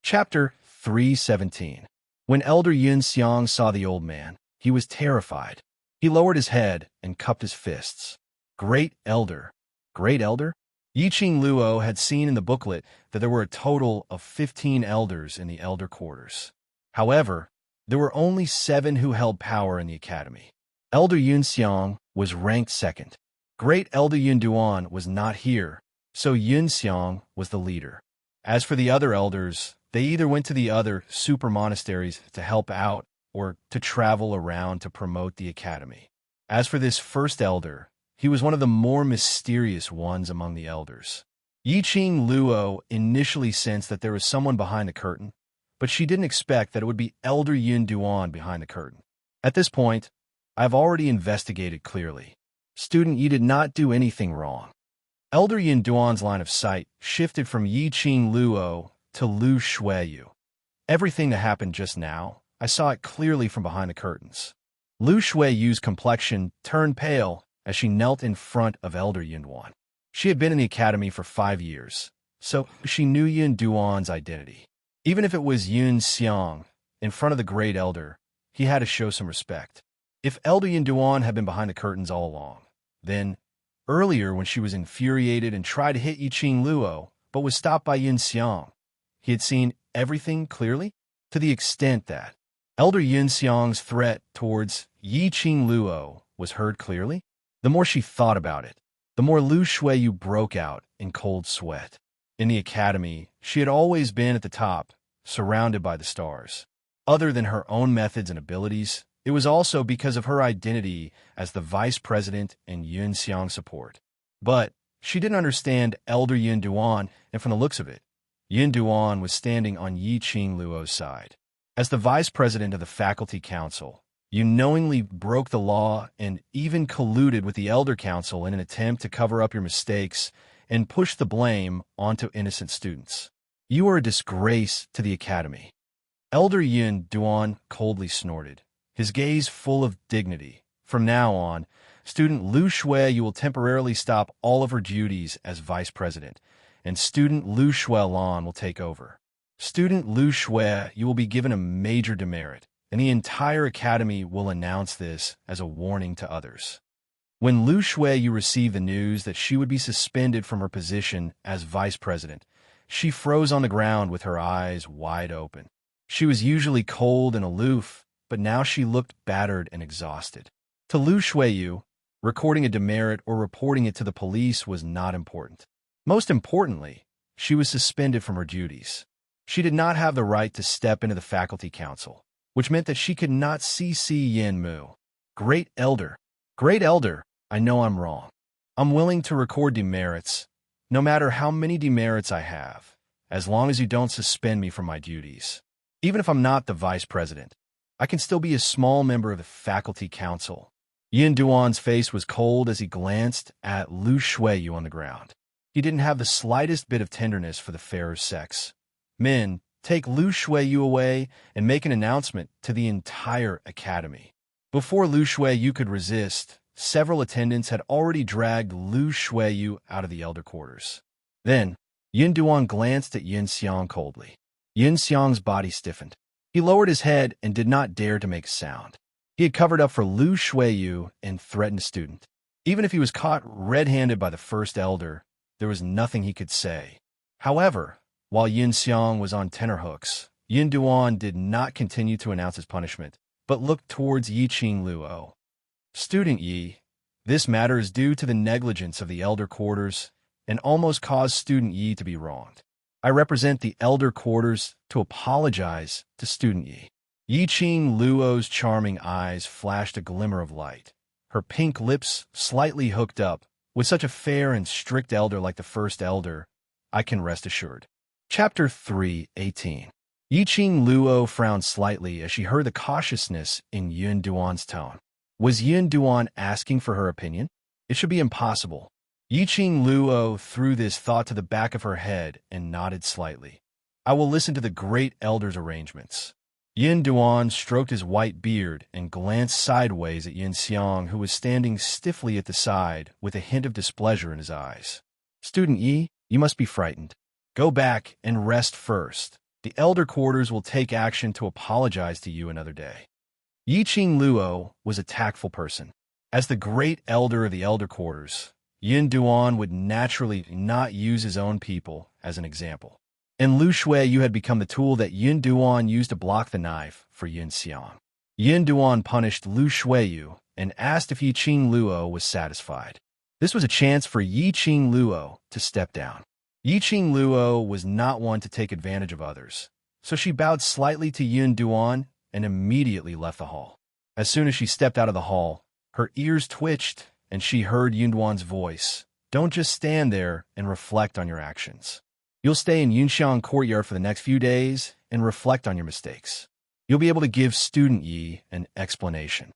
Chapter 317. When Elder Yun Xiang saw the old man, he was terrified. He lowered his head and cupped his fists. Great Elder. Great Elder? Yiqing Luo had seen in the booklet that there were a total of 15 elders in the elder quarters. However, there were only 7 who held power in the academy. Elder Yun Xiang was ranked second. Great Elder Yun Duan was not here, so Yun Xiang was the leader. As for the other elders, they either went to the other super monasteries to help out or to travel around to promote the academy. As for this first elder, he was one of the more mysterious ones among the elders. Yiqing Luo initially sensed that there was someone behind the curtain, but she didn't expect that it would be Elder Yun Duan behind the curtain. At this point, I've already investigated clearly. Student Yi did not do anything wrong. Elder Yun Duan's line of sight shifted from Yiqing Luo to Lu Shuiyu. Everything that happened just now, I saw it clearly from behind the curtains. Lu Shuiyu's complexion turned pale as she knelt in front of Elder Yun Duan. She had been in the academy for 5 years, so she knew Yun Duan's identity. Even if it was Yun Xiang, in front of the great elder, he had to show some respect. If Elder Yun Duan had been behind the curtains all along, then, earlier when she was infuriated and tried to hit Yiqing Luo, but was stopped by Yun Xiang, he had seen everything clearly, to the extent that Elder Yun Xiang's threat towards Yiqing Luo was heard clearly. The more she thought about it, the more Lu Shuiyu broke out in cold sweat. In the academy, she had always been at the top, surrounded by the stars. Other than her own methods and abilities, it was also because of her identity as the vice president and Yun Xiang support. But she didn't understand Elder Yun Duan, and from the looks of it, Yun Duan was standing on Yiqing Luo's side. As the vice president of the faculty council, you knowingly broke the law and even colluded with the Elder Council in an attempt to cover up your mistakes and push the blame onto innocent students. You are a disgrace to the academy. Elder Yun Duan coldly snorted, his gaze full of dignity. From now on, student Lu Shuiyu will temporarily stop all of her duties as vice president, and student Lu Shuilan will take over. Student Lu Shuiyu will be given a major demerit, and the entire academy will announce this as a warning to others. When Lu Shuiyu received the news that she would be suspended from her position as vice president, she froze on the ground with her eyes wide open. She was usually cold and aloof, but now she looked battered and exhausted. To Lu Shuiyu, recording a demerit or reporting it to the police was not important. Most importantly, she was suspended from her duties. She did not have the right to step into the faculty council, which meant that she could not CC Yin Mu. Great Elder. Great Elder, I know I'm wrong. I'm willing to record demerits, no matter how many demerits I have, as long as you don't suspend me from my duties. Even if I'm not the vice president, I can still be a small member of the faculty council. Yin Duan's face was cold as he glanced at Lu Shuiyu on the ground. He didn't have the slightest bit of tenderness for the fairer sex. Men, take Lu Shuiyu away and make an announcement to the entire academy. Before Lu Shuiyu could resist, several attendants had already dragged Lu Shuiyu out of the elder quarters. Then, Yin Duan glanced at Yin Xiang coldly. Yin Xiang's body stiffened. He lowered his head and did not dare to make a sound. He had covered up for Lu Shuiyu and threatened a student. Even if he was caught red-handed by the first elder, there was nothing he could say. However, while Yin Xiang was on tenterhooks, Yin Duan did not continue to announce his punishment, but looked towards Yiqing Luo. Student Yi, this matter is due to the negligence of the elder quarters and almost caused Student Yi to be wronged. I represent the elder quarters to apologize to Student Yi. Yiqing Luo's charming eyes flashed a glimmer of light. Her pink lips slightly hooked up. With such a fair and strict elder like the first elder, I can rest assured. Chapter 3:18. Yiqing Luo frowned slightly as she heard the cautiousness in Yun Duan's tone. Was Yun Duan asking for her opinion? It should be impossible. Yiqing Luo threw this thought to the back of her head and nodded slightly. I will listen to the great elder's arrangements. Yin Duan stroked his white beard and glanced sideways at Yin Xiang, who was standing stiffly at the side with a hint of displeasure in his eyes. Student Yi, you must be frightened. Go back and rest first. The elder quarters will take action to apologize to you another day. Yi Qing Luo was a tactful person. As the great elder of the elder quarters, Yin Duan would naturally not use his own people as an example. In Lu Shuiyu had become the tool that Yin Duan used to block the knife for Yin Xiang. Yin Duan punished Lu Shuiyu and asked if Yi Qing Luo was satisfied. This was a chance for Yi Qing Luo to step down. Yi Qing Luo was not one to take advantage of others, so she bowed slightly to Yin Duan and immediately left the hall. As soon as she stepped out of the hall, her ears twitched and she heard Yin Duan's voice. Don't just stand there and reflect on your actions. You'll stay in Yunxiang Courtyard for the next few days and reflect on your mistakes. You'll be able to give student Yi an explanation.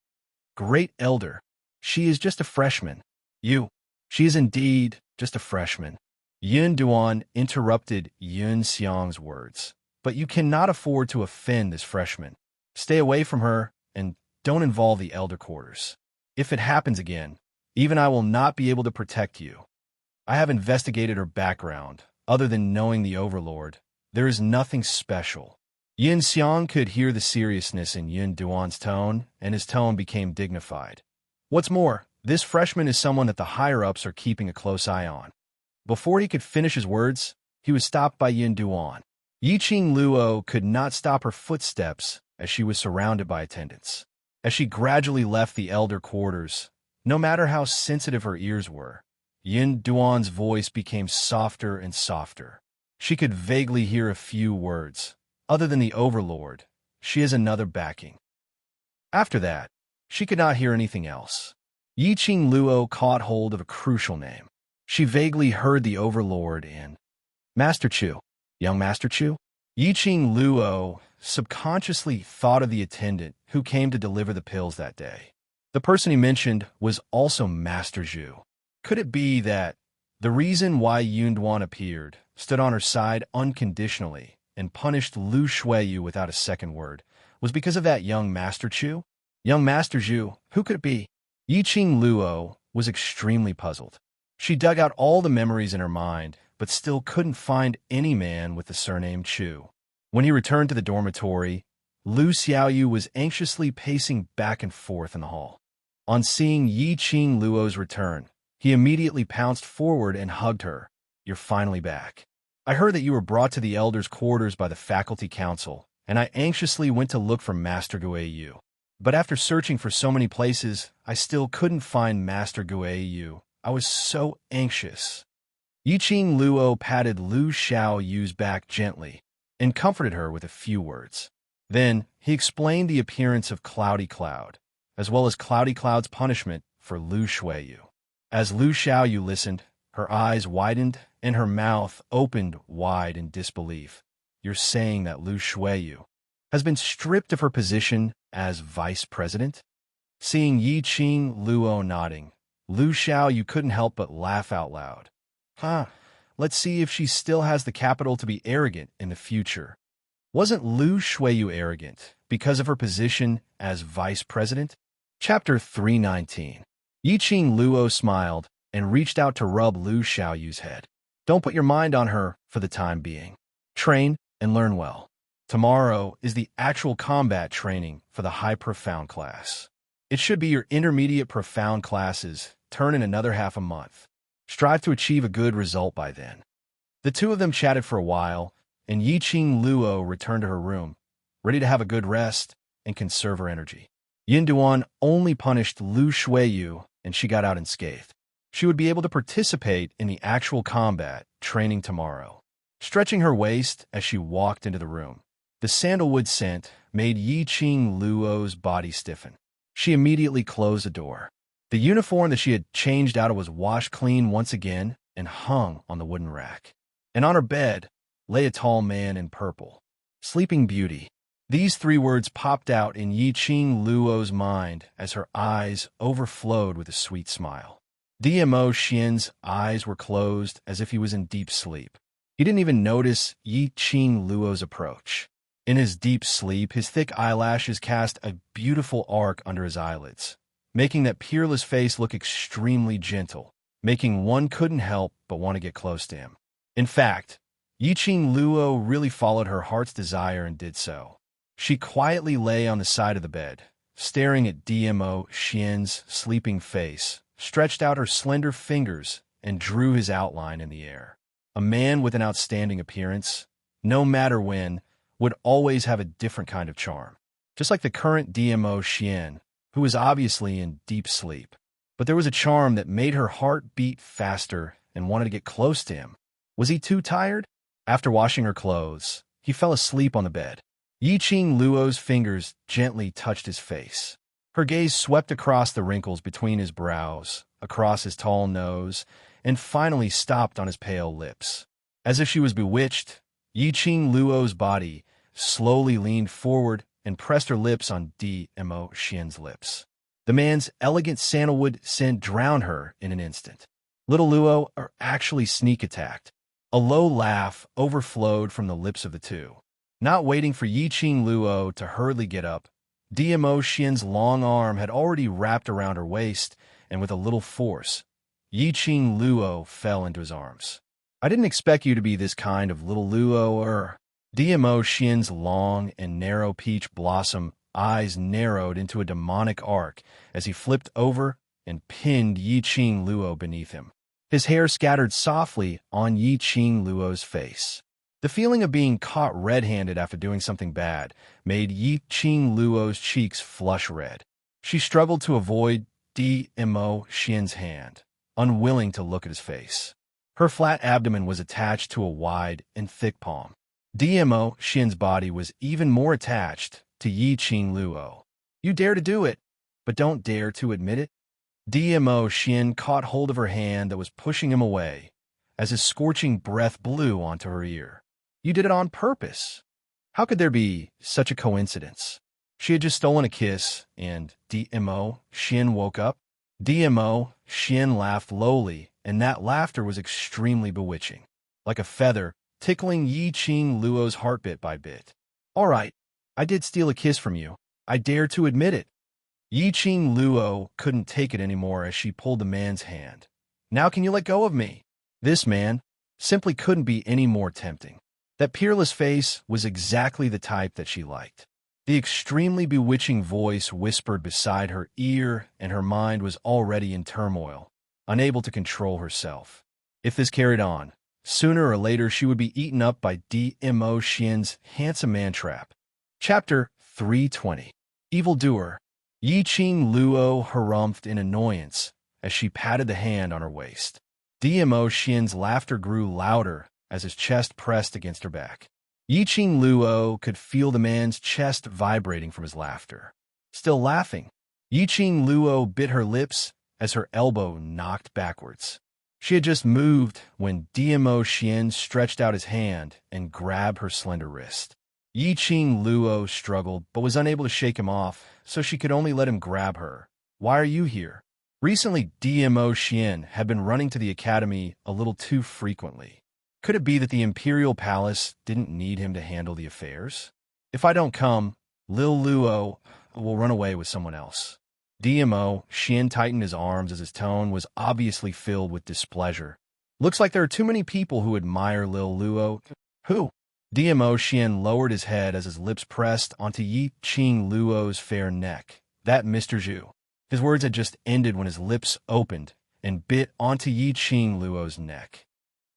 Great elder, she is just a freshman. She is indeed just a freshman. Yin Duan interrupted Yun Xiang's words. But you cannot afford to offend this freshman. Stay away from her and don't involve the elder quarters. If it happens again, even I will not be able to protect you. I have investigated her background. Other than knowing the Overlord, there is nothing special. Yin Xiang could hear the seriousness in Yin Duan's tone, and his tone became dignified. What's more, this freshman is someone that the higher-ups are keeping a close eye on. Before he could finish his words, he was stopped by Yin Duan. Yi Qing Luo could not stop her footsteps as she was surrounded by attendants. As she gradually left the elder quarters, no matter how sensitive her ears were, Yin Duan's voice became softer and softer. She could vaguely hear a few words. Other than the Overlord, she has another backing. After that, she could not hear anything else. Yi Qing Luo caught hold of a crucial name. She vaguely heard the Overlord in Master Chu. Young Master Chu? Yi Qing Luo subconsciously thought of the attendant who came to deliver the pills that day. The person he mentioned was also Master Zhu. Could it be that the reason why Yun Duan appeared, stood on her side unconditionally, and punished Lu Shuiyu without a second word, was because of that young Master Chu? Young Master Zhu, who could it be? Yi Qing Luo was extremely puzzled. She dug out all the memories in her mind, but still couldn't find any man with the surname Chu. When he returned to the dormitory, Lu Xiaoyu was anxiously pacing back and forth in the hall. On seeing Yi Qing Luo's return, he immediately pounced forward and hugged her. You're finally back. I heard that you were brought to the elders' quarters by the faculty council, and I anxiously went to look for Master Guiyu. But after searching for so many places, I still couldn't find Master Guiyu. I was so anxious. Yi Qing Luo patted Lu Xiaoyu's back gently and comforted her with a few words. Then he explained the appearance of Cloudy Cloud, as well as Cloudy Cloud's punishment for Lu Shuiyu. As Lu Xiaoyu listened, her eyes widened and her mouth opened wide in disbelief. You're saying that Lu Shuiyu has been stripped of her position as vice president? Seeing Yi Qing Luo nodding, Lu Xiaoyu couldn't help but laugh out loud. Let's see if she still has the capital to be arrogant in the future. Wasn't Lu Shuiyu arrogant because of her position as vice president? Chapter 319. Yi Qing Luo smiled and reached out to rub Lu Xiaoyu's head. Don't put your mind on her for the time being. Train and learn well. Tomorrow is the actual combat training for the high profound class. It should be your intermediate profound classes, turn in another half a month. Strive to achieve a good result by then. The two of them chatted for a while, and Yi Qing Luo returned to her room, ready to have a good rest and conserve her energy. Yin Duan only punished Lu Shuiyu, and she got out unscathed. She would be able to participate in the actual combat training tomorrow. Stretching her waist as she walked into the room, the sandalwood scent made Yi Qing Luo's body stiffen. She immediately closed the door. The uniform that she had changed out of was washed clean once again and hung on the wooden rack. And on her bed lay a tall man in purple. Sleeping Beauty. These three words popped out in Yi Qing Luo's mind as her eyes overflowed with a sweet smile. DMO Xian's eyes were closed as if he was in deep sleep. He didn't even notice Yi Qing Luo's approach. In his deep sleep, his thick eyelashes cast a beautiful arc under his eyelids, making that peerless face look extremely gentle, making one couldn't help but want to get close to him. In fact, Yiqing Luo really followed her heart's desire and did so. She quietly lay on the side of the bed, staring at Dmo Xian's sleeping face, stretched out her slender fingers, and drew his outline in the air. A man with an outstanding appearance, no matter when, would always have a different kind of charm. Just like the current Dmo Xian, who was obviously in deep sleep. But there was a charm that made her heart beat faster and wanted to get close to him. Was he too tired? After washing her clothes, he fell asleep on the bed. Yiqing Luo's fingers gently touched his face. Her gaze swept across the wrinkles between his brows, across his tall nose, and finally stopped on his pale lips. As if she was bewitched, Yiqing Luo's body slowly leaned forward and pressed her lips on Dmo Xian's lips. The man's elegant sandalwood scent drowned her in an instant. Little Luo actually sneak attacked. A low laugh overflowed from the lips of the two. Not waiting for Yiqing Luo to hurriedly get up, Dmo Xian's long arm had already wrapped around her waist, and with a little force, Yiqing Luo fell into his arms. I didn't expect you to be this kind of little Luo. Dmo Xian's long and narrow peach blossom eyes narrowed into a demonic arc as he flipped over and pinned Yiqing Luo beneath him. His hair scattered softly on Yiqing Luo's face. The feeling of being caught red-handed after doing something bad made Yiqing Luo's cheeks flush red. She struggled to avoid Dmo Xian's hand, unwilling to look at his face. Her flat abdomen was attached to a wide and thick palm. Dmo Xian's body was even more attached to Yiqing Luo. You dare to do it, but don't dare to admit it? Dmo Xian caught hold of her hand that was pushing him away as his scorching breath blew onto her ear. You did it on purpose. How could there be such a coincidence? She had just stolen a kiss, and Dmo Xian woke up. Dmo Xian laughed lowly, and that laughter was extremely bewitching, like a feather tickling Yiqing Luo's heart bit by bit. All right, I did steal a kiss from you. I dare to admit it. Yiqing Luo couldn't take it anymore as she pulled the man's hand. Now can you let go of me? This man simply couldn't be any more tempting. That peerless face was exactly the type that she liked. The extremely bewitching voice whispered beside her ear, and her mind was already in turmoil, unable to control herself. If this carried on, sooner or later she would be eaten up by Dmo Xian's handsome man trap. Chapter 320. Evildoer. Yiqing Luo harumphed in annoyance as she patted the hand on her waist. Dmo Xian's laughter grew louder as his chest pressed against her back. Yiqing Luo could feel the man's chest vibrating from his laughter. Still laughing, Yiqing Luo bit her lips as her elbow knocked backwards. She had just moved when Dmo Xian stretched out his hand and grabbed her slender wrist. Yiqing Luo struggled but was unable to shake him off, so she could only let him grab her. Why are you here? Recently, Dmo Xian had been running to the academy a little too frequently. Could it be that the Imperial Palace didn't need him to handle the affairs? If I don't come, Lil Luo will run away with someone else. Dmo Xian tightened his arms as his tone was obviously filled with displeasure. Looks like there are too many people who admire Lil Luo. Who? Dmo Xian lowered his head as his lips pressed onto Yiqing Luo's fair neck. That Mr. Zhu. His words had just ended when his lips opened and bit onto Yiqing Luo's neck.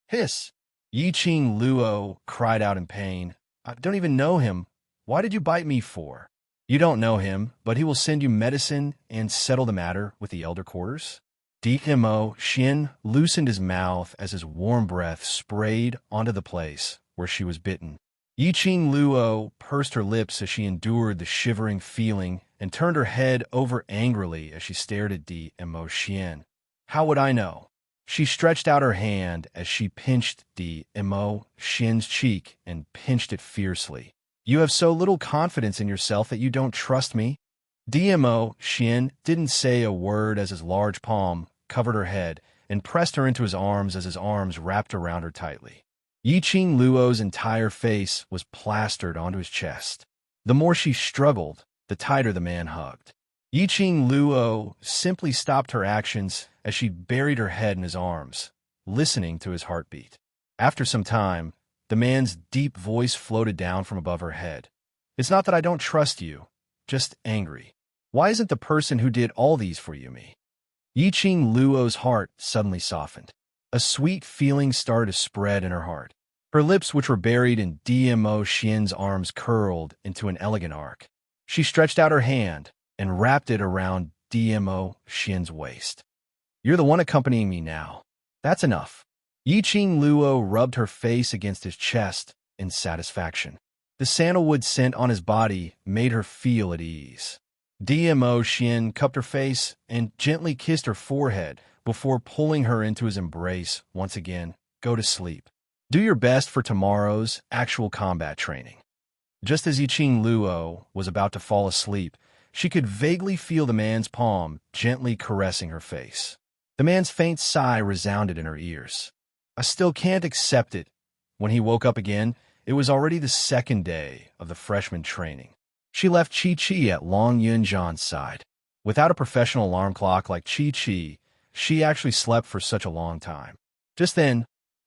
Hiss! Yiqing Luo cried out in pain. I don't even know him. Why did you bite me for? You don't know him, but he will send you medicine and settle the matter with the elder quarters. Dmo Xian loosened his mouth as his warm breath sprayed onto the place where she was bitten. Yiqing Luo pursed her lips as she endured the shivering feeling and turned her head over angrily as she stared at Dmo Xian. How would I know? She stretched out her hand as she pinched Dmo Xian's cheek and pinched it fiercely. You have so little confidence in yourself that you don't trust me? Dmo Xian didn't say a word as his large palm covered her head and pressed her into his arms as his arms wrapped around her tightly. Yiqing Luo's entire face was plastered onto his chest. The more she struggled, the tighter the man hugged. Yiqing Luo simply stopped her actions as she buried her head in his arms, listening to his heartbeat. After some time, The man's deep voice floated down from above her head. It's not that I don't trust you, just angry. Why isn't the person who did all these for you me? Yiqing Luo's heart suddenly softened. A sweet feeling started to spread in her heart. Her lips, which were buried in Dmo Xian's arms, curled into an elegant arc. She stretched out her hand and wrapped it around Dmo Xian's waist. You're the one accompanying me now. That's enough. Yiqing Luo rubbed her face against his chest in satisfaction. The sandalwood scent on his body made her feel at ease. Dmo Xian cupped her face and gently kissed her forehead before pulling her into his embrace once again. Go to sleep. Do your best for tomorrow's actual combat training. Just as Yiqing Luo was about to fall asleep, she could vaguely feel the man's palm gently caressing her face. The man's faint sigh resounded in her ears. I still can't accept it. When he woke up again, it was already the second day of the freshman training. She left Chi-Chi at Long Yunjian's side. Without a professional alarm clock like Chi-Chi, she actually slept for such a long time. Just then,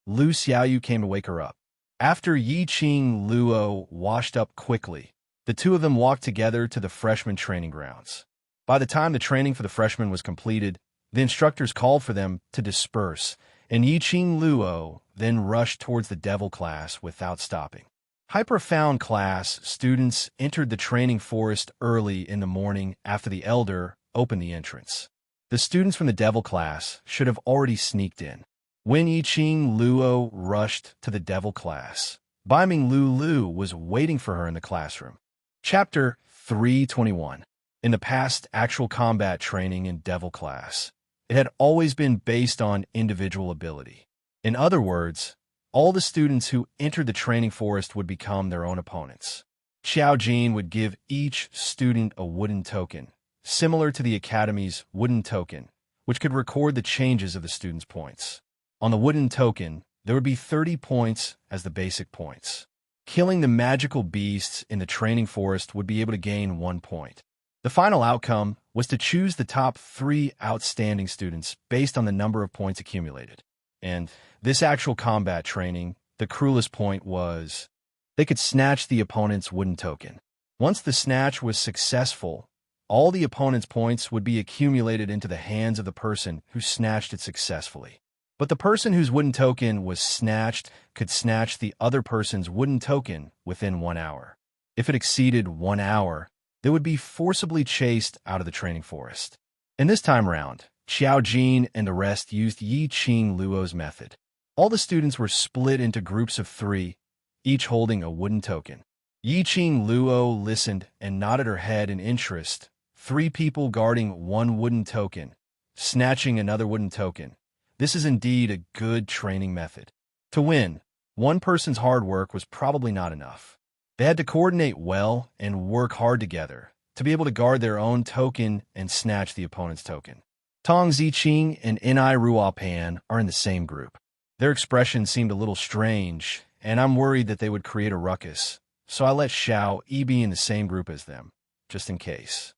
Lu Xiaoyu came to wake her up. After Yiqing Luo washed up quickly, the two of them walked together to the freshman training grounds. By the time the training for the freshmen was completed, the instructors called for them to disperse, and Yiqing Luo then rushed towards the devil class without stopping. High-profound class students entered the training forest early in the morning after the elder opened the entrance. The students from the devil class should have already sneaked in. When Yiqing Luo rushed to the devil class, Baiming Lu was waiting for her in the classroom. Chapter 321. In the past actual combat training in devil class, it had always been based on individual ability. In other words, all the students who entered the training forest would become their own opponents. Xiao Jin would give each student a wooden token, similar to the Academy's wooden token, which could record the changes of the students' points. On the wooden token, there would be 30 points as the basic points. Killing the magical beasts in the training forest would be able to gain 1 point. The final outcome was to choose the top 3 outstanding students based on the number of points accumulated. And this actual combat training, the cruelest point was they could snatch the opponent's wooden token. Once the snatch was successful, all the opponent's points would be accumulated into the hands of the person who snatched it successfully. But the person whose wooden token was snatched could snatch the other person's wooden token within 1 hour. If it exceeded 1 hour, they would be forcibly chased out of the training forest. And this time around, Xiao Jin and the rest used Yiqing Luo's method. All the students were split into groups of 3, each holding a wooden token. Yiqing Luo listened and nodded her head in interest. 3 people guarding 1 wooden token, snatching another wooden token. This is indeed a good training method. To win, one person's hard work was probably not enough. They had to coordinate well and work hard together to be able to guard their own token and snatch the opponent's token. Tong Ziqing and Ni Ruopan are in the same group. Their expressions seemed a little strange, and I'm worried that they would create a ruckus, so I let Xiao Yi be in the same group as them, just in case.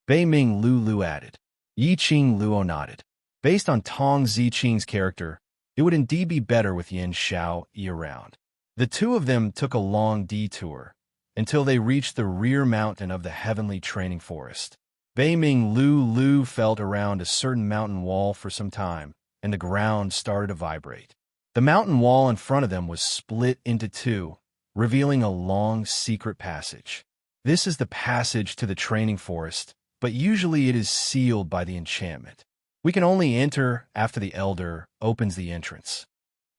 Baiming Lu added. Yiqing Luo nodded. Based on Tong Ziqing's character, it would indeed be better with Yin Xiao Yi around. The two of them took a long detour until they reached the rear mountain of the heavenly training forest. Baiming Lu felt around a certain mountain wall for some time, and the ground started to vibrate. The mountain wall in front of them was split into 2, revealing a long secret passage. This is the passage to the training forest, but usually it is sealed by the enchantment. We can only enter after the elder opens the entrance.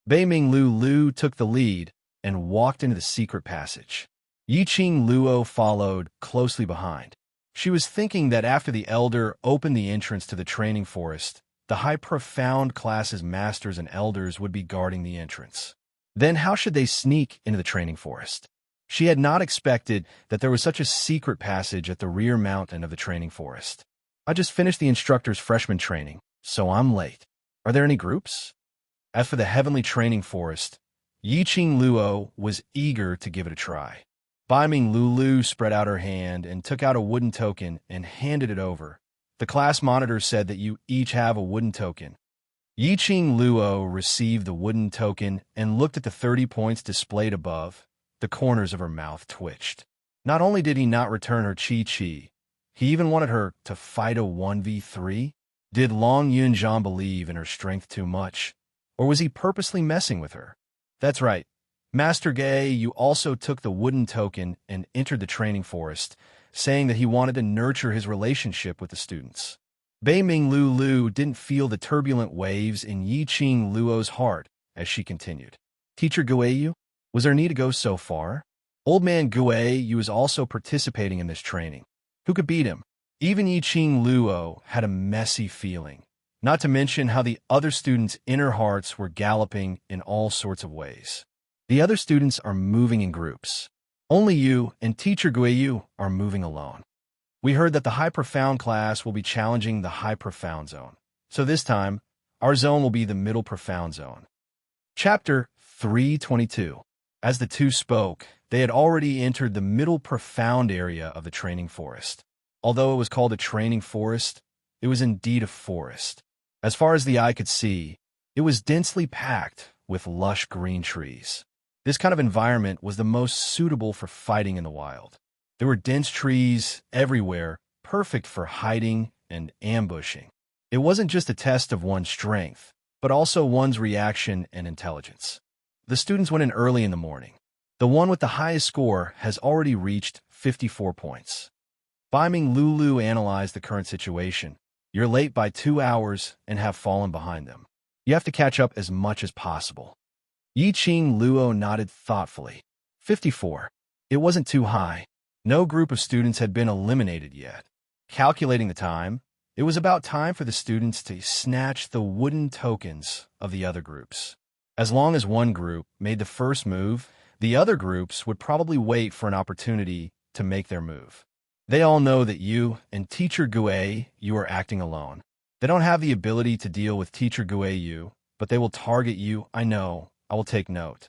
Baiming Lu took the lead and walked into the secret passage. Yiqing Luo followed closely behind. She was thinking that after the elder opened the entrance to the training forest, the high-profound class's masters and elders would be guarding the entrance. Then how should they sneak into the training forest? She had not expected that there was such a secret passage at the rear mountain of the training forest. I just finished the instructor's freshman training, so I'm late. Are there any groups? As for the heavenly training forest, Yiqing Luo was eager to give it a try. Baiming Lu spread out her hand and took out a wooden token and handed it over. The class monitor said that you each have a wooden token. Yiqing Luo received the wooden token and looked at the 30 points displayed above. The corners of her mouth twitched. Not only did he not return her chi-chi, he even wanted her to fight a 1v3? Did Long Yunjian believe in her strength too much? Or was he purposely messing with her? That's right. Master Gay, you also took the wooden token and entered the training forest, saying that he wanted to nurture his relationship with the students. Bei Ming Lu didn't feel the turbulent waves in Yiqing Luo's heart as she continued. Teacher Guiyu, was there need to go so far? Old man Guiyu was also participating in this training. Who could beat him? Even Yiqing Luo had a messy feeling, not to mention how the other students' inner hearts were galloping in all sorts of ways. The other students are moving in groups. Only you and Teacher Guiyu are moving alone. We heard that the High Profound class will be challenging the High Profound zone. So this time, our zone will be the Middle Profound zone. Chapter 322. As the two spoke, they had already entered the Middle Profound area of the training forest. Although it was called a training forest, it was indeed a forest. As far as the eye could see, it was densely packed with lush green trees. This kind of environment was the most suitable for fighting in the wild. There were dense trees everywhere, perfect for hiding and ambushing. It wasn't just a test of one's strength, but also one's reaction and intelligence. The students went in early in the morning. The one with the highest score has already reached 54 points. Bei Ming Lulu analyzed the current situation. You're late by 2 hours and have fallen behind them. You have to catch up as much as possible. Yiqing Luo nodded thoughtfully. 54. It wasn't too high. No group of students had been eliminated yet. Calculating the time, it was about time for the students to snatch the wooden tokens of the other groups. As long as one group made the first move, the other groups would probably wait for an opportunity to make their move. They all know that you and Teacher Guiyu are acting alone. They don't have the ability to deal with Teacher Guiyu, but they will target you. I know. I will take note.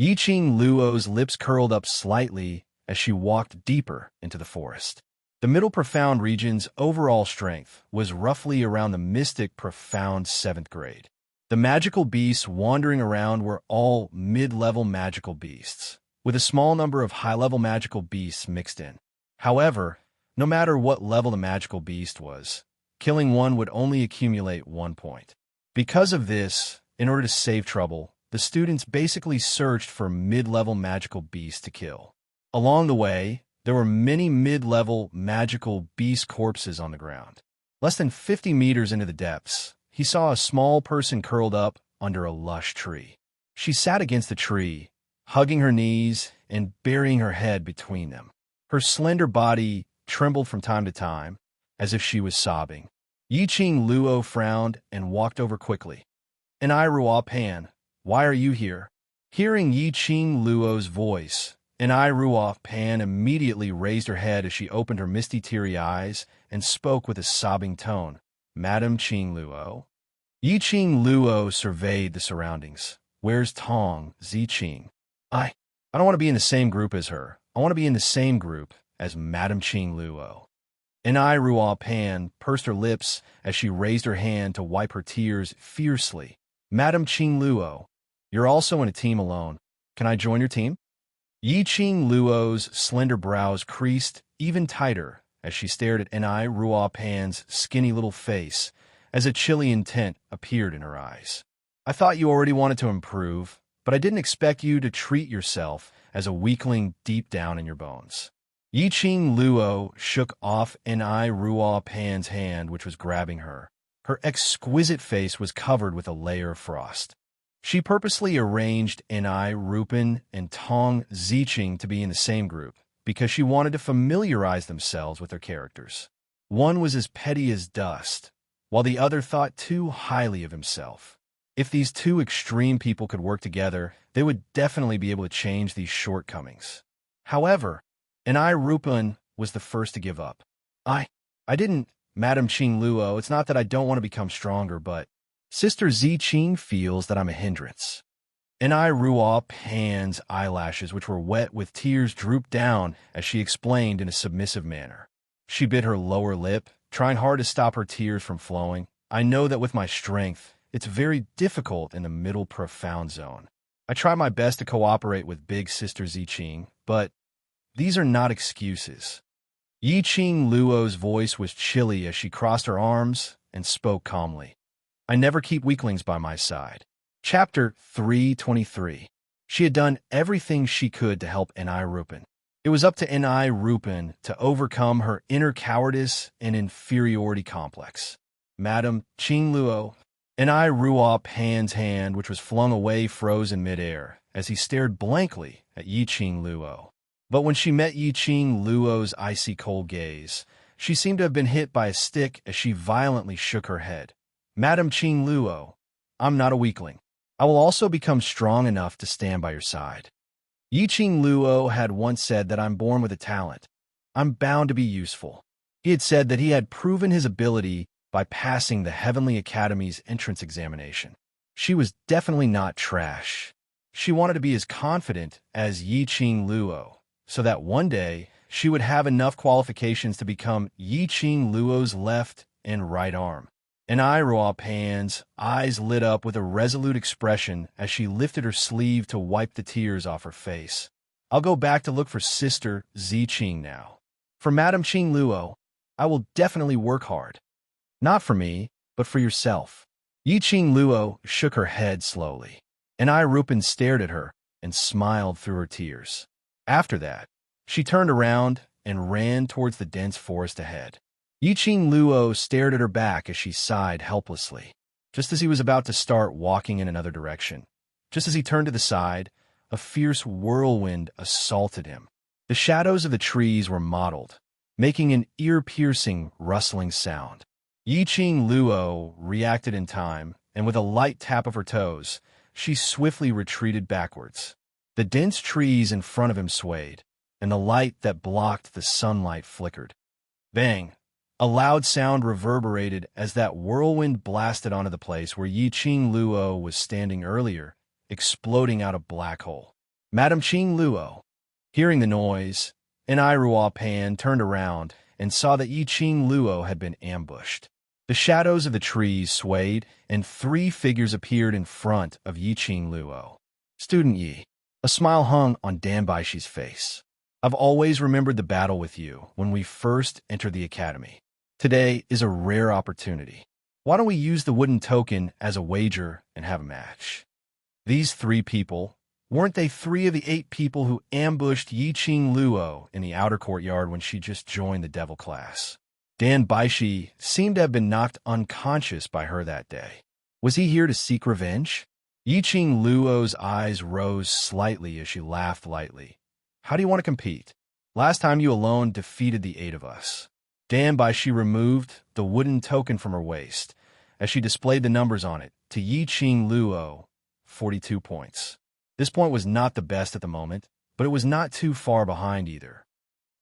Yiqing Luo's lips curled up slightly as she walked deeper into the forest. The Middle Profound region's overall strength was roughly around the Mystic Profound 7th grade. The magical beasts wandering around were all mid-level magical beasts, with a small number of high-level magical beasts mixed in. However, no matter what level the magical beast was, killing one would only accumulate 1 point. Because of this, in order to save trouble, the students basically searched for mid-level magical beasts to kill. Along the way, there were many mid-level magical beast corpses on the ground. Less than 50 meters into the depths, he saw a small person curled up under a lush tree. She sat against the tree, hugging her knees and burying her head between them. Her slender body trembled from time to time, as if she was sobbing. Yiqing Luo frowned and walked over quickly. "And I, Ruo Pan, why are you here?" Hearing Yiqing Luo's voice, and Ruo Pan immediately raised her head as she opened her misty teary eyes and spoke with a sobbing tone. "Madam Qing Luo." Yiqing Luo surveyed the surroundings. "Where's Tong Ziqing?" I don't want to be in the same group as her. I want to be in the same group as Madam Qing Luo." And Ruo Pan pursed her lips as she raised her hand to wipe her tears fiercely. "Madam Qing Luo, you're also in a team alone. Can I join your team?" Yiqing Luo's slender brows creased even tighter as she stared at Ruo Pan's skinny little face as a chilly intent appeared in her eyes. "I thought you already wanted to improve, but I didn't expect you to treat yourself as a weakling deep down in your bones." Yiqing Luo shook off Ruo Pan's hand, which was grabbing her. Her exquisite face was covered with a layer of frost. She purposely arranged Rupan and Tong Ziqing to be in the same group because she wanted to familiarize themselves with their characters. One was as petty as dust, while the other thought too highly of himself. If these two extreme people could work together, they would definitely be able to change these shortcomings. However, Rupan was the first to give up. I didn't, Madam Qing Luo, it's not that I don't want to become stronger, but Sister Ziqing feels that I'm a hindrance." Ruo Pan's eyelashes, which were wet with tears, drooped down as she explained in a submissive manner. She bit her lower lip, trying hard to stop her tears from flowing. "I know that with my strength, It's very difficult in the middle profound zone. I try my best to cooperate with big sister Ziqing, but these are not excuses. Yiqing Luo's voice was chilly as she crossed her arms and spoke calmly. I never keep weaklings by my side. Chapter 323. She had done everything she could to help Ni Rupin. It was up to Ni Rupin to overcome her inner cowardice and inferiority complex. Madame Qing Luo, Ni Ruo Pan's hand, which was flung away, froze in midair as he stared blankly at Yiqing Luo. But when she met Yiqing Luo's icy cold gaze, she seemed to have been hit by a stick as she violently shook her head. Madame Qing Luo, I'm not a weakling. I will also become strong enough to stand by your side. Yiqing Luo had once said that I'm born with a talent. I'm bound to be useful. He had said that he had proven his ability by passing the Heavenly Academy's entrance examination. She was definitely not trash. She wanted to be as confident as Yiqing Luo, so that one day she would have enough qualifications to become Yiqing Luo's left and right arm. Ni Ruo Pan's eyes lit up with a resolute expression as she lifted her sleeve to wipe the tears off her face. I'll go back to look for Sister Ziqing now. For Madame Qing Luo, I will definitely work hard. Not for me, but for yourself. Yiqing Luo shook her head slowly. Ni Rupin stared at her and smiled through her tears. After that, she turned around and ran towards the dense forest ahead. Yiqing Luo stared at her back as she sighed helplessly. Just as he was about to start walking in another direction, just as he turned to the side, a fierce whirlwind assaulted him. The shadows of the trees were mottled, making an ear-piercing, rustling sound. Yiqing Luo reacted in time, and with a light tap of her toes, she swiftly retreated backwards. The dense trees in front of him swayed, and the light that blocked the sunlight flickered. Bang! A loud sound reverberated as that whirlwind blasted onto the place where Yiqing Luo was standing earlier, exploding out a black hole. Madame Qing Luo, hearing the noise, Ni Ruo Pan turned around and saw that Yiqing Luo had been ambushed. The shadows of the trees swayed, and 3 figures appeared in front of Yiqing Luo. Student Yi. A smile hung on Dan Baishi's face. I've always remembered the battle with you when we first entered the academy. Today is a rare opportunity. Why don't we use the wooden token as a wager and have a match? These 3 people, weren't they 3 of the 8 people who ambushed Yiqing Luo in the outer courtyard when she just joined the devil class? Dan Baishi seemed to have been knocked unconscious by her that day. Was he here to seek revenge? Yiqing Luo's eyes rose slightly as she laughed lightly. How do you want to compete? Last time you alone defeated the 8 of us. Dan Baishi removed the wooden token from her waist as she displayed the numbers on it to Yiqing Luo, 42 points. This point was not the best at the moment, but it was not too far behind either.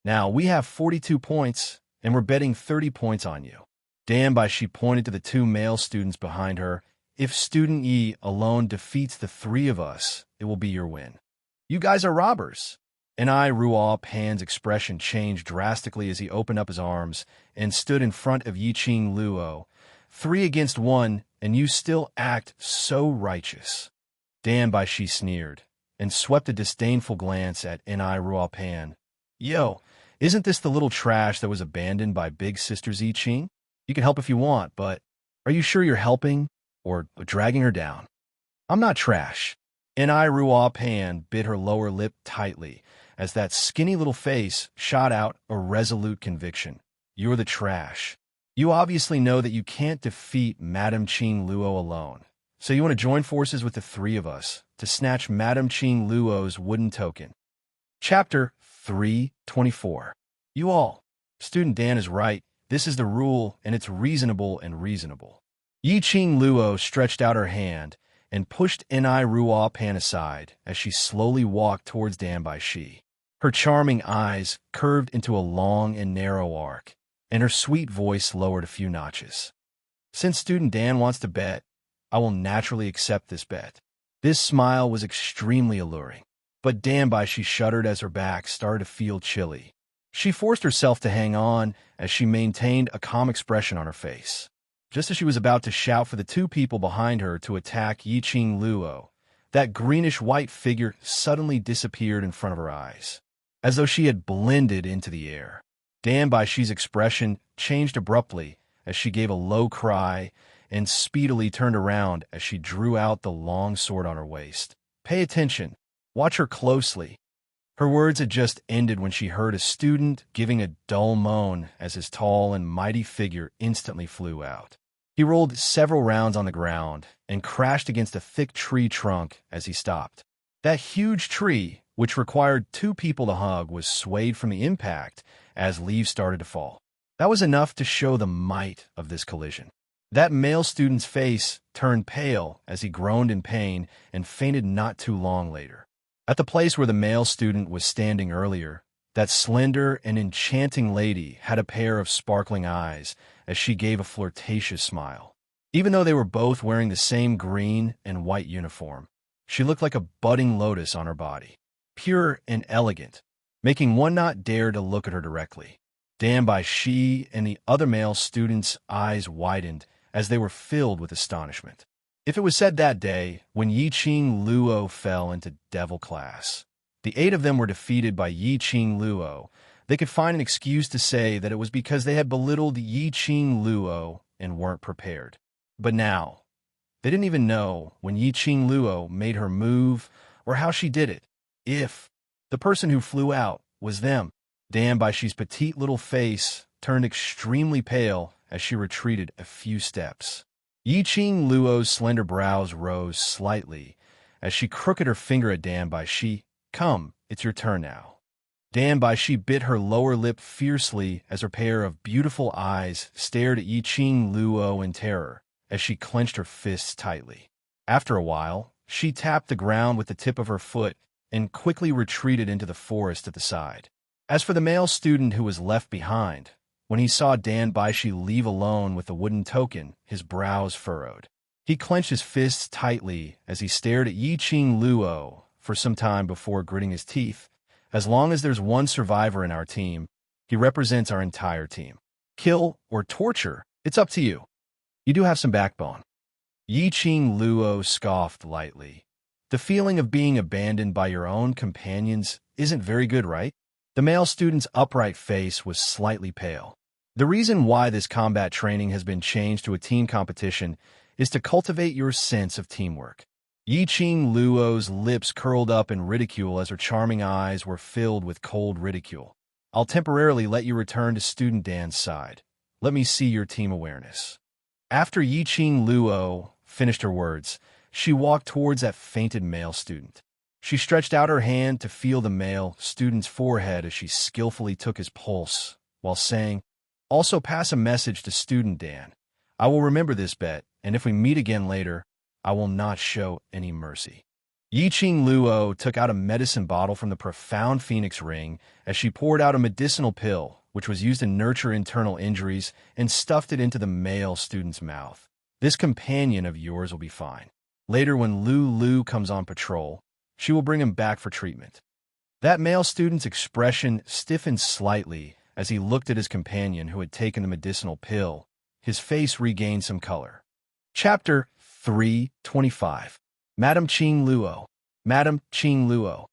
Now, we have 42 points, and we're betting 30 points on you. Dan Baishi pointed to the 2 male students behind her. If Student Yi alone defeats the 3 of us, it will be your win. You guys are robbers. Ni Ruo Pan's expression changed drastically as he opened up his arms and stood in front of Yiqing Luo. 3 against 1, and you still act so righteous. Dan Baishi sneered and swept a disdainful glance at Ni Ruo Pan. Yo, isn't this the little trash that was abandoned by Big Sister Ziqing? You can help if you want, but are you sure you're helping or dragging her down? I'm not trash. Ni Ruo Pan bit her lower lip tightly as that skinny little face shot out a resolute conviction. You're the trash. You obviously know that you can't defeat Madame Qing Luo alone, so you want to join forces with the 3 of us to snatch Madame Qing Luo's wooden token. Chapter 324. You all. Student Dan is right. This is the rule, and it's reasonable and reasonable. Yiqing Luo stretched out her hand and pushed Ni Ruo Pan aside as she slowly walked towards Dan Baishi. Her charming eyes curved into a long and narrow arc, and her sweet voice lowered a few notches. Since Student Dan wants to bet, I will naturally accept this bet. This smile was extremely alluring, but Dan Baishi shuddered as her back started to feel chilly. She forced herself to hang on as she maintained a calm expression on her face. Just as she was about to shout for the two people behind her to attack Yi Qing Luo, that greenish-white figure suddenly disappeared in front of her eyes, as though she had blended into the air. Dan Baixi's expression changed abruptly as she gave a low cry and speedily turned around as she drew out the long sword on her waist. "Pay attention. Watch her closely." Her words had just ended when she heard a student giving a dull moan as his tall and mighty figure instantly flew out. He rolled several rounds on the ground and crashed against a thick tree trunk as he stopped. That huge tree, which required two people to hug, was swayed from the impact as leaves started to fall. That was enough to show the might of this collision. That male student's face turned pale as he groaned in pain and fainted not too long later. At the place where the male student was standing earlier, that slender and enchanting lady had a pair of sparkling eyes as she gave a flirtatious smile. Even though they were both wearing the same green and white uniform, she looked like a budding lotus on her body, pure and elegant, making one not dare to look at her directly. Dan Baishi and the other male students' eyes widened as they were filled with astonishment. If it was said that day, when Yi Qing Luo fell into devil class, the 8 of them were defeated by Yi Qing Luo, they could find an excuse to say that it was because they had belittled Yi Qing Luo and weren't prepared. But now, they didn't even know when Yi Qing Luo made her move or how she did it. If the person who flew out was them. Dan Baishi's petite little face turned extremely pale as she retreated a few steps. Yi Qing Luo's slender brows rose slightly as she crooked her finger at Dan Baishi. "Come, it's your turn now." Dan Baishi bit her lower lip fiercely as her pair of beautiful eyes stared at Yi Qing Luo in terror as she clenched her fists tightly. After a while, she tapped the ground with the tip of her foot and quickly retreated into the forest at the side. As for the male student who was left behind, when he saw Dan Baishi leave alone with the wooden token, his brows furrowed. He clenched his fists tightly as he stared at Yi Qing Luo for some time before gritting his teeth. "As long as there's one survivor in our team, he represents our entire team. Kill or torture, it's up to you. You do have some backbone." Yi Qing Luo scoffed lightly. "The feeling of being abandoned by your own companions isn't very good, right?" The male student's upright face was slightly pale. The reason why this combat training has been changed to a team competition is to cultivate your sense of teamwork. Yi Qing Luo's lips curled up in ridicule as her charming eyes were filled with cold ridicule. "I'll temporarily let you return to student Dan's side. Let me see your team awareness." After Yi Qing Luo finished her words, she walked towards that fainted male student. She stretched out her hand to feel the male student's forehead as she skillfully took his pulse, while saying, "Also pass a message to student Dan. I will remember this bet, and if we meet again later, I will not show any mercy." Yi Qing Luo took out a medicine bottle from the profound phoenix ring as she poured out a medicinal pill, which was used to nurture internal injuries, and stuffed it into the male student's mouth. "This companion of yours will be fine. Later, when Lu comes on patrol, she will bring him back for treatment." That male student's expression stiffened slightly as he looked at his companion who had taken the medicinal pill. His face regained some color. Chapter 325. Madame Qing Luo. Madame Qing Luo.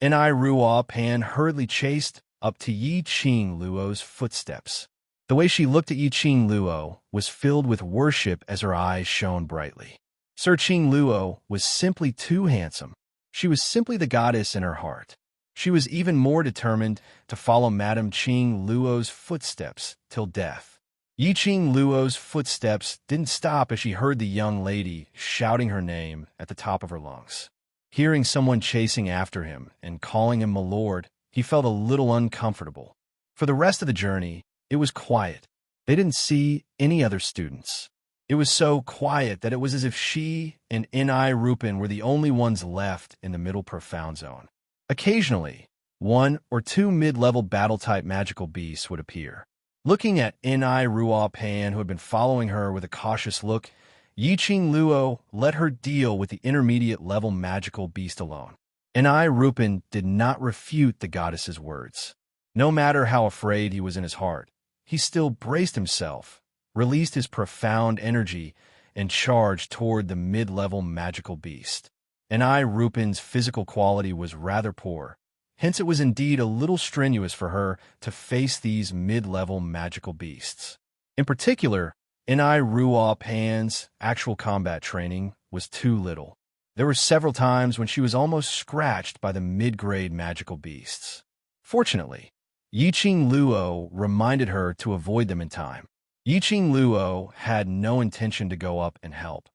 Ni Ruo Pan hurriedly chased up to Yi Qing Luo's footsteps. The way she looked at Yi Qing Luo was filled with worship as her eyes shone brightly. Sir Qing Luo was simply too handsome. She was simply the goddess in her heart. She was even more determined to follow Madame Qing Luo's footsteps till death. Yi Qing Luo's footsteps didn't stop as she heard the young lady shouting her name at the top of her lungs. Hearing someone chasing after him and calling him "Milord," he felt a little uncomfortable. For the rest of the journey, it was quiet. They didn't see any other students. It was so quiet that it was as if she and Ni Rupin were the only ones left in the middle profound zone. Occasionally, 1 or 2 mid-level battle-type magical beasts would appear. Looking at Ni Ruo Pan, who had been following her with a cautious look, Yi Qing Luo let her deal with the intermediate-level magical beast alone. Ni Rupin did not refute the goddess's words. No matter how afraid he was in his heart, he still braced himself released his profound energy, and charged toward the mid-level magical beast. Unravel's physical quality was rather poor, hence it was indeed a little strenuous for her to face these mid-level magical beasts. In particular, Unravel's actual combat training was too little. There were several times when she was almost scratched by the mid-grade magical beasts. Fortunately, Yiqing Luo reminded her to avoid them in time. Yiqing Luo had no intention to go up and help,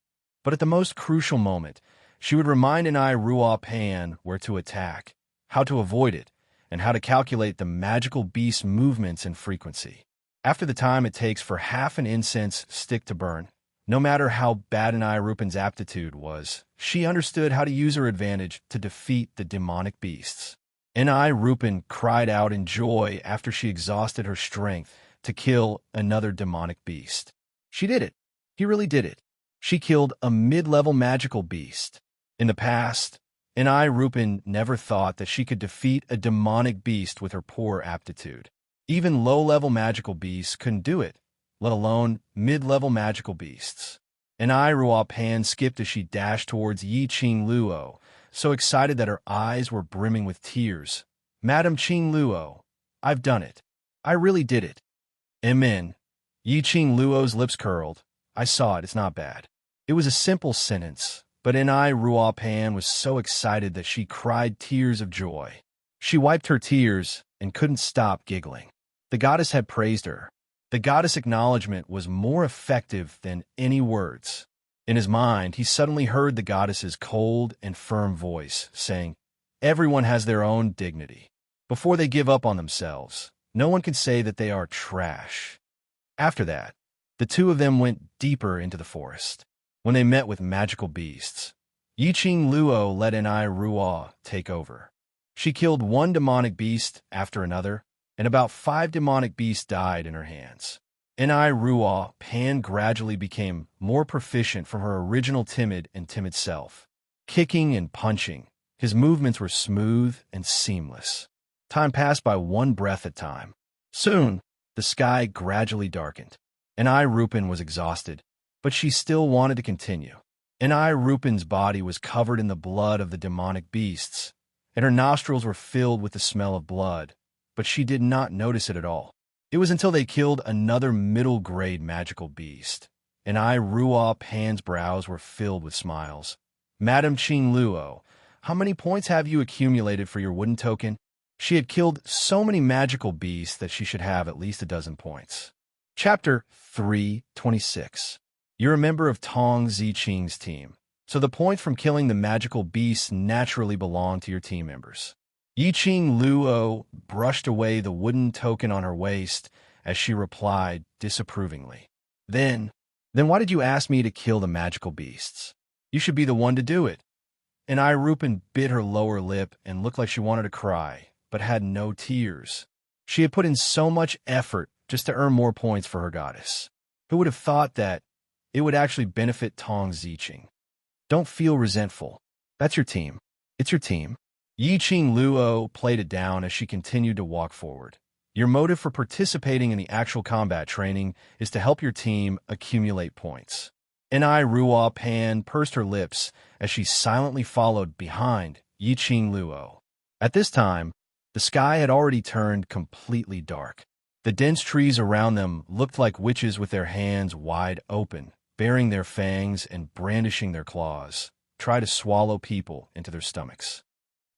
but at the most crucial moment, she would remind Unravel where to attack, how to avoid it, and how to calculate the magical beast's movements and frequency. After the time it takes for half an incense stick to burn, no matter how bad Unravel's aptitude was, she understood how to use her advantage to defeat the demonic beasts. Unravel cried out in joy after she exhausted her strength to kill another demonic beast. She did it. He really did it. She killed a mid-level magical beast. In the past, Unravel never thought that she could defeat a demonic beast with her poor aptitude. Even low-level magical beasts couldn't do it, let alone mid-level magical beasts. Unravel skipped as she dashed towards Yiqing Luo, so excited that her eyes were brimming with tears. "Madam Qing Luo, I've done it. I really did it." Amen. Yiqing Luo's lips curled. "I saw it, it's not bad." It was a simple sentence, but Unravel was so excited that she cried tears of joy. She wiped her tears and couldn't stop giggling. The goddess had praised her. The goddess' acknowledgement was more effective than any words. In his mind, he suddenly heard the goddess's cold and firm voice saying, "Everyone has their own dignity. Before they give up on themselves, no one can say that they are trash." After that, the two of them went deeper into the forest. When they met with magical beasts, Yiqing Luo let Unravel take over. She killed one demonic beast after another, and about 5 demonic beasts died in her hands. Unravel gradually became more proficient from her original timid self. Kicking and punching, his movements were smooth and seamless. Time passed by one breath at a time. Soon, the sky gradually darkened. Unravel was exhausted, but she still wanted to continue. Unravel's body was covered in the blood of the demonic beasts, and her nostrils were filled with the smell of blood, but she did not notice it at all. It was until they killed another middle-grade magical beast, and Unravel's brows were filled with smiles. "Madam Qing Luo, how many points have you accumulated for your wooden token?" She had killed so many magical beasts that she should have at least a dozen points. Chapter 326. You're a member of Tong Ziqing's team, so the points from killing the magical beasts naturally belong to your team members. Yiqing Luo brushed away the wooden token on her waist as she replied disapprovingly. Then why did you ask me to kill the magical beasts? You should be the one to do it." And Unravel bit her lower lip and looked like she wanted to cry, but had no tears. She had put in so much effort just to earn more points for her goddess. Who would have thought that it would actually benefit Tong Ziqing? Don't feel resentful. That's your team. It's your team. Yiqing Luo played it down as she continued to walk forward. Your motive for participating in the actual combat training is to help your team accumulate points. Unravel pursed her lips as she silently followed behind Yiqing Luo. At this time, the sky had already turned completely dark. The dense trees around them looked like witches with their hands wide open, baring their fangs and brandishing their claws, try to swallow people into their stomachs.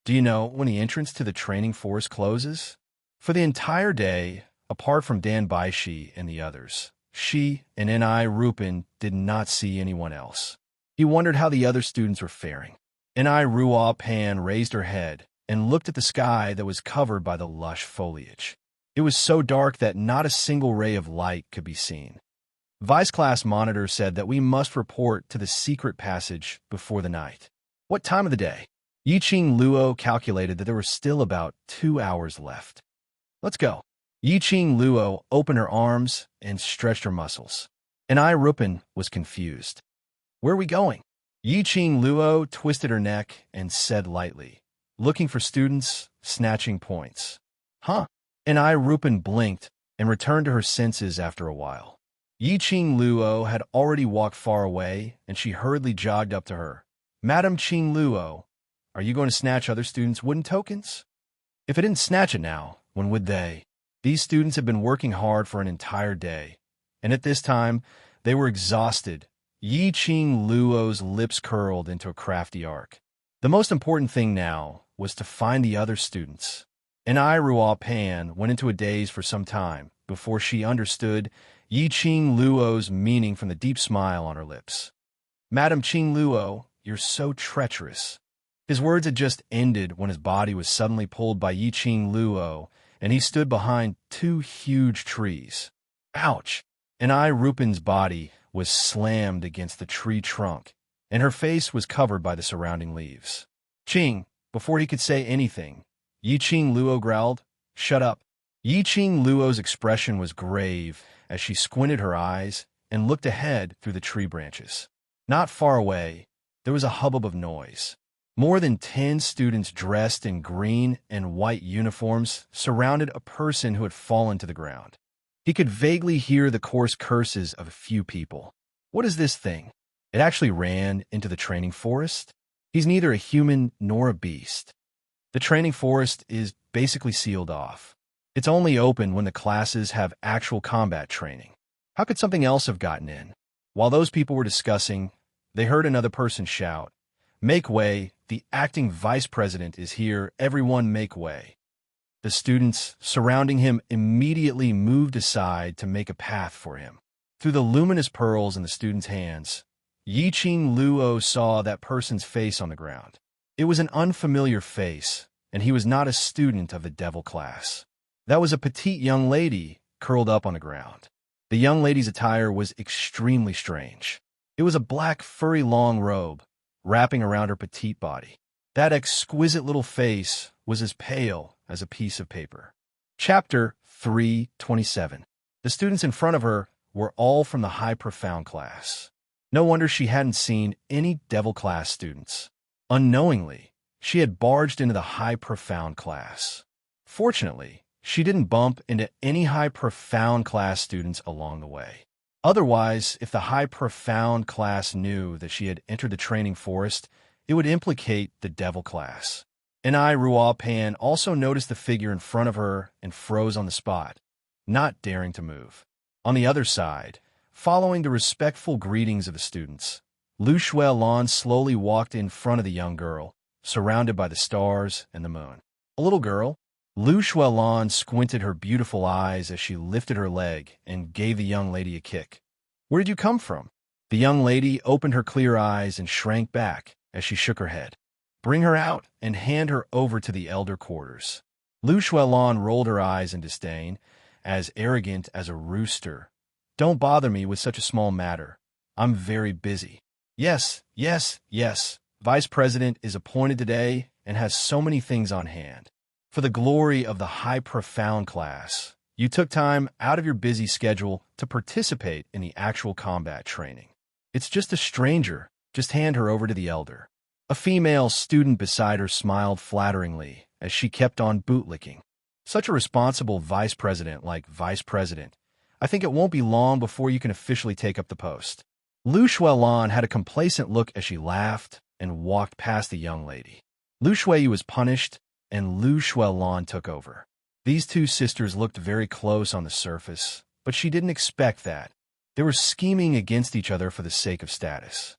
Do you know when the entrance to the training forest closes? For the entire day, apart from Dan Baishi and the others, she and Unravel did not see anyone else. He wondered how the other students were faring. Unravel raised her head and looked at the sky that was covered by the lush foliage. It was so dark that not a single ray of light could be seen. Vice class monitor said that we must report to the secret passage before the night. What time of the day? Yiqing Luo calculated that there were still about 2 hours left. Let's go. Yiqing Luo opened her arms and stretched her muscles. Unravel was confused. Where are we going? Yiqing Luo twisted her neck and said lightly, looking for students, snatching points. Huh? Unravel blinked and returned to her senses after a while. Yi-Ching Luo had already walked far away, and she hurriedly jogged up to her. Madam Ching Luo, are you going to snatch other students' wooden tokens? If I didn't snatch it now, when would they? These students had been working hard for an entire day, and at this time, they were exhausted. Yi-Ching Luo's lips curled into a crafty arc. The most important thing now was to find the other students. And Ruo Pan went into a daze for some time before she understood Yi-Ching Luo's meaning from the deep smile on her lips. Madam Ching Luo, you're so treacherous. His words had just ended when his body was suddenly pulled by Yi-Ching Luo, and he stood behind two huge trees. Ouch! And Rupan's body was slammed against the tree trunk, and her face was covered by the surrounding leaves. Ching, before he could say anything, Yi-Ching Luo growled, "Shut up." Yi-Ching Luo's expression was grave as she squinted her eyes and looked ahead through the tree branches. Not far away, there was a hubbub of noise. More than 10 students dressed in green and white uniforms surrounded a person who had fallen to the ground. He could vaguely hear the coarse curses of a few people. What is this thing? It actually ran into the training forest? He's neither a human nor a beast. The training forest is basically sealed off. It's only open when the classes have actual combat training. How could something else have gotten in? While those people were discussing, they heard another person shout, "Make way, the acting vice president is here, everyone make way." The students surrounding him immediately moved aside to make a path for him. Through the luminous pearls in the students' hands, Yi-Ching Luo saw that person's face on the ground. It was an unfamiliar face, and he was not a student of the devil class. That was a petite young lady curled up on the ground. The young lady's attire was extremely strange. It was a black, furry long robe wrapping around her petite body. That exquisite little face was as pale as a piece of paper. Chapter 327. The students in front of her were all from the high profound class. No wonder she hadn't seen any devil class students. Unknowingly, she had barged into the high profound class. Fortunately, she didn't bump into any high profound class students along the way. Otherwise, if the high profound class knew that she had entered the training forest, it would implicate the devil class. And Ruo Pan also noticed the figure in front of her and froze on the spot, not daring to move. On the other side, following the respectful greetings of the students, Lu Shuelon slowly walked in front of the young girl, surrounded by the stars and the moon. A little girl? Lu Shuelon squinted her beautiful eyes as she lifted her leg and gave the young lady a kick. "Where did you come from?" The young lady opened her clear eyes and shrank back as she shook her head. "Bring her out and hand her over to the elder quarters." Lu Shuelon rolled her eyes in disdain, as arrogant as a rooster. "Don't bother me with such a small matter. I'm very busy." Yes. Vice President is appointed today and has so many things on hand. For the glory of the high profound class, you took time out of your busy schedule to participate in the actual combat training. It's just a stranger. Just hand her over to the elder. A female student beside her smiled flatteringly as she kept on bootlicking. Such a responsible vice president like Vice President. I think it won't be long before you can officially take up the post. Lu Shuelon had a complacent look as she laughed and walked past the young lady. Lu Shui was punished, and Lu Shuelon took over. These two sisters looked very close on the surface, but she didn't expect that. They were scheming against each other for the sake of status.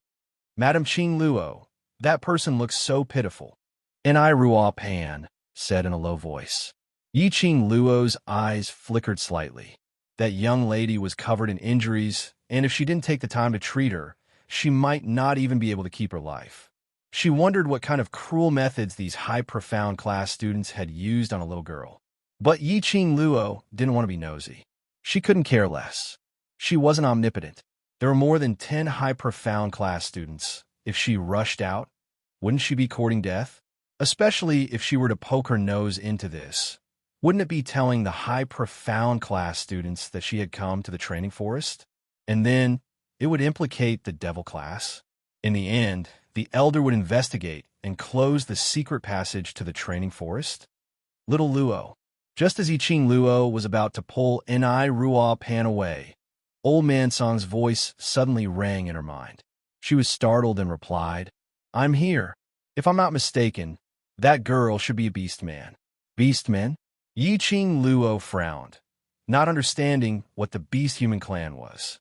"Madam Ching Luo, that person looks so pitiful." "And Ruo Pan," said in a low voice. Yi-Ching Luo's eyes flickered slightly. That young lady was covered in injuries, and if she didn't take the time to treat her, she might not even be able to keep her life. She wondered what kind of cruel methods these high profound class students had used on a little girl. But Yi-Ching Luo didn't want to be nosy. She couldn't care less. She wasn't omnipotent. There were more than 10 high profound class students. If she rushed out, wouldn't she be courting death? Especially if she were to poke her nose into this. Wouldn't it be telling the high profound class students that she had come to the training forest? And then it would implicate the devil class. In the end, the elder would investigate and close the secret passage to the training forest. Little Luo. Just as Yi-Ching Luo was about to pull Ruo Pan away, Old Man Song's voice suddenly rang in her mind. She was startled and replied, "I'm here. If I'm not mistaken, that girl should be a beastman." Beastman? Yi Ching Luo frowned, not understanding what the beast human clan was.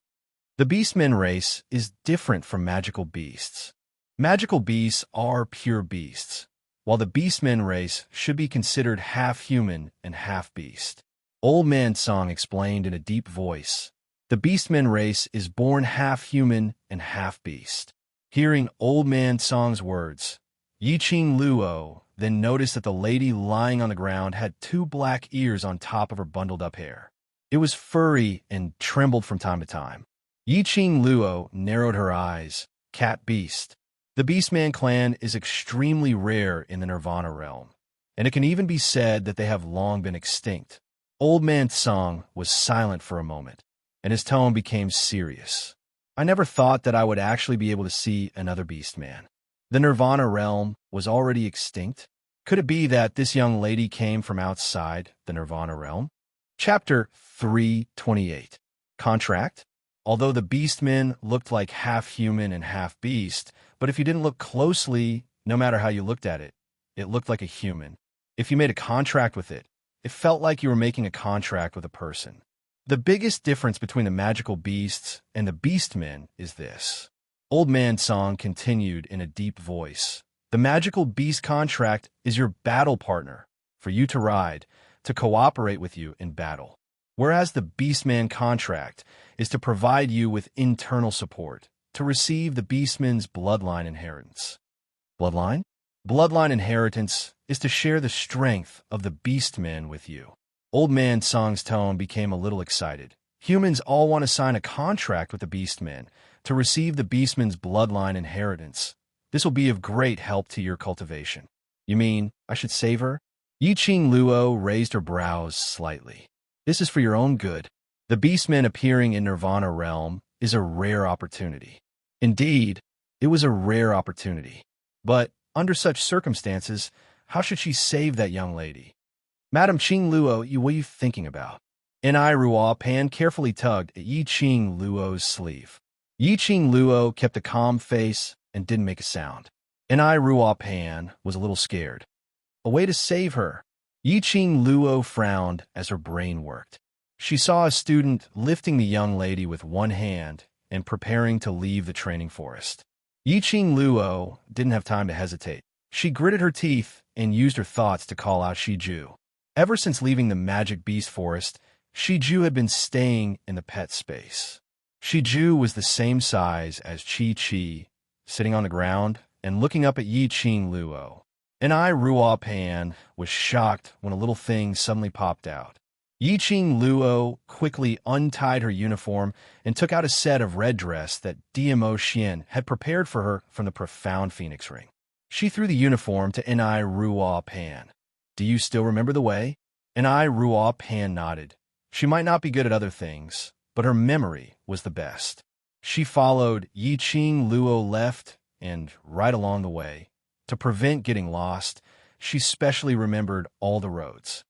The beastmen race is different from magical beasts. Magical beasts are pure beasts, while the beastmen race should be considered half human and half beast. Old Man Song explained in a deep voice, "The beastmen race is born half human and half beast." Hearing Old Man Song's words, Yi Ching Luo then noticed that the lady lying on the ground had 2 black ears on top of her bundled-up hair. It was furry and trembled from time to time. Yi Ching Luo narrowed her eyes. Cat beast. The Beastman clan is extremely rare in the Nirvana realm, and it can even be said that they have long been extinct. Old Man Song was silent for a moment, and his tone became serious. "I never thought that I would actually be able to see another Beastman. The Nirvana realm was already extinct. Could it be that this young lady came from outside the Nirvana realm?" Chapter 328. Contract? Although the Beastmen looked like half human and half beast, but if you didn't look closely, no matter how you looked at it, it looked like a human. If you made a contract with it, it felt like you were making a contract with a person. The biggest difference between the magical beasts and the beastmen is this. Old Man Song continued in a deep voice. The magical beast contract is your battle partner, for you to ride, to cooperate with you in battle. Whereas the beastman contract is to provide you with internal support, to receive the beastman's bloodline inheritance. Bloodline? Bloodline inheritance is to share the strength of the beastmen with you. Old Man Song's tone became a little excited. Humans all want to sign a contract with the beastmen to receive the beastman's bloodline inheritance. This will be of great help to your cultivation. You mean I should save her? Yi Ching Luo raised her brows slightly. This is for your own good. The beastmen appearing in Nirvana realm is a rare opportunity. Indeed, it was a rare opportunity. But under such circumstances, how should she save that young lady? Madam Ching Luo, what are you thinking about? N.I. Ruo Pan carefully tugged at Yi Ching Luo's sleeve. Yi Ching Luo kept a calm face and didn't make a sound. N.I. Ruo Pan was a little scared. A way to save her. Yi Ching Luo frowned as her brain worked. She saw a student lifting the young lady with one hand and preparing to leave the training forest. Yi Ching Luo didn't have time to hesitate. She gritted her teeth and used her thoughts to call out Shiju. Ever since leaving the magic beast forest, Shiju had been staying in the pet space. Shiju was the same size as Chi, sitting on the ground and looking up at Yi Ching Luo. N.I. Ruo Pan was shocked when a little thing suddenly popped out. Yi Ching Luo quickly untied her uniform and took out a set of red dress that DMO Xian had prepared for her from the profound phoenix ring. She threw the uniform to N.I. Ruo Pan. "Do you still remember the way?" N.I. Ruo Pan nodded. She might not be good at other things, but her memory was the best. She followed Yi Ching Luo left and right along the way. To prevent getting lost, she specially remembered all the roads.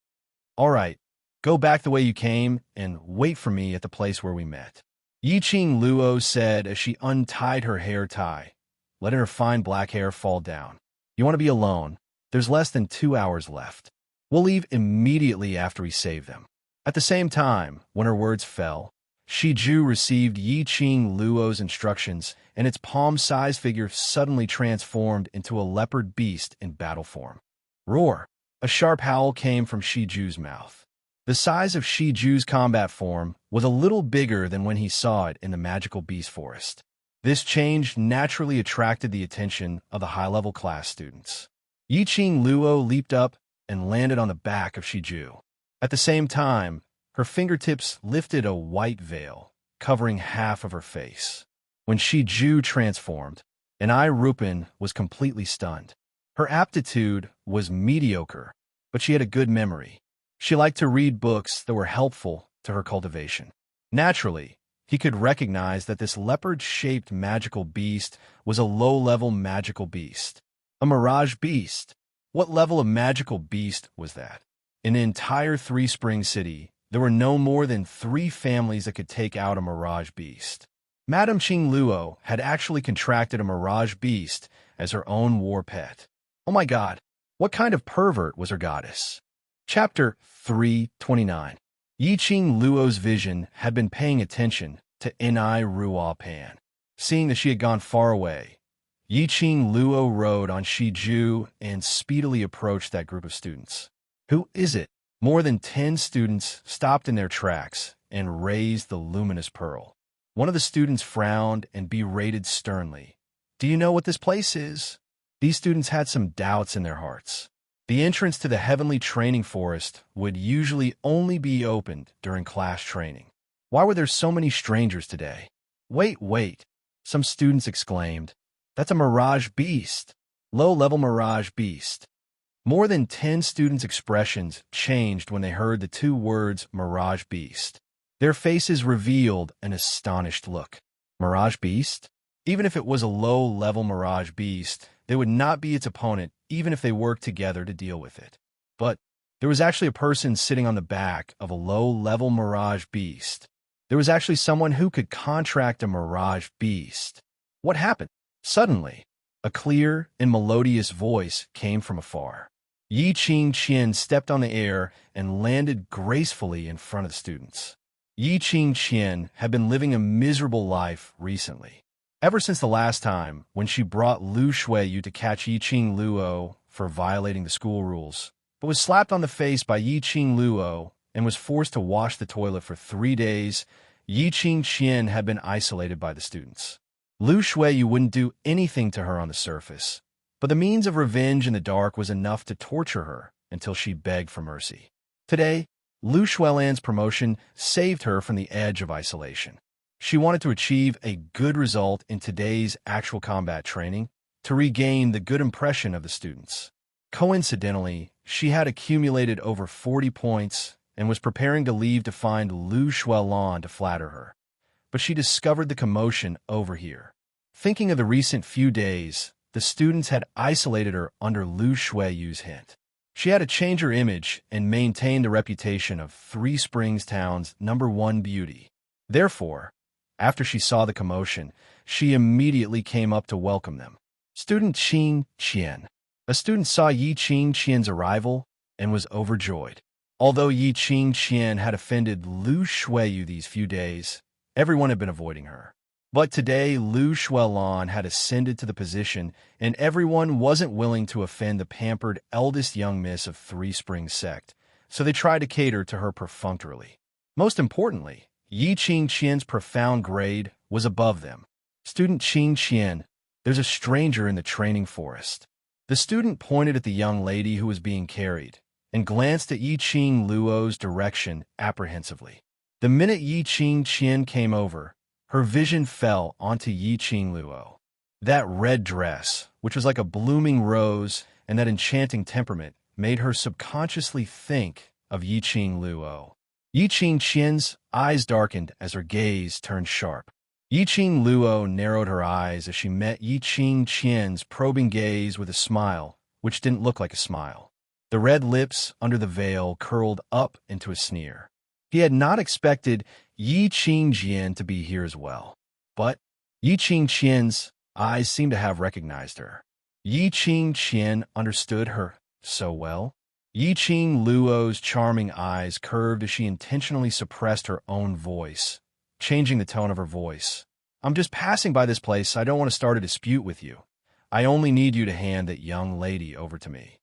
"All right, go back the way you came and wait for me at the place where we met," Yi Ching Luo said as she untied her hair tie, letting her fine black hair fall down. "You want to be alone. There's less than 2 hours left. We'll leave immediately after we save them." At the same time, when her words fell, Shiju received Yi Ching Luo's instructions, and its palm-sized figure suddenly transformed into a leopard beast in battle form. Roar! A sharp howl came from Shiju's mouth. The size of Shiju's combat form was a little bigger than when he saw it in the magical beast forest. This change naturally attracted the attention of the high-level class students. Yi Ching Luo leaped up and landed on the back of Shiju. At the same time, her fingertips lifted a white veil, covering half of her face. When Shiju transformed, N.I. Rupin was completely stunned. Her aptitude was mediocre, but she had a good memory. She liked to read books that were helpful to her cultivation. Naturally, he could recognize that this leopard-shaped magical beast was a low-level magical beast. A mirage beast. What level of magical beast was that? In the entire Three Spring City, There were no more than 3 families that could take out a mirage beast. Madame Qing Luo had actually contracted a mirage beast as her own war pet. Oh my god, what kind of pervert was her goddess? Chapter 329. Yi Qing Luo's vision had been paying attention to Ni Ruo Pan. Seeing that she had gone far away, Yi Qing Luo rode on Shiju and speedily approached that group of students. Who is it? More than 10 students stopped in their tracks and raised the luminous pearl. One of the students frowned and berated sternly. Do you know what this place is? These students had some doubts in their hearts. The entrance to the heavenly training forest would usually only be opened during class training. Why were there so many strangers today? Wait, some students exclaimed. That's a mirage beast. Low-level mirage beast. More than 10 students' expressions changed when they heard the 2 words mirage beast. Their faces revealed an astonished look. Mirage beast? Even if it was a low-level mirage beast, they would not be its opponent even if they worked together to deal with it. But there was actually a person sitting on the back of a low-level mirage beast. There was actually someone who could contract a mirage beast. What happened? Suddenly, a clear and melodious voice came from afar. Yi Qing Qian stepped on the air and landed gracefully in front of the students. Yi Qing Qian had been living a miserable life recently. Ever since the last time when she brought Lu Shuiyu to catch Yi Qing Luo for violating the school rules, but was slapped on the face by Yi Qing Luo and was forced to wash the toilet for 3 days, Yi Qing Qian had been isolated by the students. Lu Shuiyu wouldn't do anything to her on the surface, but the means of revenge in the dark was enough to torture her until she begged for mercy. Today, Lu Shuilan's promotion saved her from the edge of isolation. She wanted to achieve a good result in today's actual combat training to regain the good impression of the students. Coincidentally, she had accumulated over 40 points and was preparing to leave to find Lu Shuilan to flatter her. But she discovered the commotion over here. Thinking of the recent few days, the students had isolated her under Lu Shuiyu's hint. She had to change her image and maintain the reputation of Three Springs Town's #1 beauty. Therefore, after she saw the commotion, she immediately came up to welcome them. Student Qing Qian. A student saw Yi Qing Qian's arrival and was overjoyed. Although Yi Qing Qian had offended Lu Shuiyu these few days, everyone had been avoiding her. But today, Lu Shuilan had ascended to the position, and everyone wasn't willing to offend the pampered eldest young miss of Three Springs sect, so they tried to cater to her perfunctorily. Most importantly, Yi Qing Qian's profound grade was above them. Student Qing Qian, there's a stranger in the training forest. The student pointed at the young lady who was being carried, and glanced at Yi Qing Luo's direction apprehensively. The minute Yi Qing Qian came over, her vision fell onto Yi Qing Luo. That red dress, which was like a blooming rose, and that enchanting temperament, made her subconsciously think of Yi Qing Luo. Yi Qing Qian's eyes darkened as her gaze turned sharp. Yi Qing Luo narrowed her eyes as she met Yi Qing Qian's probing gaze with a smile, which didn't look like a smile. The red lips under the veil curled up into a sneer. He had not expected Yi Qing Qian to be here as well. But Yi Qing Qian's eyes seemed to have recognized her. Yi Qing Qian understood her so well. Yi Qing Luo's charming eyes curved as she intentionally suppressed her own voice, changing the tone of her voice. I'm just passing by this place. I don't want to start a dispute with you. I only need you to hand that young lady over to me.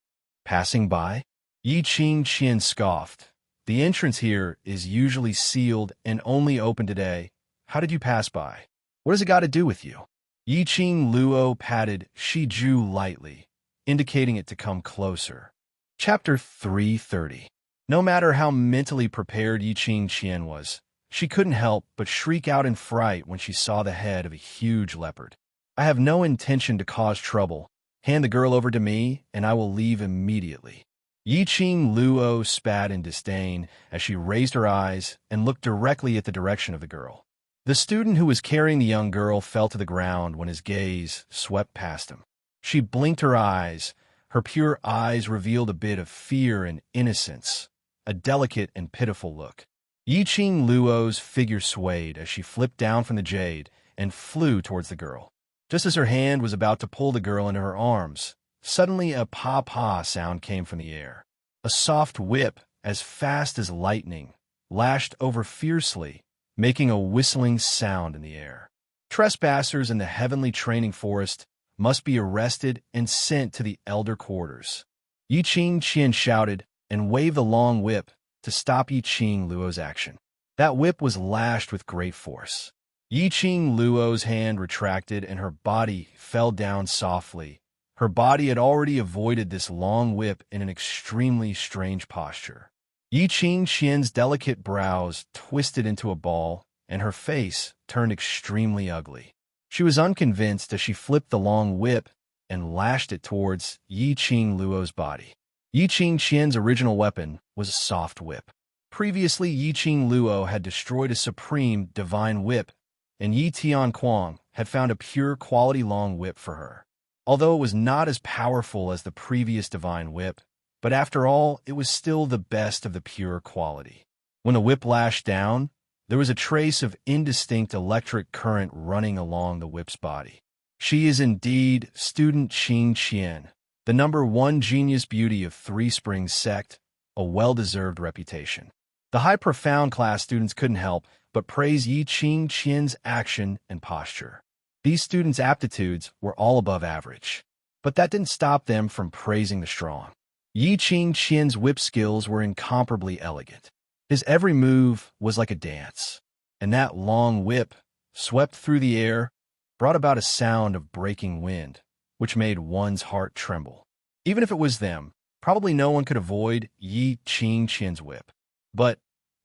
Passing by? Yi Qing Qian scoffed. The entrance here is usually sealed and only open today. How did you pass by? What has it got to do with you? Yi Qing Luo patted Shiju lightly, indicating it to come closer. Chapter 330. No matter how mentally prepared Yi Qing Qian was, she couldn't help but shriek out in fright when she saw the head of a huge leopard. I have no intention to cause trouble. Hand the girl over to me, and I will leave immediately. Yi Qing Luo spat in disdain as she raised her eyes and looked directly at the direction of the girl. The student who was carrying the young girl fell to the ground when his gaze swept past him. She blinked her eyes. Her pure eyes revealed a bit of fear and innocence, a delicate and pitiful look. Yiqing Luo's figure swayed as she flipped down from the jade and flew towards the girl. Just as her hand was about to pull the girl into her arms, suddenly a pa-pa sound came from the air. A soft whip, as fast as lightning, lashed over fiercely, making a whistling sound in the air. Trespassers in the heavenly training forest must be arrested and sent to the elder quarters. Yiqing Qian shouted and waved the long whip to stop Yiqing Luo's action. That whip was lashed with great force. Yiqing Luo's hand retracted and her body fell down softly. Her body had already avoided this long whip in an extremely strange posture. Yiqing Qian's delicate brows twisted into a ball, and her face turned extremely ugly. She was unconvinced as she flipped the long whip and lashed it towards Yiqing Luo's body. Yiqing Qian's original weapon was a soft whip. Previously, Yiqing Luo had destroyed a supreme divine whip, and Yi Tianquang had found a pure quality long whip for her. Although it was not as powerful as the previous divine whip, but after all, it was still the best of the pure quality. When the whip lashed down, there was a trace of indistinct electric current running along the whip's body. She is indeed student Qing Qian, the #1 genius beauty of Three Springs sect, a well-deserved reputation. The high profound class students couldn't help but praise Yiqing Qian's action and posture. These students' aptitudes were all above average, but that didn't stop them from praising the strong. Yiqing Qian's whip skills were incomparably elegant. His every move was like a dance, and that long whip, swept through the air, brought about a sound of breaking wind, which made one's heart tremble. Even if it was them, probably no one could avoid Yiqing Qian's whip. But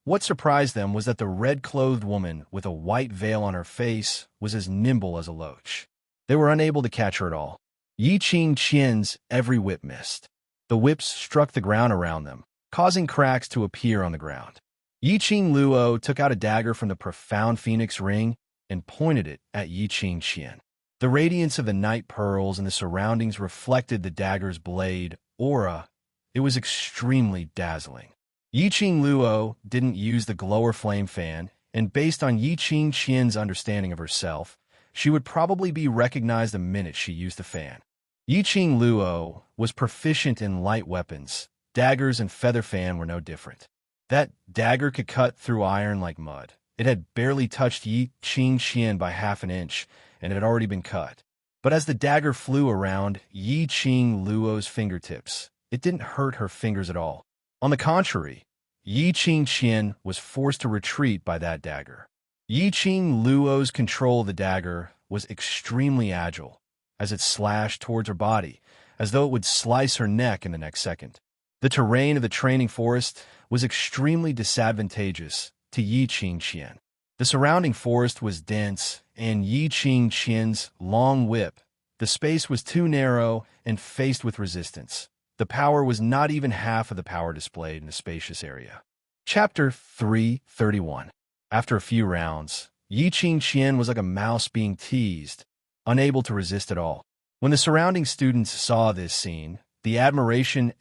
what surprised them was that the red-clothed woman with a white veil on her face was as nimble as a loach. They were unable to catch her at all. Yiqing Qian's every whip missed. The whips struck the ground around them, causing cracks to appear on the ground. Yiqing Luo took out a dagger from the profound phoenix ring and pointed it at Yiqing Qian. The radiance of the night pearls and the surroundings reflected the dagger's blade aura. It was extremely dazzling. Yiqing Luo didn't use the glower flame fan, and based on Yiqing Qian's understanding of herself, she would probably be recognized the minute she used the fan. Yiqing Luo was proficient in light weapons. Daggers and feather fan were no different. That dagger could cut through iron like mud. It had barely touched Yiqing Qian by half an inch, and it had already been cut. But as the dagger flew around Yiqing Luo's fingertips, it didn't hurt her fingers at all. On the contrary, Yiqing Qian was forced to retreat by that dagger. Yiqing Luo's control of the dagger was extremely agile, as it slashed towards her body, as though it would slice her neck in the next second. The terrain of the training forest was extremely disadvantageous to Yiqing Qian. The surrounding forest was dense, and Yiqing Qian's long whip, the space was too narrow and faced with resistance. The power was not even half of the power displayed in the spacious area. Chapter 331. After a few rounds, Yiqing Qian was like a mouse being teased, unable to resist at all. When the surrounding students saw this scene, the admiration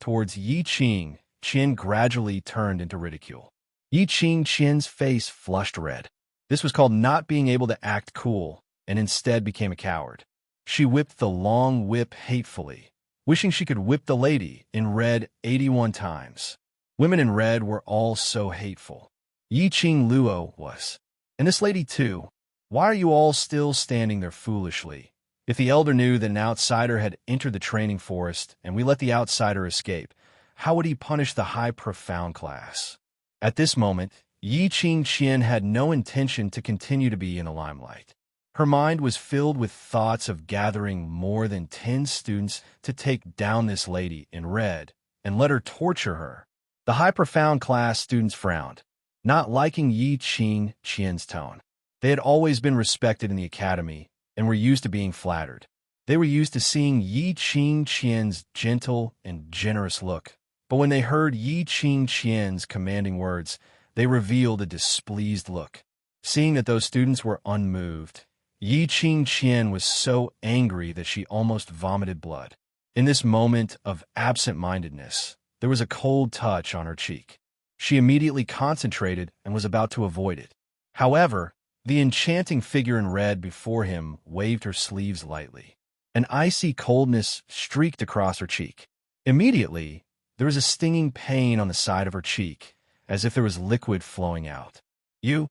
towards Yiqing Qian gradually turned into ridicule. Yiqing Qian's face flushed red. This was called not being able to act cool, and instead became a coward. She whipped the long whip hatefully, wishing she could whip the lady in red 81 times. Women in red were all so hateful. Yiqing Luo was. And this lady too. Why are you all still standing there foolishly? If the elder knew that an outsider had entered the training forest and we let the outsider escape, how would he punish the high profound class? At this moment, Yiqing Qian had no intention to continue to be in the limelight. Her mind was filled with thoughts of gathering more than 10 students to take down this lady in red and let her torture her. The high profound class students frowned, not liking Yiqing Qian's tone. They had always been respected in the academy and were used to being flattered. They were used to seeing Yiqing Qian's gentle and generous look. But when they heard Yiqing Qian's commanding words, they revealed a displeased look. Seeing that those students were unmoved, Yiqing Qian was so angry that she almost vomited blood. In this moment of absent-mindedness, there was a cold touch on her cheek. She immediately concentrated and was about to avoid it. However, the enchanting figure in red before him waved her sleeves lightly. An icy coldness streaked across her cheek. Immediately, there was a stinging pain on the side of her cheek, as if there was liquid flowing out. You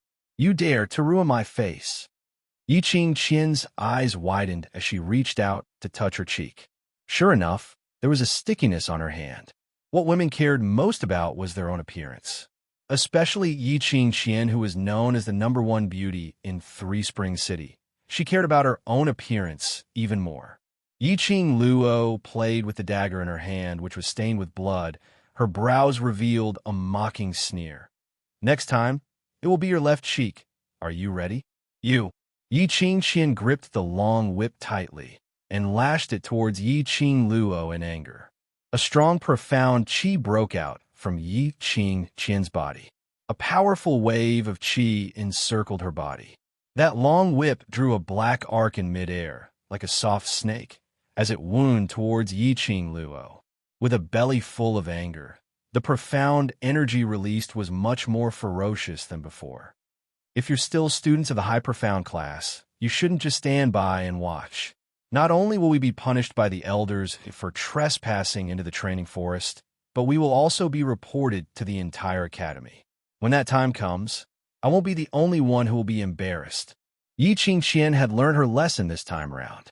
dare to ruin my face." Yi Qingqian's eyes widened as she reached out to touch her cheek. Sure enough, there was a stickiness on her hand. What women cared most about was their own appearance. Especially Yi Qingqian, who was known as the #1 beauty in Three Springs City. She cared about her own appearance even more. Yi Qing Luo played with the dagger in her hand, which was stained with blood. Her brows revealed a mocking sneer. "Next time, it will be your left cheek. Are you ready?" Yi Qingqian gripped the long whip tightly and lashed it towards Yi Qing Luo in anger. A strong, profound qi broke out from Yi Qingqian's body. A powerful wave of qi encircled her body. That long whip drew a black arc in midair, like a soft snake, as it wound towards Yi Qing Luo. With a belly full of anger, the profound energy released was much more ferocious than before. If you're still students of the high profound class, you shouldn't just stand by and watch. Not only will we be punished by the elders for trespassing into the training forest, but we will also be reported to the entire academy. When that time comes, I won't be the only one who will be embarrassed. Yi Qingqian had learned her lesson this time around.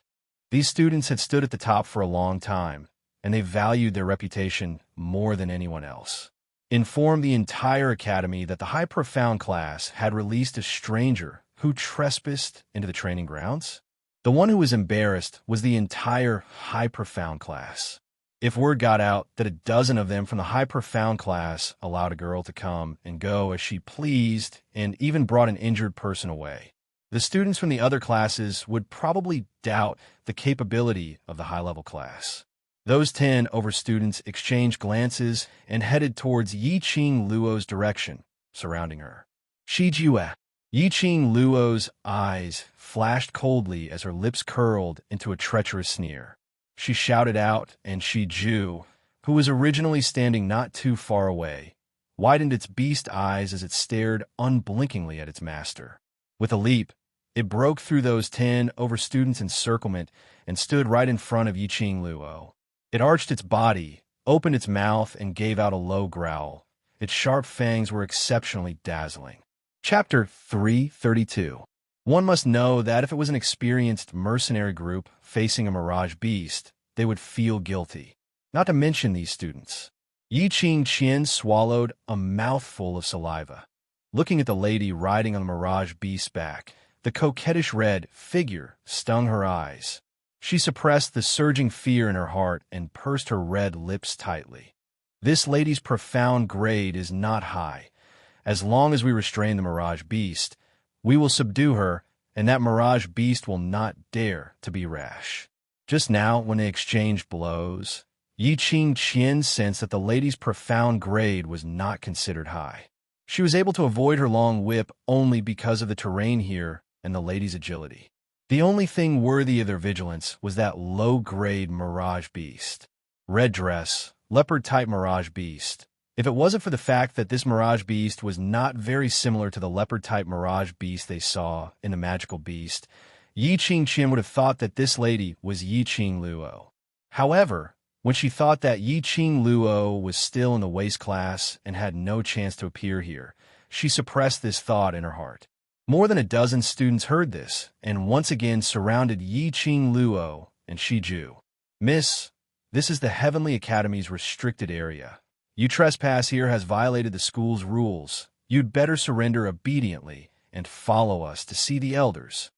These students had stood at the top for a long time, and they valued their reputation more than anyone else. Informed the entire academy that the high profound class had released a stranger who trespassed into the training grounds. The one who was embarrassed was the entire high profound class. If word got out that a dozen of them from the high profound class allowed a girl to come and go as she pleased and even brought an injured person away, the students from the other classes would probably doubt the capability of the high-level class. Those 10 over students exchanged glances and headed towards Yi Qing Luo's direction, surrounding her. Shi Jue. Yi Qing Luo's eyes flashed coldly as her lips curled into a treacherous sneer. She shouted out, and Shi Ju, who was originally standing not too far away, widened its beast eyes as it stared unblinkingly at its master. With a leap, it broke through those 10 over students' encirclement and stood right in front of Yi Qing Luo. It arched its body, opened its mouth, and gave out a low growl. Its sharp fangs were exceptionally dazzling. Chapter 332. One must know that if it was an experienced mercenary group facing a mirage beast, they would feel guilty. Not to mention these students. Yi Qingqian swallowed a mouthful of saliva. Looking at the lady riding on the mirage beast's back, the coquettish red figure stung her eyes. She suppressed the surging fear in her heart and pursed her red lips tightly. This lady's profound grade is not high. As long as we restrain the mirage beast, we will subdue her, and that mirage beast will not dare to be rash. Just now, when they exchanged blows, Yi Qingqian sensed that the lady's profound grade was not considered high. She was able to avoid her long whip only because of the terrain here and the lady's agility. The only thing worthy of their vigilance was that low-grade mirage beast. Red dress, leopard-type mirage beast. If it wasn't for the fact that this mirage beast was not very similar to the leopard-type mirage beast they saw in the magical beast, Yi Qingqian would have thought that this lady was Yi Qing Luo. However, when she thought that Yi Qing Luo was still in the waist class and had no chance to appear here, she suppressed this thought in her heart. More than a dozen students heard this, and once again surrounded Yi Qing Luo and Shi Ju. "Miss, this is the Heavenly Academy's restricted area. You trespass here has violated the school's rules. You'd better surrender obediently and follow us to see the elders."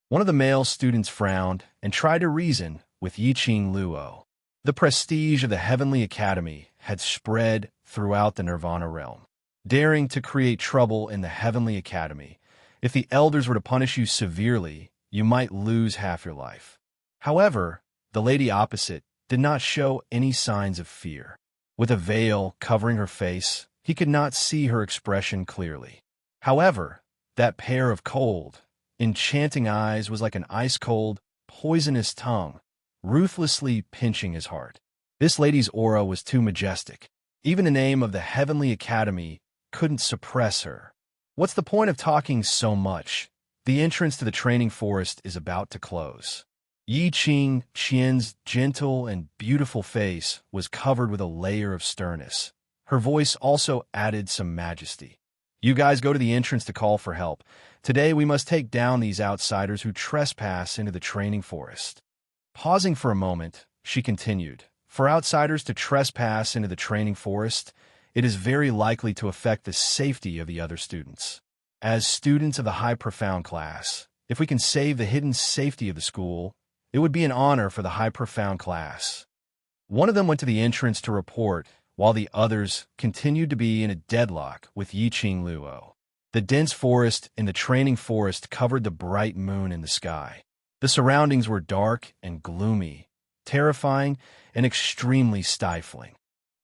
One of the male students frowned and tried to reason with Yi Qing Luo. The prestige of the Heavenly Academy had spread throughout the Nirvana realm. Daring to create trouble in the Heavenly Academy, if the elders were to punish you severely, you might lose half your life. However, the lady opposite did not show any signs of fear. With a veil covering her face, he could not see her expression clearly. However, that pair of cold, enchanting eyes was like an ice-cold, poisonous tongue, ruthlessly pinching his heart. This lady's aura was too majestic. Even the name of the Heavenly Academy couldn't suppress her. What's the point of talking so much? The entrance to the training forest is about to close. Yi Qian's gentle and beautiful face was covered with a layer of sternness. Her voice also added some majesty. You guys go to the entrance to call for help. Today we must take down these outsiders who trespass into the training forest. Pausing for a moment, she continued, for outsiders to trespass into the training forest, it is very likely to affect the safety of the other students. As students of the high profound class, if we can save the hidden safety of the school, it would be an honor for the high profound class. One of them went to the entrance to report, while the others continued to be in a deadlock with Yi Luo. The dense forest in the training forest covered the bright moon in the sky. The surroundings were dark and gloomy, terrifying and extremely stifling.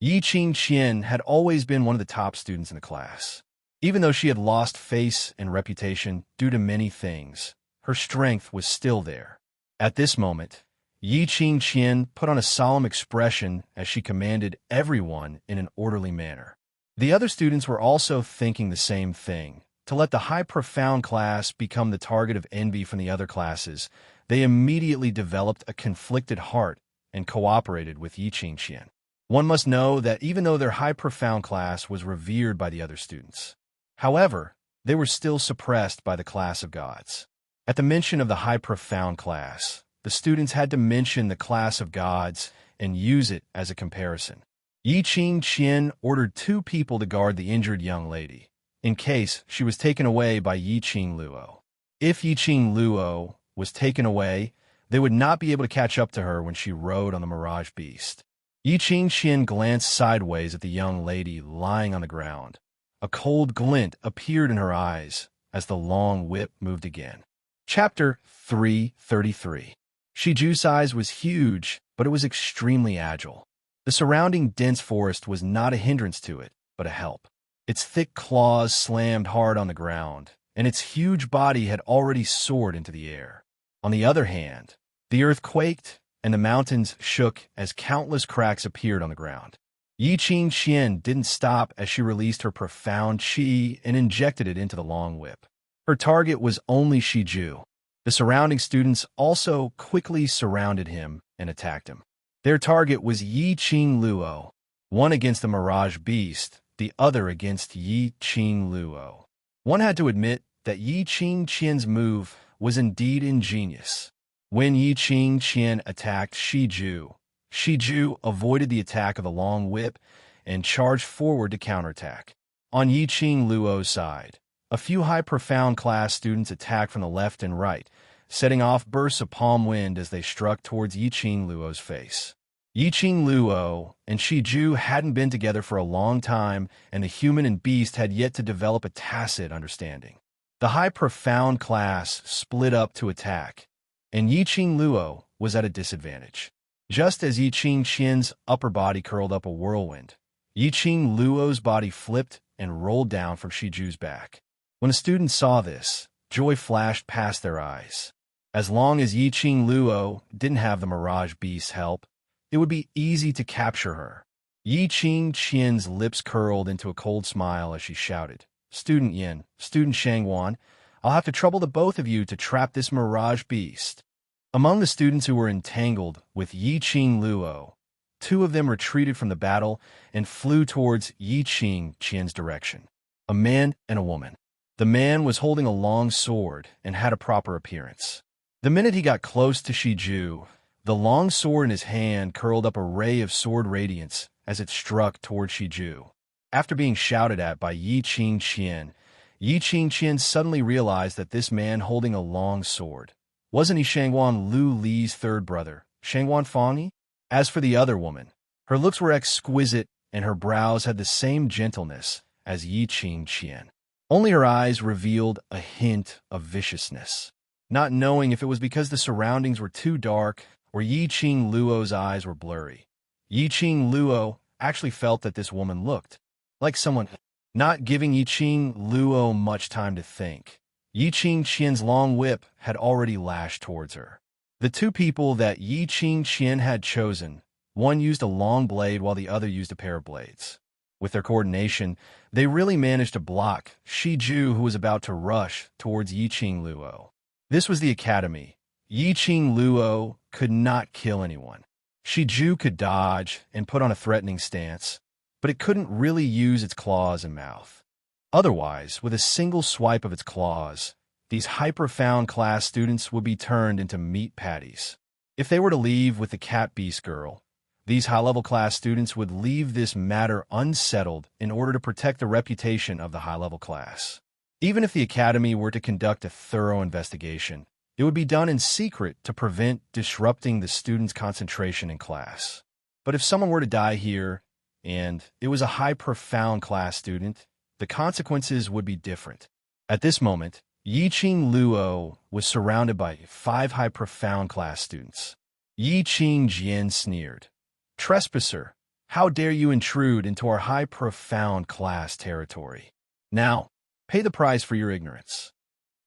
Yi Qian had always been one of the top students in the class. Even though she had lost face and reputation due to many things, her strength was still there. At this moment, Yi Qian put on a solemn expression as she commanded everyone in an orderly manner. The other students were also thinking the same thing. To let the high profound class become the target of envy from the other classes, they immediately developed a conflicted heart and cooperated with Yi Qian. One must know that even though their high profound class was revered by the other students, however, they were still suppressed by the class of gods. At the mention of the high profound class, the students had to mention the class of gods and use it as a comparison. Yi Qian ordered 2 people to guard the injured young lady, in case she was taken away by Yi Luo. If Yi Luo was taken away, they would not be able to catch up to her when she rode on the mirage beast. Yi Qian glanced sideways at the young lady lying on the ground. A cold glint appeared in her eyes as the long whip moved again. Chapter 333. Shiju's size was huge, but it was extremely agile. The surrounding dense forest was not a hindrance to it, but a help. Its thick claws slammed hard on the ground, and its huge body had already soared into the air. On the other hand, the earth quaked, and the mountains shook as countless cracks appeared on the ground. Yi Qian didn't stop as she released her profound qi and injected it into the long whip. Her target was only Shiju. The surrounding students also quickly surrounded him and attacked him. Their target was Yi Luo, one against the mirage beast, the other against Yi Luo. One had to admit that Yi Qian's move was indeed ingenious. When Yi Qian attacked Shiju, Shiju avoided the attack of the long whip and charged forward to counterattack. On Yi Luo's side, a few high profound class students attacked from the left and right, setting off bursts of palm wind as they struck towards Yi Luo's face. Yi Luo and Shiju hadn't been together for a long time, and the human and beast had yet to develop a tacit understanding. The high profound class split up to attack, and Yi Luo was at a disadvantage. Just as Yi Qian's upper body curled up a whirlwind, Yi Luo's body flipped and rolled down from Shiju's back. When the students saw this, joy flashed past their eyes. As long as Yi Luo didn't have the Mirage Beast's help, it would be easy to capture her. Yi Qian's lips curled into a cold smile as she shouted, "Student Yin, Student Shangwan, I'll have to trouble the both of you to trap this Mirage Beast." Among the students who were entangled with Yi Luo, 2 of them retreated from the battle and flew towards Yi Qian's direction. A man and a woman. The man was holding a long sword and had a proper appearance. The minute he got close to Shiju, the long sword in his hand curled up a ray of sword radiance as it struck toward Shiju. After being shouted at by Yi Qian, Yi Qian suddenly realized that this man holding a long sword wasn't he Shangwan Lu Li's 3rd brother, Shangwan Fangyi? As for the other woman, her looks were exquisite and her brows had the same gentleness as Yi Qian. Only her eyes revealed a hint of viciousness. Not knowing if it was because the surroundings were too dark or Yi Luo's eyes were blurry, Yi Luo actually felt that this woman looked like someone. Not giving Yi Luo much time to think, Yi Qian's long whip had already lashed towards her. The 2 people that Yi Qian had chosen, one used a long blade while the other used a pair of blades. With their coordination, they really managed to block Shiju, who was about to rush towards Yiqing Luo. This was the academy. Yiqing Luo could not kill anyone. Shiju could dodge and put on a threatening stance, but it couldn't really use its claws and mouth. Otherwise, with a single swipe of its claws, these high-profound class students would be turned into meat patties. If they were to leave with the cat beast girl, these high-level class students would leave this matter unsettled in order to protect the reputation of the high-level class. Even if the academy were to conduct a thorough investigation, it would be done in secret to prevent disrupting the students' concentration in class. But if someone were to die here, and it was a high-profound class student, the consequences would be different. At this moment, Yiqing Luo was surrounded by 5 high-profound class students. Yiqing Jian sneered. "Trespasser, how dare you intrude into our high-profound class territory? Now, pay the price for your ignorance."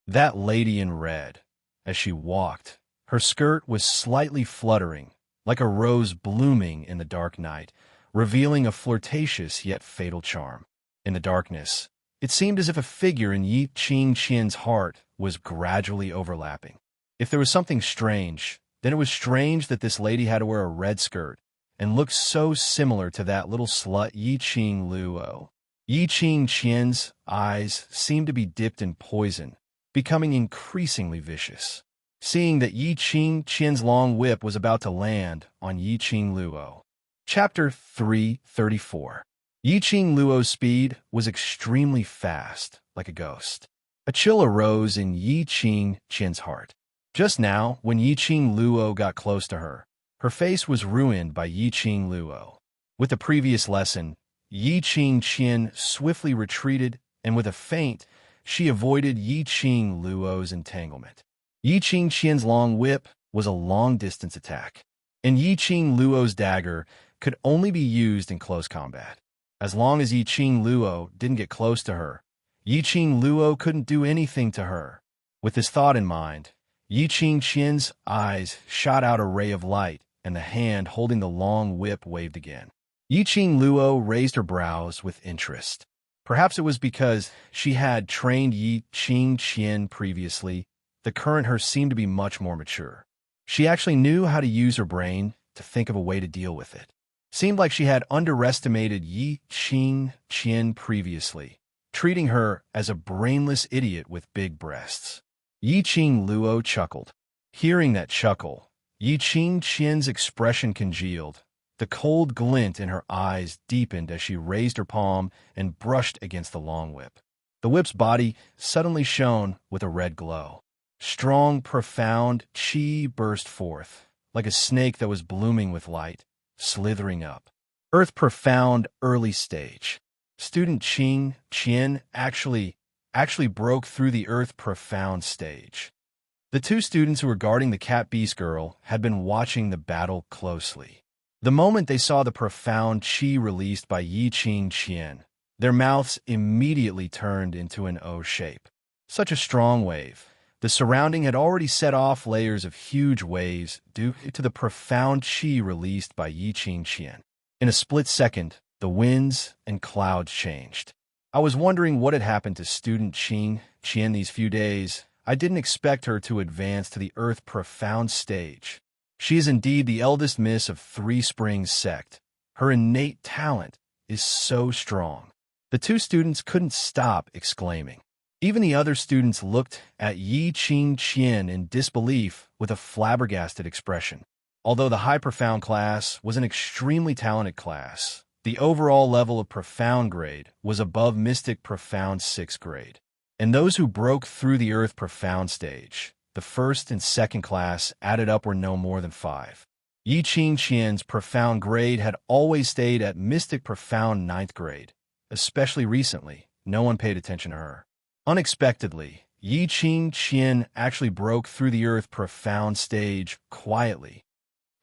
That lady in red, as she walked, her skirt was slightly fluttering, like a rose blooming in the dark night, revealing a flirtatious yet fatal charm. In the darkness, it seemed as if a figure in Yiqing Qian's heart was gradually overlapping. If there was something strange, then it was strange that this lady had to wear a red skirt and looked so similar to that little slut Yiqing Luo. Yiqing Qian's eyes seemed to be dipped in poison, becoming increasingly vicious. Seeing that Yiqing Qian's long whip was about to land on Yiqing Luo. Chapter 334. Yiqing Luo's speed was extremely fast, like a ghost. A chill arose in Yiqing Qian's heart. Just now, when Yiqing Luo got close to her, her face was ruined by Yiqing Luo. With the previous lesson, Yiqing Qian swiftly retreated, and with a feint, she avoided Yiqing Luo's entanglement. Yiqing Qian's long whip was a long-distance attack, and Yiqing Luo's dagger could only be used in close combat. As long as Yiqing Luo didn't get close to her, Yiqing Luo couldn't do anything to her. With this thought in mind, Yiqing Qian's eyes shot out a ray of light, and the hand holding the long whip waved again. Yiqing Luo raised her brows with interest. Perhaps it was because she had trained Yiqing Qian previously. The current her seemed to be much more mature. She actually knew how to use her brain to think of a way to deal with it. Seemed like she had underestimated Yiqing Qian previously, treating her as a brainless idiot with big breasts. Yiqing Luo chuckled. Hearing that chuckle, Yiqing Qian's expression congealed. The cold glint in her eyes deepened as she raised her palm and brushed against the long whip. The whip's body suddenly shone with a red glow. Strong, profound qi burst forth, like a snake that was blooming with light, slithering up. Earth profound early stage. Student Qing Qian actually broke through the earth profound stage. The 2 students who were guarding the cat beast girl had been watching the battle closely. The moment they saw the profound qi released by Yiqing Qian, their mouths immediately turned into an O shape. Such a strong wave. The surrounding had already set off layers of huge waves due to the profound qi released by Yiqing Qian. In a split second, the winds and clouds changed. I was wondering what had happened to student Qing Qian these few days. I didn't expect her to advance to the earth profound stage. She is indeed the eldest miss of 3 Springs sect. Her innate talent is so strong. The 2 students couldn't stop exclaiming. Even the other students looked at Yiqing Qian in disbelief with a flabbergasted expression. Although the high profound class was an extremely talented class, the overall level of profound grade was above mystic profound 6th grade. And those who broke through the earth profound stage, the 1st and 2nd class added up were no more than 5. Yiqing Qian's profound grade had always stayed at mystic profound 9th grade. Especially recently, no one paid attention to her. Unexpectedly, Yiqing Qian actually broke through the earth profound stage quietly.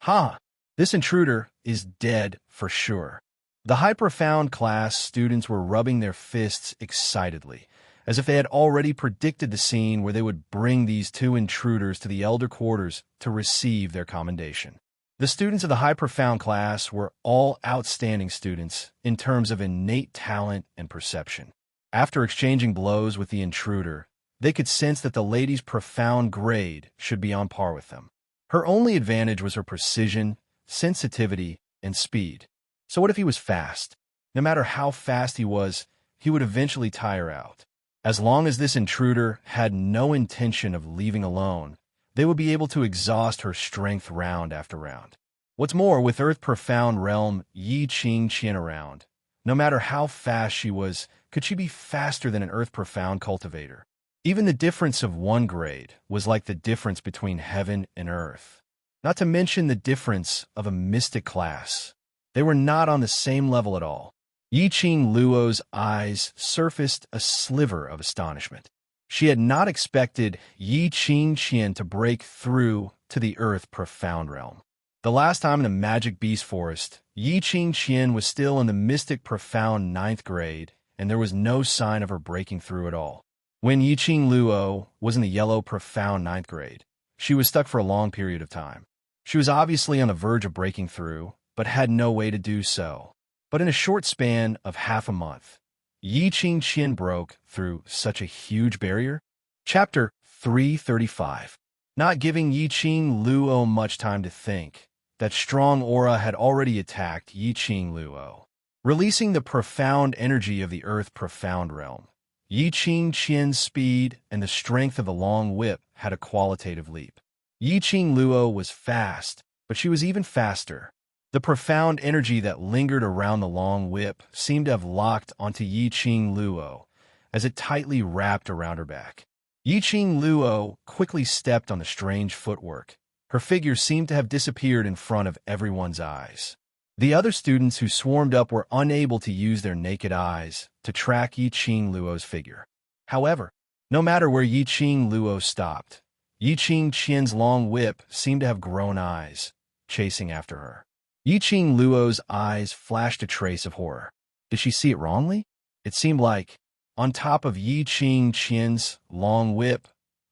Ha! This intruder is dead for sure. The high profound class students were rubbing their fists excitedly, as if they had already predicted the scene where they would bring these 2 intruders to the elder quarters to receive their commendation. The students of the high profound class were all outstanding students in terms of innate talent and perception. After exchanging blows with the intruder, they could sense that the lady's profound grade should be on par with them. Her only advantage was her precision, sensitivity, and speed. So what if he was fast? No matter how fast he was, he would eventually tire out. As long as this intruder had no intention of leaving alone, they would be able to exhaust her strength round after round. What's more, with Earth Profound Realm Yi Ching Qian around, no matter how fast she was, could she be faster than an Earth Profound cultivator? Even the difference of one grade was like the difference between heaven and earth. Not to mention the difference of a mystic class. They were not on the same level at all. Yi Qing Luo's eyes surfaced a sliver of astonishment. She had not expected Yi Qing Qian to break through to the Earth Profound Realm. The last time in the Magic Beast Forest, Yi Qing Qian was still in the Mystic Profound 9th grade, and there was no sign of her breaking through at all. When Yi Qing Luo was in the Yellow Profound 9th grade, she was stuck for a long period of time. She was obviously on the verge of breaking through, but had no way to do so. But in a short span of half a month, Yi Qing Qian broke through such a huge barrier. Chapter 335. Not giving Yi Qing Luo much time to think, that strong aura had already attacked Yi Qing Luo. Releasing the profound energy of the Earth Profound Realm, Yi Qing Qian's speed and the strength of the long whip had a qualitative leap. Yi Qing Luo was fast, but she was even faster. The profound energy that lingered around the long whip seemed to have locked onto Yi Qing Luo as it tightly wrapped around her back. Yi Qing Luo quickly stepped on the strange footwork. Her figure seemed to have disappeared in front of everyone's eyes. The other students who swarmed up were unable to use their naked eyes to track Yi Qing Luo's figure. However, no matter where Yi Qing Luo stopped, Yi Qing Qian's long whip seemed to have grown eyes, chasing after her. Yi Qing Luo's eyes flashed a trace of horror. Did she see it wrongly? It seemed like, on top of Yi Qing Qian's long whip,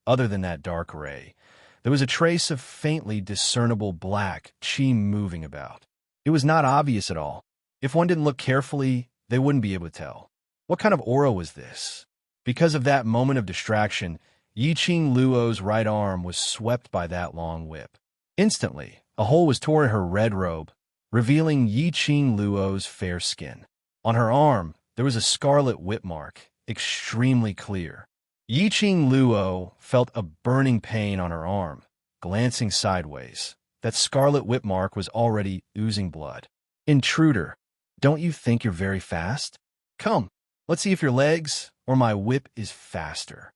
other than that dark ray, there was a trace of faintly discernible black qi moving about. It was not obvious at all. If one didn't look carefully, they wouldn't be able to tell. What kind of aura was this? Because of that moment of distraction, Yi Qing Luo's right arm was swept by that long whip. Instantly, a hole was torn in her red robe, revealing Yi Qing Luo's fair skin. On her arm, there was a scarlet whip mark, extremely clear. Yi Qing Luo felt a burning pain on her arm. Glancing sideways, that scarlet whip mark was already oozing blood. Intruder, don't you think you're very fast? Come, let's see if your legs or my whip is faster.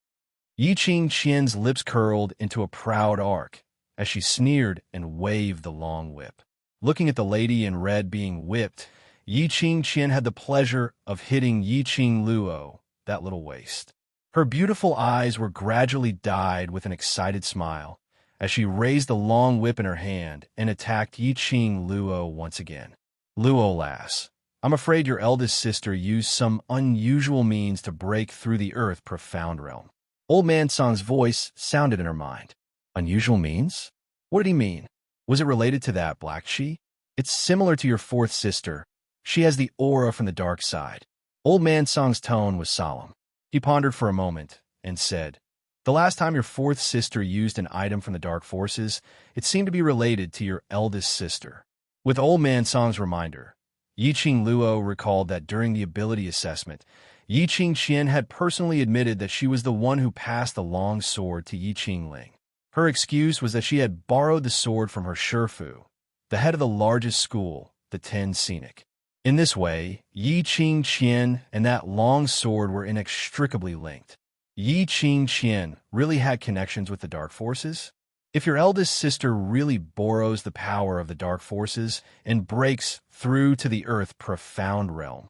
Yi Qing Qian's lips curled into a proud arc as she sneered and waved the long whip. Looking at the lady in red being whipped, Yi Qing Qian had the pleasure of hitting Yi Qing Luo, that little waist. Her beautiful eyes were gradually dyed with an excited smile as she raised the long whip in her hand and attacked Yi Qing Luo once again. Luo, lass, I'm afraid your eldest sister used some unusual means to break through the Earth Profound Realm. Old Man Song's voice sounded in her mind. Unusual means? What did he mean? Was it related to that black chi? It's similar to your fourth sister. She has the aura from the dark side. Old Man Song's tone was solemn. He pondered for a moment and said, the last time your fourth sister used an item from the dark forces, it seemed to be related to your eldest sister. With Old Man Song's reminder, Yi Qing Luo recalled that during the ability assessment, Yi Qing Qian had personally admitted that she was the one who passed the long sword to Yi Qing Ling. Her excuse was that she had borrowed the sword from her Shifu, the head of the largest school, the Ten Scenic. In this way, Yi Qing Qian and that long sword were inextricably linked. Yi Qing Qian really had connections with the dark forces? If your eldest sister really borrows the power of the dark forces and breaks through to the Earth Profound Realm.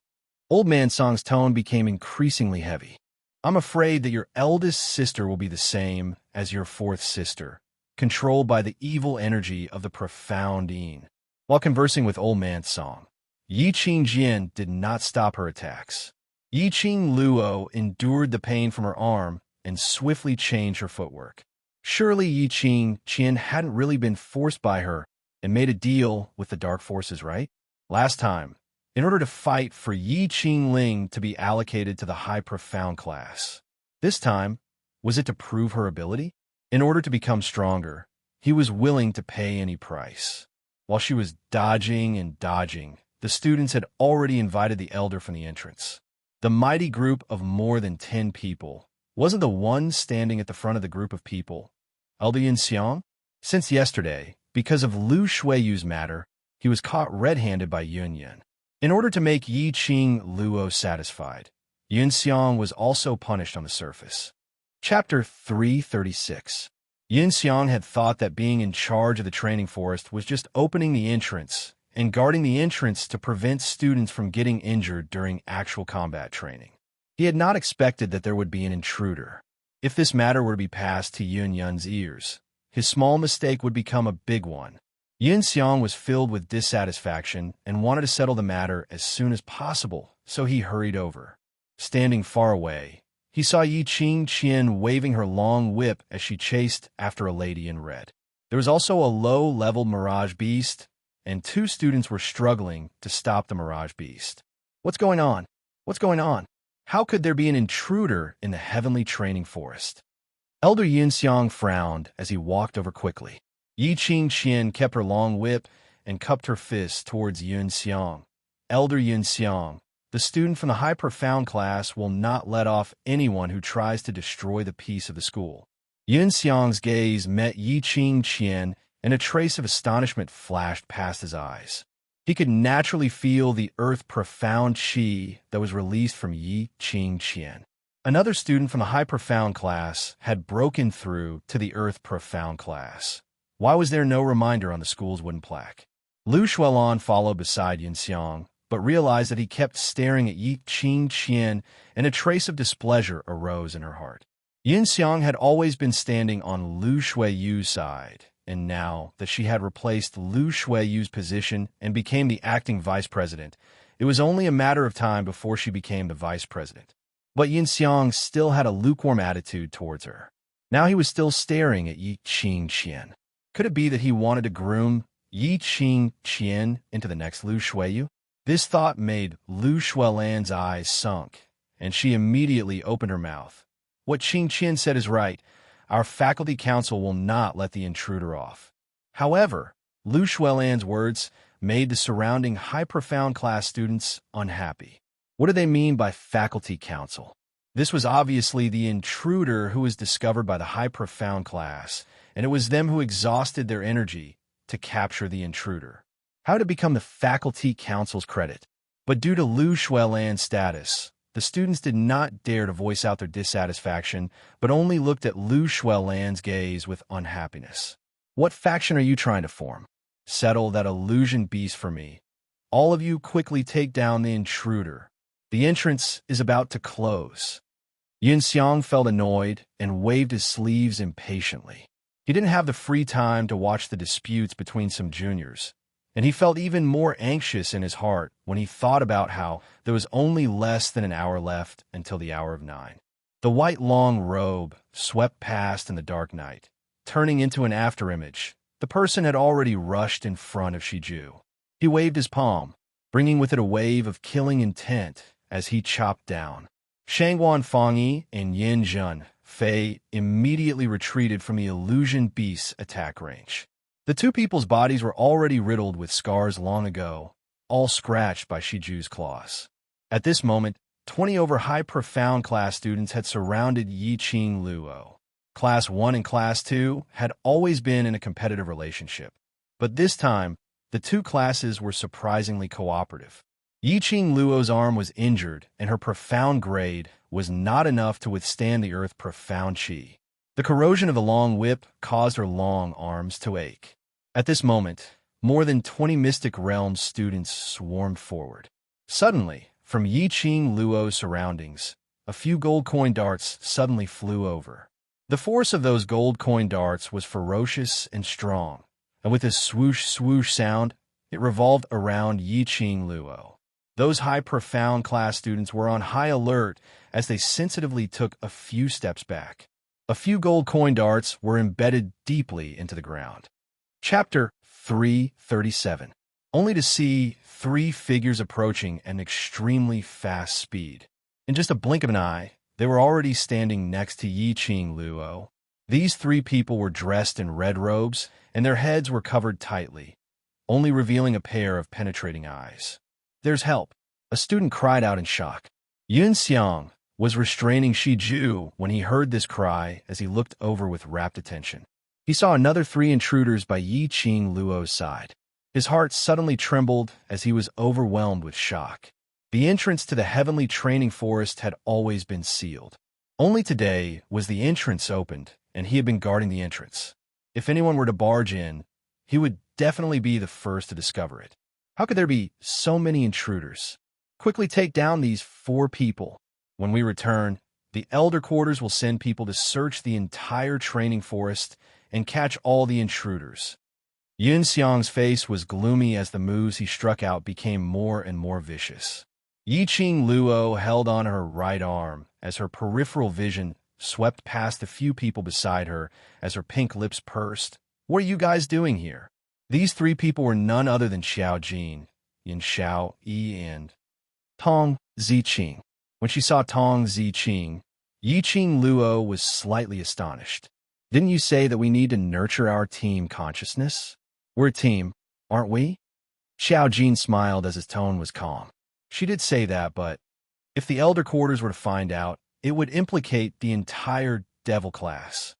Old Man Song's tone became increasingly heavy. I'm afraid that your eldest sister will be the same as your fourth sister, controlled by the evil energy of the Profound Yin. While conversing with Old Man Song, Yi Qing Jian did not stop her attacks. Yi Qing Luo endured the pain from her arm and swiftly changed her footwork. Surely Yi Qing Qian hadn't really been forced by her and made a deal with the dark forces, right? Last time, in order to fight for Yi Qingling to be allocated to the high profound class. This time, was it to prove her ability? In order to become stronger, he was willing to pay any price. While she was dodging and dodging, the students had already invited the elder from the entrance. The mighty group of more than 10 people wasn't the one standing at the front of the group of people. Elder Yunxiang? Since yesterday, because of Lu Shuiyu's matter, he was caught red-handed by Yunyan. In order to make Yi Qing Luo satisfied, Yunxiang was also punished on the surface. Chapter 336. Yunxiang had thought that being in charge of the training forest was just opening the entrance and guarding the entrance to prevent students from getting injured during actual combat training. He had not expected that there would be an intruder. If this matter were to be passed to Yunyan's ears, his small mistake would become a big one. Yunxiang was filled with dissatisfaction and wanted to settle the matter as soon as possible, so he hurried over. Standing far away, he saw Yi Qingqian waving her long whip as she chased after a lady in red. There was also a low-level mirage beast, and 2 students were struggling to stop the mirage beast. What's going on? What's going on? How could there be an intruder in the heavenly training forest? Elder Yunxiang frowned as he walked over quickly. Yi Qingqian kept her long whip and cupped her fist towards Yunxiang. Elder Yunxiang, the student from the high profound class, will not let off anyone who tries to destroy the peace of the school. Yunxiang's gaze met Yi Qingqian, and a trace of astonishment flashed past his eyes. He could naturally feel the earth profound qi that was released from Yi Qingqian. Another student from the high profound class had broken through to the earth profound class. Why was there no reminder on the school's wooden plaque? Lu Shuilan followed beside Yunxiang, but realized that he kept staring at Yi Qingqian, and a trace of displeasure arose in her heart. Yunxiang had always been standing on Lu Shuiyu's side, and now that she had replaced Lu Shuiyu's position and became the acting vice president, it was only a matter of time before she became the vice president. But Yunxiang still had a lukewarm attitude towards her. Now he was still staring at Yi Qingqian. Could it be that he wanted to groom Yi Qingqian into the next Lu Shuiyu? This thought made Lu Shuilan's eyes sunk, and she immediately opened her mouth. What Qingqian said is right. Our faculty council will not let the intruder off. However, Lu Shuilan's words made the surrounding high profound class students unhappy. What do they mean by faculty council? This was obviously the intruder who was discovered by the high profound class, and it was them who exhausted their energy to capture the intruder. How did it become the faculty council's credit? But due to Lu Shuilan's status, the students did not dare to voice out their dissatisfaction, but only looked at Lu Shuilan's gaze with unhappiness. What faction are you trying to form? Settle that illusion beast for me. All of you quickly take down the intruder. The entrance is about to close. Yunxiang felt annoyed and waved his sleeves impatiently. He didn't have the free time to watch the disputes between some juniors, and he felt even more anxious in his heart when he thought about how there was only less than an hour left until the hour of 9. The white long robe swept past in the dark night, turning into an afterimage. The person had already rushed in front of Shiju. He waved his palm, bringing with it a wave of killing intent as he chopped down. Shangguan Fangyi and Yin Zhen Fei immediately retreated from the illusion beast's attack range. The 2 people's bodies were already riddled with scars long ago, all scratched by Shiju's claws. At this moment, 20 over high profound class students had surrounded Yi Qing Luo. Class 1 and Class 2 had always been in a competitive relationship, but this time, the 2 classes were surprisingly cooperative. Yi Qing Luo's arm was injured, and her profound grade was not enough to withstand the earth profound qi. The corrosion of the long whip caused her long arms to ache. At this moment, more than 20 Mystic Realm students swarmed forward. Suddenly, from Yi Qing Luo's surroundings, a few gold coin darts suddenly flew over. The force of those gold coin darts was ferocious and strong, and with a swoosh swoosh sound, it revolved around Yi Qing Luo. Those high profound class students were on high alert as they sensitively took a few steps back. A few gold coin darts were embedded deeply into the ground. Chapter 3:37, only to see three figures approaching at an extremely fast speed. In just a blink of an eye, they were already standing next to Yi Qing Luo. These three people were dressed in red robes, and their heads were covered tightly, only revealing a pair of penetrating eyes. "There's help!" A student cried out in shock. Yun Xiang was restraining Shi Ju when he heard this cry as he looked over with rapt attention. He saw another three intruders by Yi Qing Luo's side. His heart suddenly trembled as he was overwhelmed with shock. The entrance to the heavenly training forest had always been sealed. Only today was the entrance opened, and he had been guarding the entrance. If anyone were to barge in, he would definitely be the first to discover it. How could there be so many intruders? Quickly take down these 4 people. When we return, the elder quarters will send people to search the entire training forest and catch all the intruders. Yun Xiang's face was gloomy as the moves he struck out became more and more vicious. Yi Qing Luo held on her right arm as her peripheral vision swept past the few people beside her as her pink lips pursed. "What are you guys doing here?" These 3 people were none other than Xiao Jin, Yin Xiao Yi, and Tong Ziqing. When she saw Tong Ziqing, Yi Qing Luo was slightly astonished. "Didn't you say that we need to nurture our team consciousness? We're a team, aren't we?" Xiao Jin smiled as his tone was calm. She did say that, but if the elder quarters were to find out, it would implicate the entire devil class.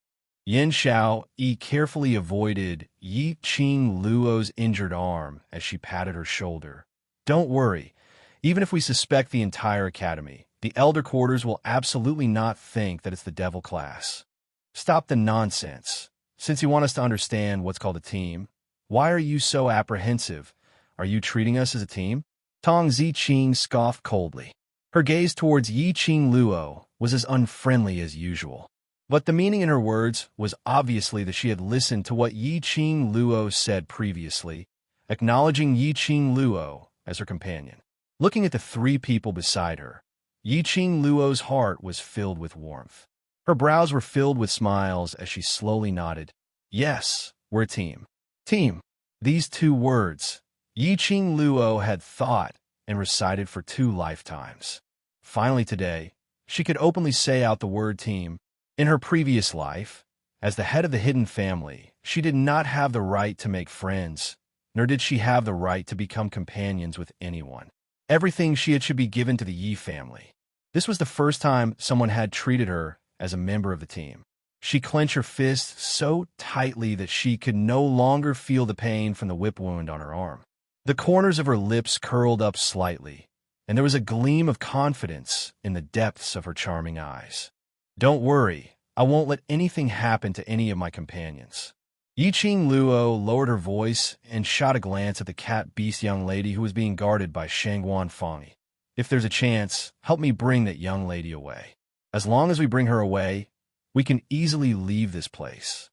Yin Xiao Yi carefully avoided Yi Qing Luo's injured arm as she patted her shoulder. "Don't worry. Even if we suspect the entire academy, the elder quarters will absolutely not think that it's the devil class. Stop the nonsense. Since you want us to understand what's called a team, why are you so apprehensive? Are you treating us as a team?" Tong Ziqing scoffed coldly. Her gaze towards Yi Qing Luo was as unfriendly as usual. But the meaning in her words was obviously that she had listened to what Yi Qing Luo said previously, acknowledging Yi Qing Luo as her companion. Looking at the 3 people beside her, Yi Qing Luo's heart was filled with warmth. Her brows were filled with smiles as she slowly nodded. "Yes, we're a team." Team. These 2 words, Yi Qing Luo had thought and recited for 2 lifetimes. Finally today, she could openly say out the word team. In her previous life, as the head of the hidden family, she did not have the right to make friends, nor did she have the right to become companions with anyone. Everything she had should be given to the Yi family. This was the first time someone had treated her as a member of the team. She clenched her fist so tightly that she could no longer feel the pain from the whip wound on her arm. The corners of her lips curled up slightly, and there was a gleam of confidence in the depths of her charming eyes. "Don't worry, I won't let anything happen to any of my companions." Yi Qing Luo lowered her voice and shot a glance at the cat-beast young lady who was being guarded by Shangguan Fangyi. "If there's a chance, help me bring that young lady away. As long as we bring her away, we can easily leave this place."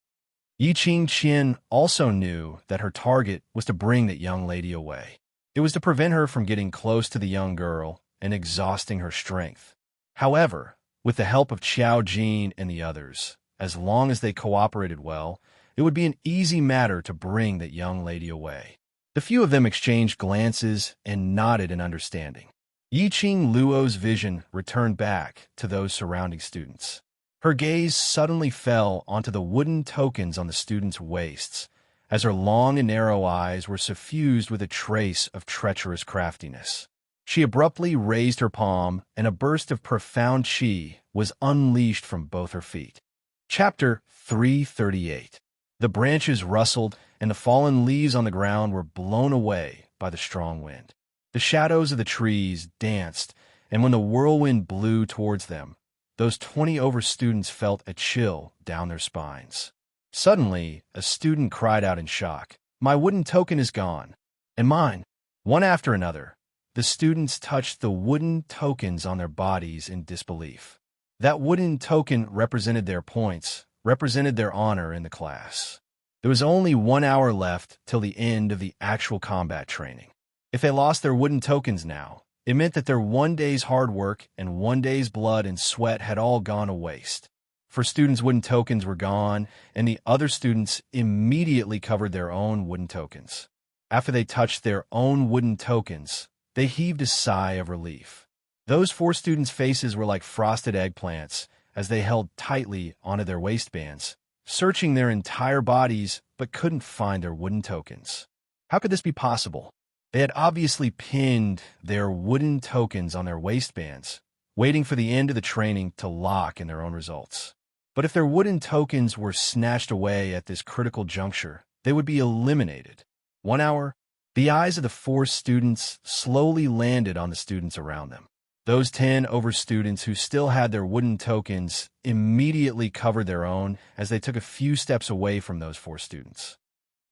Yi Qing Qian also knew that her target was to bring that young lady away. It was to prevent her from getting close to the young girl and exhausting her strength. However, with the help of Xiao Jin and the others, as long as they cooperated well, it would be an easy matter to bring that young lady away. The few of them exchanged glances and nodded in understanding. Yi Qing Luo's vision returned back to those surrounding students. Her gaze suddenly fell onto the wooden tokens on the students' waists, as her long and narrow eyes were suffused with a trace of treacherous craftiness. She abruptly raised her palm, and a burst of profound qi was unleashed from both her feet. Chapter 338. The branches rustled, and the fallen leaves on the ground were blown away by the strong wind. The shadows of the trees danced, and when the whirlwind blew towards them, those 20 students felt a chill down their spines. Suddenly, a student cried out in shock, "My wooden token is gone." "And mine." One after another, the students touched the wooden tokens on their bodies in disbelief. That wooden token represented their points, represented their honor in the class. There was only 1 hour left till the end of the actual combat training. If they lost their wooden tokens now, it meant that their 1 day's hard work and 1 day's blood and sweat had all gone to waste. For students' wooden tokens were gone, and the other students immediately covered their own wooden tokens. After they touched their own wooden tokens, they heaved a sigh of relief. Those 4 students' faces were like frosted eggplants as they held tightly onto their waistbands, searching their entire bodies but couldn't find their wooden tokens. How could this be possible? They had obviously pinned their wooden tokens on their waistbands, waiting for the end of the training to lock in their own results. But if their wooden tokens were snatched away at this critical juncture, they would be eliminated. 1 hour, the eyes of the 4 students slowly landed on the students around them. Those 10 over students who still had their wooden tokens immediately covered their own as they took a few steps away from those 4 students.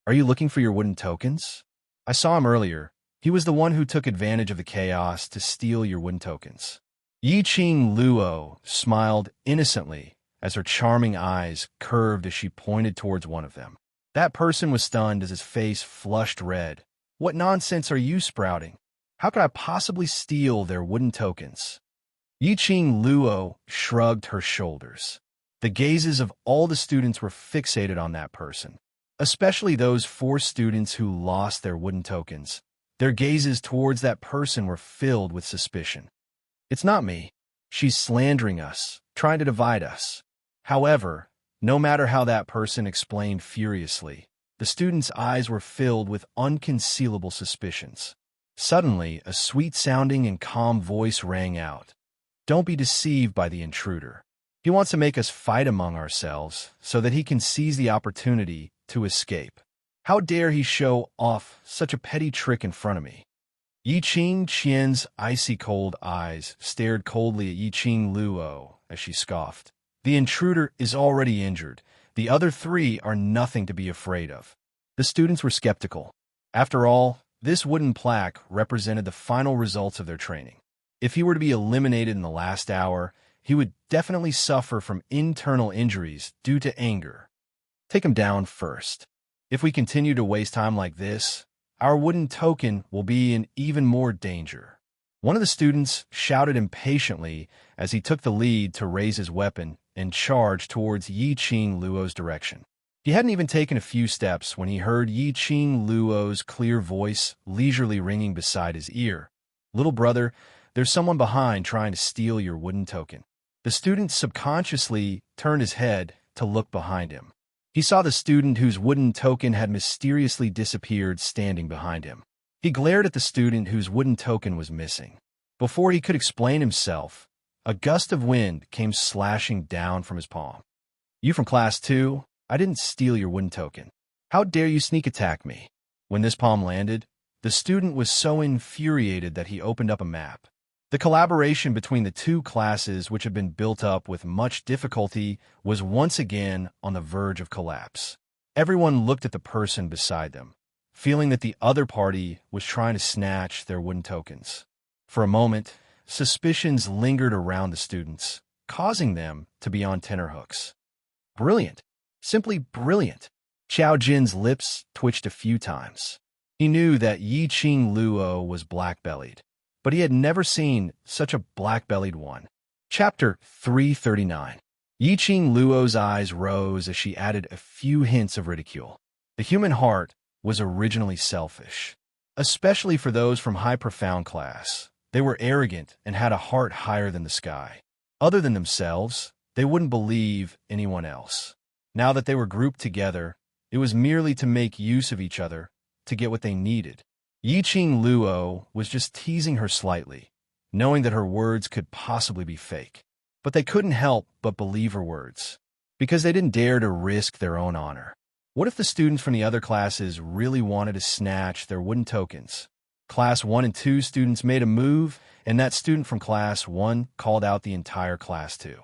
Are you looking for your wooden tokens? I saw him earlier. He was the one who took advantage of the chaos to steal your wooden tokens. Yi-Ching Luo smiled innocently as her charming eyes curved as she pointed towards one of them. That person was stunned as his face flushed red. What nonsense are you sprouting? How could I possibly steal their wooden tokens? Yi-Ching Luo shrugged her shoulders. The gazes of all the students were fixated on that person, especially those 4 students who lost their wooden tokens. Their gazes towards that person were filled with suspicion. It's not me. She's slandering us, trying to divide us. However, no matter how that person explained furiously, the students' eyes were filled with unconcealable suspicions. Suddenly, a sweet-sounding and calm voice rang out. Don't be deceived by the intruder. He wants to make us fight among ourselves so that he can seize the opportunity to escape. How dare he show off such a petty trick in front of me? Yi-Ching Qian's icy-cold eyes stared coldly at Yi-Ching Luo as she scoffed. The intruder is already injured. The other 3 are nothing to be afraid of. The students were skeptical. After all, this wooden plaque represented the final results of their training. If he were to be eliminated in the last hour, he would definitely suffer from internal injuries due to anger. Take him down first. If we continue to waste time like this, our wooden token will be in even more danger. One of the students shouted impatiently as he took the lead to raise his weapon and charge towards Yi-Ching Luo's direction. He hadn't even taken a few steps when he heard Yi-Ching Luo's clear voice leisurely ringing beside his ear. Little brother, there's someone behind trying to steal your wooden token. The student subconsciously turned his head to look behind him. He saw the student whose wooden token had mysteriously disappeared standing behind him. He glared at the student whose wooden token was missing. Before he could explain himself, a gust of wind came slashing down from his palm. You from class 2? I didn't steal your wooden token. How dare you sneak attack me? When this palm landed, the student was so infuriated that he opened up a map. The collaboration between the 2 classes, which had been built up with much difficulty, was once again on the verge of collapse. Everyone looked at the person beside them, feeling that the other party was trying to snatch their wooden tokens. For a moment, suspicions lingered around the students, causing them to be on tenterhooks. Brilliant. Simply brilliant. Qiao Jin's lips twitched a few times. He knew that Yi-Ching Luo was black-bellied, but he had never seen such a black-bellied one. Chapter 339. Yi-Ching Luo's eyes rose as she added a few hints of ridicule. The human heart was originally selfish, especially for those from high profound class. They were arrogant and had a heart higher than the sky. Other than themselves, they wouldn't believe anyone else. Now that they were grouped together, it was merely to make use of each other to get what they needed. Yi-Ching Luo was just teasing her slightly, knowing that her words could possibly be fake. But they couldn't help but believe her words, because they didn't dare to risk their own honor. What if the students from the other classes really wanted to snatch their wooden tokens? Class 1 and 2 students made a move, and that student from Class 1 called out the entire Class 2.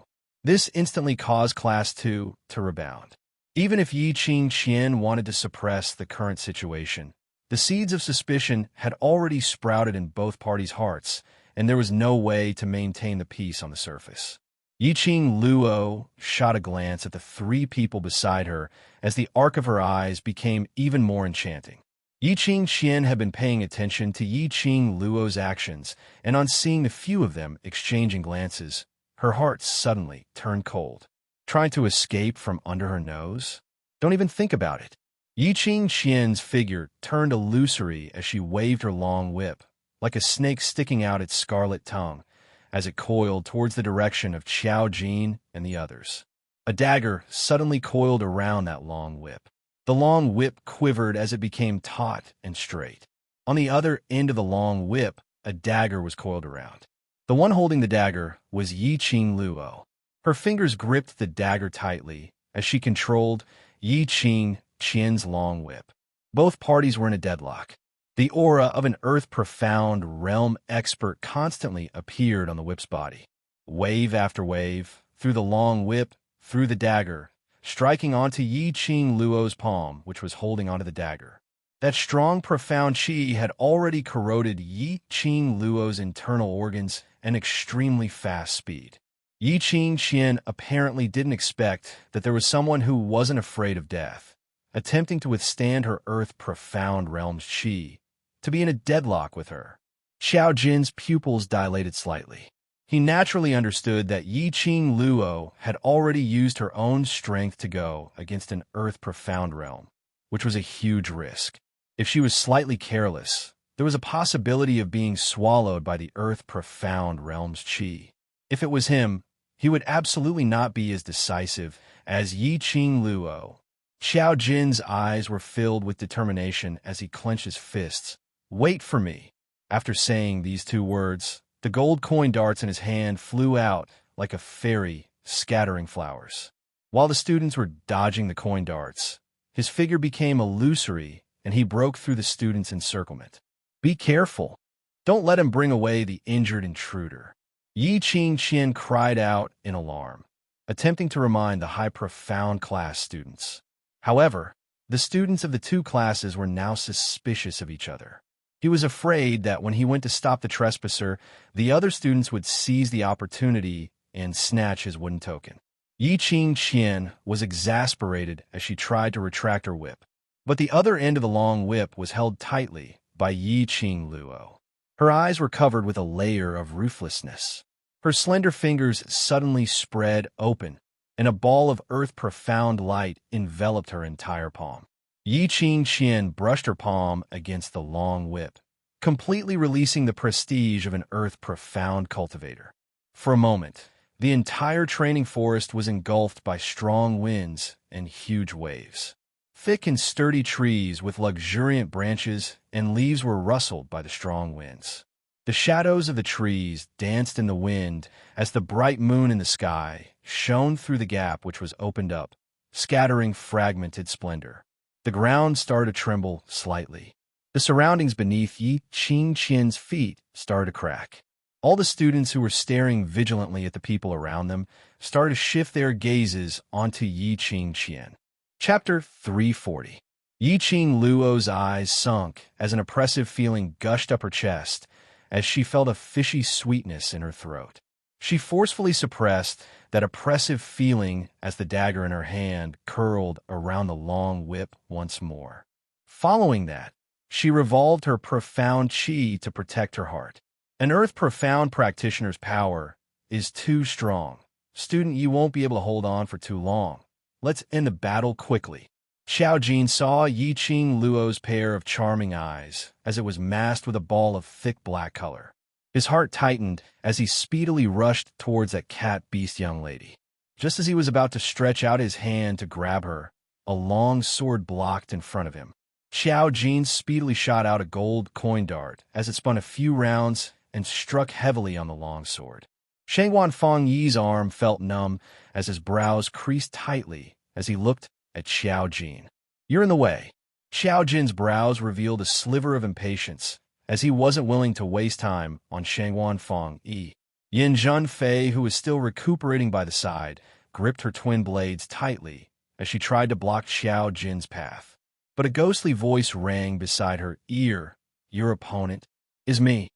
This instantly caused Class 2 to rebound. Even if Yi-Ching Qian wanted to suppress the current situation, the seeds of suspicion had already sprouted in both parties' hearts, and there was no way to maintain the peace on the surface. Yi-Ching Luo shot a glance at the 3 people beside her as the arc of her eyes became even more enchanting. Yi-Ching Qian had been paying attention to Yi-Ching Luo's actions, and on seeing the few of them exchanging glances, her heart suddenly turned cold. trying to escape from under her nose? Don't even think about it. Yi Qingqian's figure turned illusory as she waved her long whip, like a snake sticking out its scarlet tongue, as it coiled towards the direction of Qiao Jin and the others. A dagger suddenly coiled around that long whip. The long whip quivered as it became taut and straight. On the other end of the long whip, a dagger was coiled around. The one holding the dagger was Yi Qing Luo. Her fingers gripped the dagger tightly as she controlled Yi Qing Qian's long whip. Both parties were in a deadlock. The aura of an earth-profound realm expert constantly appeared on the whip's body. Wave after wave, through the long whip, through the dagger, striking onto Yi Qing Luo's palm, which was holding onto the dagger. That strong, profound qi had already corroded Yi Qing Luo's internal organs at extremely fast speed. Yi Qing Qian apparently didn't expect that there was someone who wasn't afraid of death, attempting to withstand her earth-profound realm's qi, to be in a deadlock with her. Qiao Jin's pupils dilated slightly. He naturally understood that Yi Qing Luo had already used her own strength to go against an earth-profound realm, which was a huge risk. If she was slightly careless, there was a possibility of being swallowed by the earth-profound realm's qi. If it was him, he would absolutely not be as decisive as Yi Qing Luo. Qiao Jin's eyes were filled with determination as he clenched his fists. "Wait for me." After saying these two words, the gold coin darts in his hand flew out like a fairy, scattering flowers. While the students were dodging the coin darts, his figure became illusory and he broke through the students' encirclement. "Be careful. Don't let him bring away the injured intruder." Yi Qingqian cried out in alarm, attempting to remind the high-profound class students. However, the students of the two classes were now suspicious of each other. He was afraid that when he went to stop the trespasser, the other students would seize the opportunity and snatch his wooden token. Yi Qingqian was exasperated as she tried to retract her whip, but the other end of the long whip was held tightly by Yi Qing Luo. Her eyes were covered with a layer of ruthlessness. Her slender fingers suddenly spread open, and a ball of earth-profound light enveloped her entire palm. Yi Qingqian brushed her palm against the long whip, completely releasing the prestige of an earth-profound cultivator. For a moment, the entire training forest was engulfed by strong winds and huge waves. Thick and sturdy trees with luxuriant branches and leaves were rustled by the strong winds. The shadows of the trees danced in the wind as the bright moon in the sky shone through the gap which was opened up, scattering fragmented splendor. The ground started to tremble slightly. The surroundings beneath Yi Qingqian's feet started to crack. All the students who were staring vigilantly at the people around them started to shift their gazes onto Yi Qingqian. Chapter 340. Yi Qing Luo's eyes sunk as an oppressive feeling gushed up her chest as she felt a fishy sweetness in her throat. She forcefully suppressed that oppressive feeling as the dagger in her hand curled around the long whip once more. Following that, she revolved her profound qi to protect her heart. An earth-profound practitioner's power is too strong. Student, you won't be able to hold on for too long. Let's end the battle quickly. Qiao Jin saw Yi Qing Luo's pair of charming eyes as it was masked with a ball of thick black color. His heart tightened as he speedily rushed towards that cat-beast young lady. Just as he was about to stretch out his hand to grab her, a long sword blocked in front of him. Qiao Jin speedily shot out a gold coin dart as it spun a few rounds and struck heavily on the long sword. Shangwan Feng Yi's arm felt numb as his brows creased tightly as he looked at Qiao Jin. "You're in the way." Qiao Jin's brows revealed a sliver of impatience as he wasn't willing to waste time on Shangwan Feng Yi. Yin Zhunfei, who was still recuperating by the side, gripped her twin blades tightly as she tried to block Qiao Jin's path. But a ghostly voice rang beside her ear. "Your opponent is me."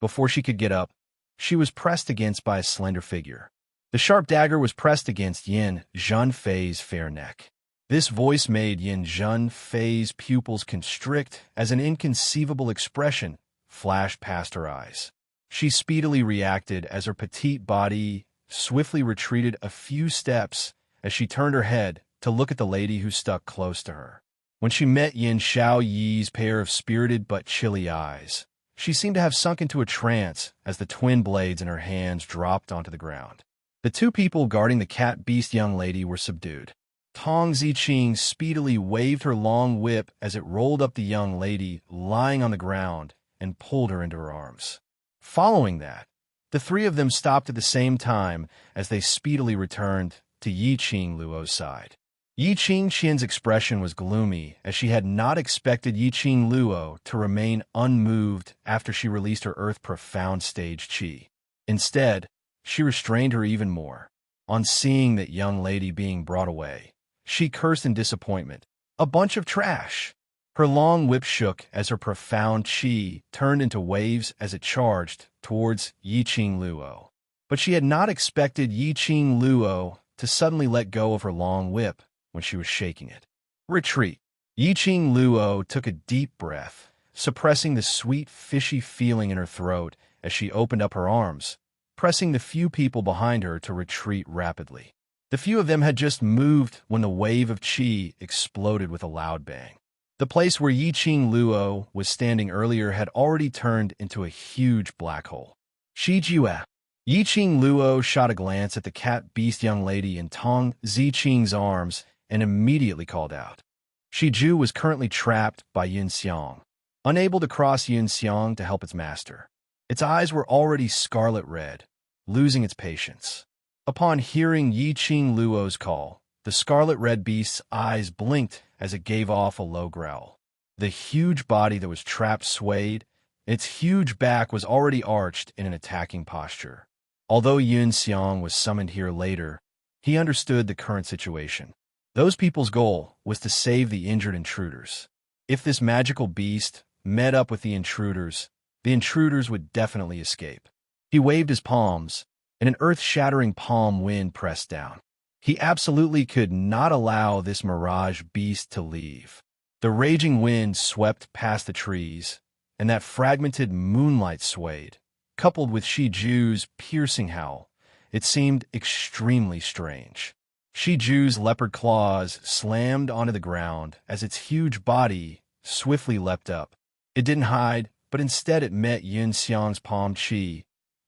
Before she could get up, she was pressed against by a slender figure. The sharp dagger was pressed against Yin Zhunfei's fair neck. This voice made Yin Zhunfei's pupils constrict as an inconceivable expression flashed past her eyes. She speedily reacted as her petite body swiftly retreated a few steps as she turned her head to look at the lady who stuck close to her. When she met Yin Xiaoyi's pair of spirited but chilly eyes, she seemed to have sunk into a trance as the twin blades in her hands dropped onto the ground. The two people guarding the cat-beast young lady were subdued. Tong Ziqing speedily waved her long whip as it rolled up the young lady lying on the ground and pulled her into her arms. Following that, the three of them stopped at the same time as they speedily returned to Yi Qing Luo's side. Yi Qing Qian's expression was gloomy, as she had not expected Yi Qing Luo to remain unmoved after she released her earth-profound stage qi. Instead, she restrained her even more. On seeing that young lady being brought away, she cursed in disappointment. A bunch of trash! Her long whip shook as her profound qi turned into waves as it charged towards Yi Qing Luo. But she had not expected Yi Qing Luo to suddenly let go of her long whip when she was shaking it. Retreat. Yi Qing Luo took a deep breath, suppressing the sweet, fishy feeling in her throat as she opened up her arms, pressing the few people behind her to retreat rapidly. The few of them had just moved when the wave of qi exploded with a loud bang. The place where Yi Qing Luo was standing earlier had already turned into a huge black hole. Shi Jue. Yi Qing Luo shot a glance at the cat-beast young lady in Tong Ziqing's arms and immediately called out. Shi Ju was currently trapped by Yin Xiang, unable to cross Yin Xiang to help its master. Its eyes were already scarlet red, losing its patience. Upon hearing Yi Qing Luo's call, the scarlet red beast's eyes blinked as it gave off a low growl. The huge body that was trapped swayed. Its huge back was already arched in an attacking posture. Although Yin Xiang was summoned here later, he understood the current situation. Those people's goal was to save the injured intruders. If this magical beast met up with the intruders would definitely escape. He waved his palms, and an earth-shattering palm wind pressed down. He absolutely could not allow this mirage beast to leave. The raging wind swept past the trees, and that fragmented moonlight swayed. Coupled with Shi Ju's piercing howl, it seemed extremely strange. Shi Ju's leopard claws slammed onto the ground as its huge body swiftly leapt up. It didn't hide, but instead it met Yin Xiang's palm qi,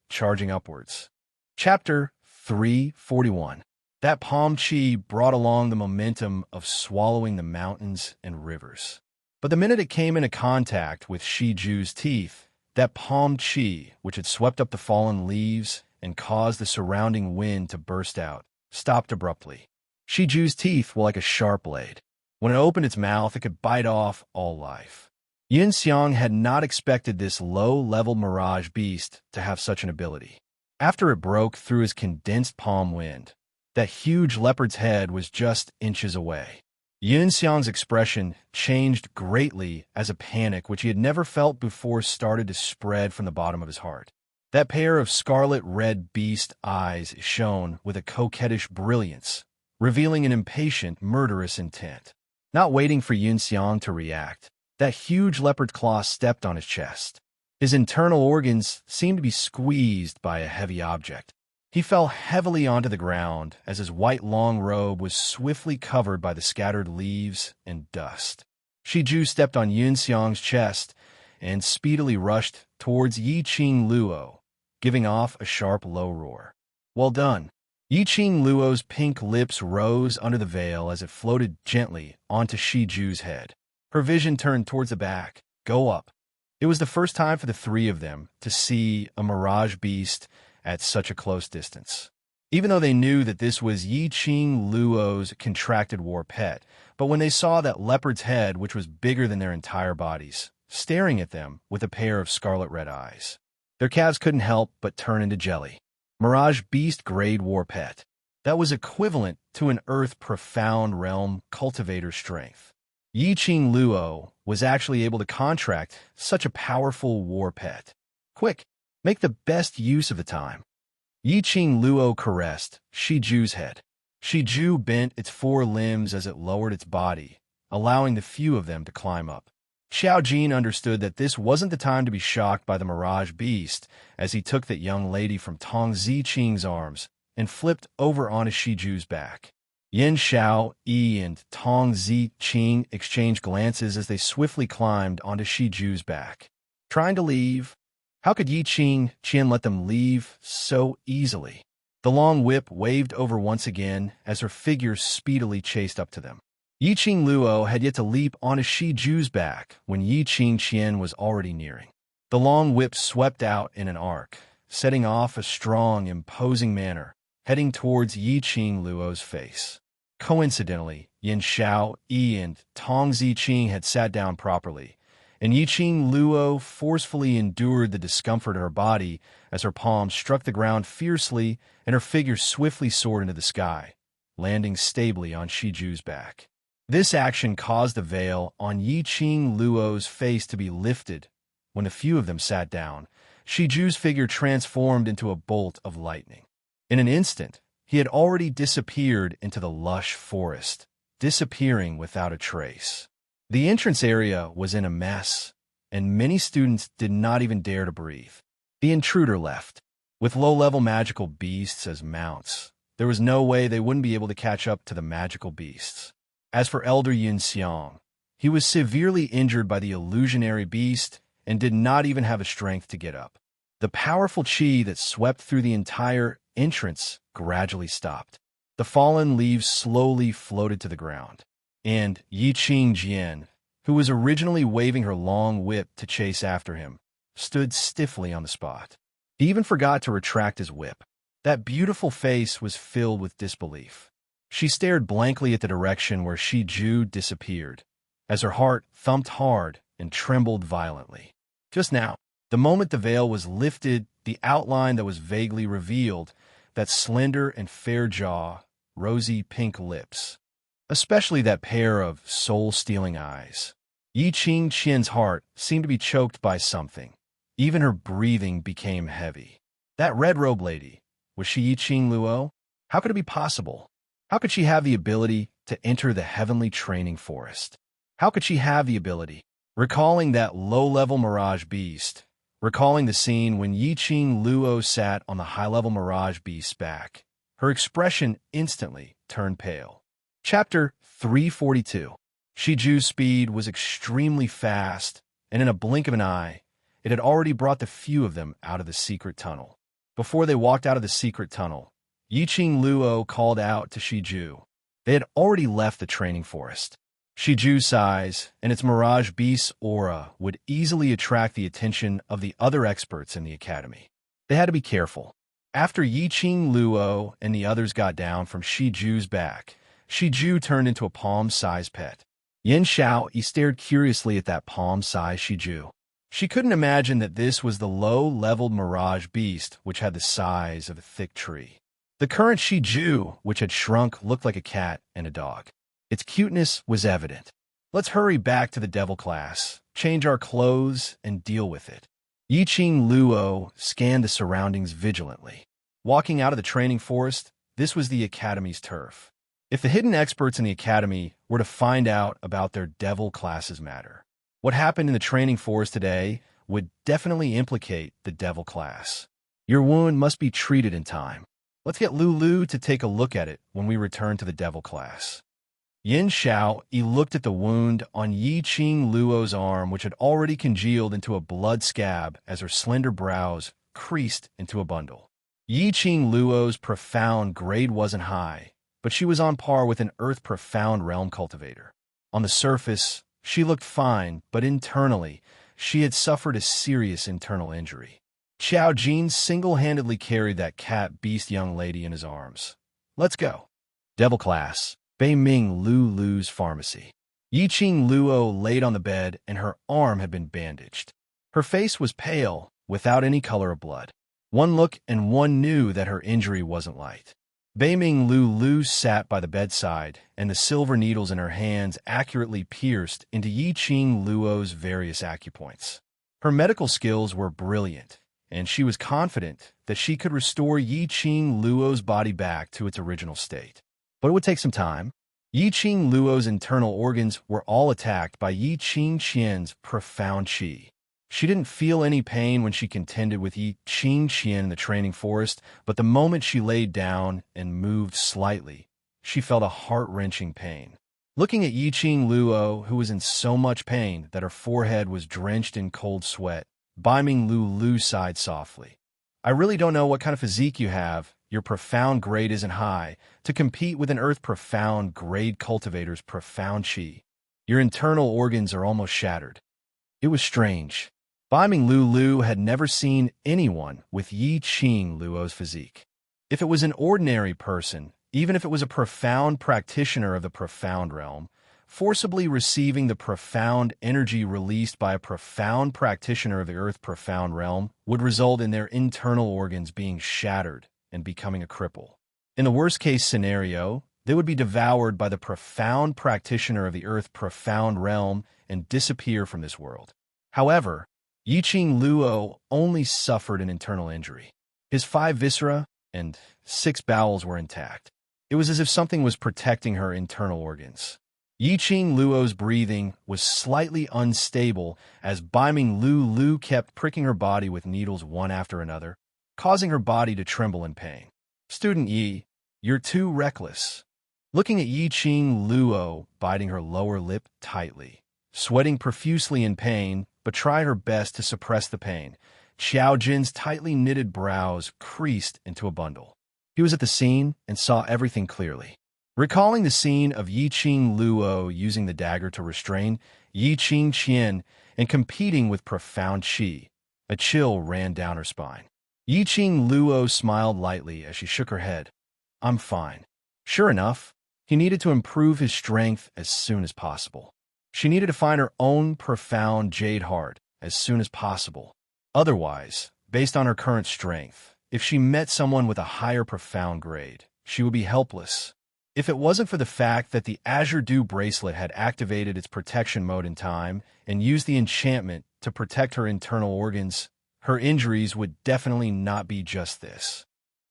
charging upwards. Chapter 341. That palm qi brought along the momentum of swallowing the mountains and rivers. But the minute it came into contact with Shi Ju's teeth, that palm qi, which had swept up the fallen leaves and caused the surrounding wind to burst out, stopped abruptly. Shi Ju's teeth were like a sharp blade. When it opened its mouth, it could bite off all life. Yin Xiang had not expected this low-level mirage beast to have such an ability. After it broke through his condensed palm wind, that huge leopard's head was just inches away. Yin Xiang's expression changed greatly as a panic which he had never felt before started to spread from the bottom of his heart. That pair of scarlet-red beast eyes shone with a coquettish brilliance, revealing an impatient, murderous intent. Not waiting for Yin Xiang to react, that huge leopard claw stepped on his chest. His internal organs seemed to be squeezed by a heavy object. He fell heavily onto the ground as his white long robe was swiftly covered by the scattered leaves and dust. Shi Ju stepped on Yin Xiang's chest and speedily rushed towards Yi Qing Luo, giving off a sharp low roar. Well done. Yi Qing Luo's pink lips rose under the veil as it floated gently onto Shi Ju's head. Her vision turned towards the back. Go up. It was the first time for the three of them to see a mirage beast at such a close distance. Even though they knew that this was Yi Qing Luo's contracted war pet, but when they saw that leopard's head, which was bigger than their entire bodies, staring at them with a pair of scarlet red eyes, their calves couldn't help but turn into jelly. Mirage beast grade war pet. That was equivalent to an earth profound realm cultivator strength. Yi Qing Luo was actually able to contract such a powerful war pet. Quick, make the best use of the time. Yi Qing Luo caressed Shi Ju's head. Shi Ju bent its four limbs as it lowered its body, allowing the few of them to climb up. Xiao Jin understood that this wasn't the time to be shocked by the mirage beast as he took that young lady from Tong Ziqing's arms and flipped over onto Shi Ju's back. Yin Xiao Yi and Tong Zi Qing exchanged glances as they swiftly climbed onto Shi Ju's back. Trying to leave? How could Yi Qing Qian let them leave so easily? The long whip waved over once again as her figure speedily chased up to them. Yi Qing Luo had yet to leap onto Shi Ju's back when Yi Qing Qian was already nearing. The long whip swept out in an arc, setting off a strong, imposing manner, heading towards Yi Qing Luo's face. Coincidentally, Yin Xiao Yi and Tong Zi Qing had sat down properly, and Yi Qing Luo forcefully endured the discomfort of her body as her palms struck the ground fiercely and her figure swiftly soared into the sky, landing stably on Shi Ju's back. This action caused the veil on Yi Qing Luo's face to be lifted. When a few of them sat down, Shi Ju's figure transformed into a bolt of lightning. In an instant, he had already disappeared into the lush forest, disappearing without a trace. The entrance area was in a mess, and many students did not even dare to breathe. The intruder left. With low-level magical beasts as mounts, there was no way they wouldn't be able to catch up to the magical beasts. As for Elder Yun Xiang, he was severely injured by the illusionary beast and did not even have the strength to get up. The powerful qi that swept through the entire entrance gradually stopped. The fallen leaves slowly floated to the ground, and Yi Qing Jian, who was originally waving her long whip to chase after him, stood stiffly on the spot. He even forgot to retract his whip. That beautiful face was filled with disbelief. She stared blankly at the direction where Shi Ju disappeared, as her heart thumped hard and trembled violently. Just now, the moment the veil was lifted, the outline that was vaguely revealed, that slender and fair jaw, rosy pink lips, especially that pair of soul-stealing eyes. Yi Qing Qian's heart seemed to be choked by something. Even her breathing became heavy. That red-robed lady, was she Yi Qing Luo? How could it be possible? How could she have the ability to enter the heavenly training forest? How could she have the ability? Recalling that low-level mirage beast, recalling the scene when Yi Qing Luo sat on the high-level mirage beast's back, her expression instantly turned pale. Chapter 342. Shi Ju's speed was extremely fast, and in a blink of an eye, it had already brought the few of them out of the secret tunnel. Before they walked out of the secret tunnel, Yi Qing Luo called out to Shi Ju. They had already left the training forest. Shi Ju's size and its mirage beast's aura would easily attract the attention of the other experts in the academy. They had to be careful. After Yi Qing Luo and the others got down from Shi Ju's back, Shi Ju turned into a palm-sized pet. Yin Xiao stared curiously at that palm-sized Shi Ju. She couldn't imagine that this was the low-leveled mirage beast which had the size of a thick tree. The current Shi Ju, which had shrunk, looked like a cat and a dog. Its cuteness was evident. Let's hurry back to the devil class, change our clothes, and deal with it. Yi Qing Luo scanned the surroundings vigilantly. Walking out of the training forest, this was the academy's turf. If the hidden experts in the academy were to find out about their devil classes matter, what happened in the training forest today would definitely implicate the devil class. Your wound must be treated in time. Let's get Lulu to take a look at it when we return to the devil class. Yin Xiao looked at the wound on Yi Qing Luo's arm, which had already congealed into a blood scab as her slender brows creased into a bundle. Yi Qing Luo's profound grade wasn't high, but she was on par with an Earth Profound Realm cultivator. On the surface, she looked fine, but internally, she had suffered a serious internal injury. Xiao Jin single-handedly carried that cat-beast young lady in his arms. Let's go. Devil class, Bei Ming Lulu's pharmacy. Yi Qing Luo laid on the bed and her arm had been bandaged. Her face was pale, without any color of blood. One look and one knew that her injury wasn't light. Bei Ming Lulu sat by the bedside, and the silver needles in her hands accurately pierced into Yi Qing Luo's various acupoints. Her medical skills were brilliant, and she was confident that she could restore Yi Qing Luo's body back to its original state. But it would take some time. Yi Qing Luo's internal organs were all attacked by Yi Qing Qian's profound qi. She didn't feel any pain when she contended with Yi Qing Qian in the training forest, but the moment she laid down and moved slightly, she felt a heart-wrenching pain. Looking at Yiqing Luo, who was in so much pain that her forehead was drenched in cold sweat, Baiming Lu sighed softly. I really don't know what kind of physique you have. Your profound grade isn't high to compete with an earth profound grade cultivator's profound chi. Your internal organs are almost shattered. It was strange. Baiming Lu had never seen anyone with Yiqing Luo's physique. If it was an ordinary person, even if it was a profound practitioner of the profound realm, forcibly receiving the profound energy released by a profound practitioner of the earth profound realm would result in their internal organs being shattered and becoming a cripple. In the worst-case scenario, they would be devoured by the profound practitioner of the earth profound realm and disappear from this world. However, Yiqing Luo only suffered an internal injury. His 5 viscera and 6 bowels were intact. It was as if something was protecting her internal organs. Yiqing Luo's breathing was slightly unstable as Baiming Lu kept pricking her body with needles one after another, causing her body to tremble in pain. Student Yi, you're too reckless. Looking at Yiqing Luo, biting her lower lip tightly, sweating profusely in pain, but tried her best to suppress the pain, Xiao Jin's tightly knitted brows creased into a bundle. He was at the scene and saw everything clearly. Recalling the scene of Yiqing Luo using the dagger to restrain Yiqing Qian and competing with profound qi, a chill ran down her spine. Yiqing Luo smiled lightly as she shook her head. I'm fine. Sure enough, he needed to improve his strength as soon as possible. She needed to find her own profound jade heart as soon as possible. Otherwise, based on her current strength, if she met someone with a higher profound grade, she would be helpless. If it wasn't for the fact that the Azure Dew bracelet had activated its protection mode in time and used the enchantment to protect her internal organs, her injuries would definitely not be just this.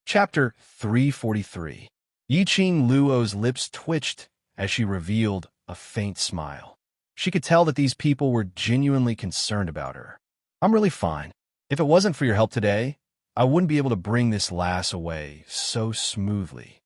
Chapter 343. Yiqing Luo's lips twitched as she revealed a faint smile. She could tell that these people were genuinely concerned about her. I'm really fine. If it wasn't for your help today, I wouldn't be able to bring this lass away so smoothly.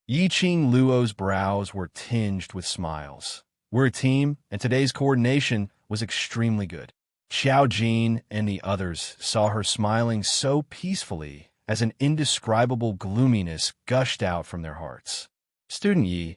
Yiqing Luo's brows were tinged with smiles. We're a team, and today's coordination was extremely good. Xiao Jin and the others saw her smiling so peacefully as an indescribable gloominess gushed out from their hearts. Student Yi,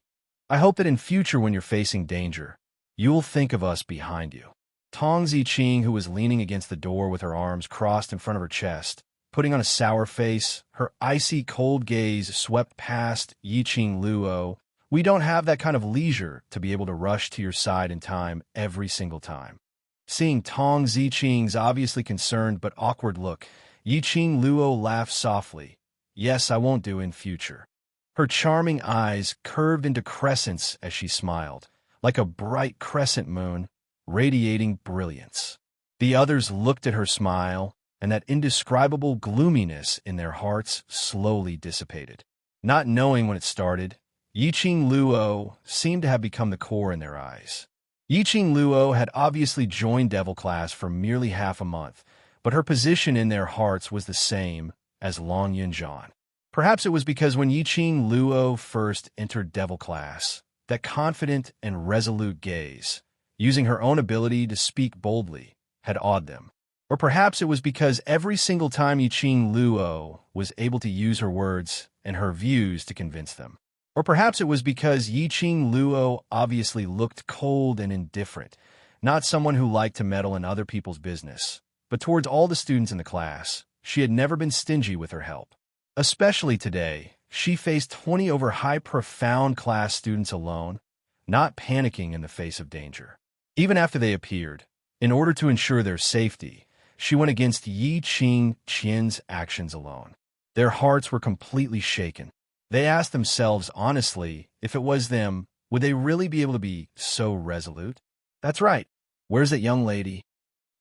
I hope that in future when you're facing danger, you'll think of us behind you. Tong Ziqing, who was leaning against the door with her arms crossed in front of her chest, putting on a sour face, her icy cold gaze swept past Yiqing Luo. We don't have that kind of leisure to be able to rush to your side in time every single time. Seeing Tong Ziqing's obviously concerned but awkward look, Yiqing Luo laughed softly. Yes, I won't do in future. Her charming eyes curved into crescents as she smiled, like a bright crescent moon, radiating brilliance. The others looked at her smile, and that indescribable gloominess in their hearts slowly dissipated. Not knowing when it started, Yiqing Luo seemed to have become the core in their eyes. Yiqing Luo had obviously joined Devil Class for merely half a month, but her position in their hearts was the same as Long Yunjian. Perhaps it was because when Yiqing Luo first entered Devil Class, that confident and resolute gaze, using her own ability to speak boldly, had awed them. Or perhaps it was because every single time Yiqing Luo was able to use her words and her views to convince them. Or perhaps it was because Yiqing Luo obviously looked cold and indifferent, not someone who liked to meddle in other people's business. But towards all the students in the class, she had never been stingy with her help. Especially today, she faced 20 over high profound class students alone, not panicking in the face of danger. Even after they appeared, in order to ensure their safety, she went against Yiqing Qian's actions alone. Their hearts were completely shaken. They asked themselves honestly, if it was them, would they really be able to be so resolute? That's right. Where's that young lady?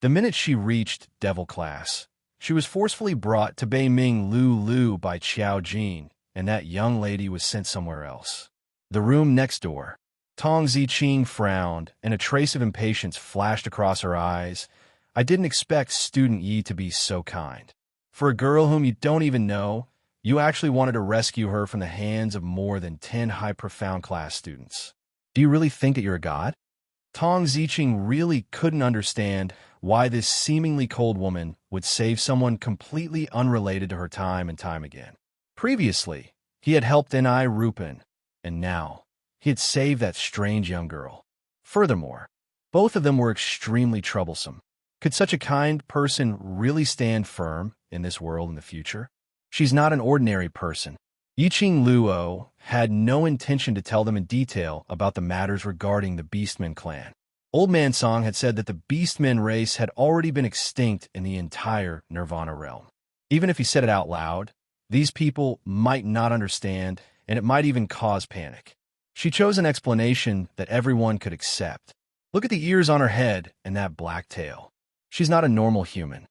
The minute she reached Devil Class, she was forcefully brought to Baiming Lu by Xiao Jin, and that young lady was sent somewhere else. The room next door. Tong Ziqing frowned, and a trace of impatience flashed across her eyes. I didn't expect Student Yi to be so kind. For a girl whom you don't even know, You actually wanted to rescue her from the hands of more than 10 high-profound class students. Do you really think that you're a god? Tong Ziqing really couldn't understand why this seemingly cold woman would save someone completely unrelated to her time and time again. Previously, he had helped Ni Rupin, and now he had saved that strange young girl. Furthermore, both of them were extremely troublesome. Could such a kind person really stand firm in this world in the future? She's not an ordinary person. Yiqing Luo had no intention to tell them in detail about the matters regarding the Beastmen clan. Old Man Song had said that the Beastmen race had already been extinct in the entire Nirvana realm. Even if he said it out loud, these people might not understand, and it might even cause panic. She chose an explanation that everyone could accept. Look at the ears on her head and that black tail. She's not a normal human.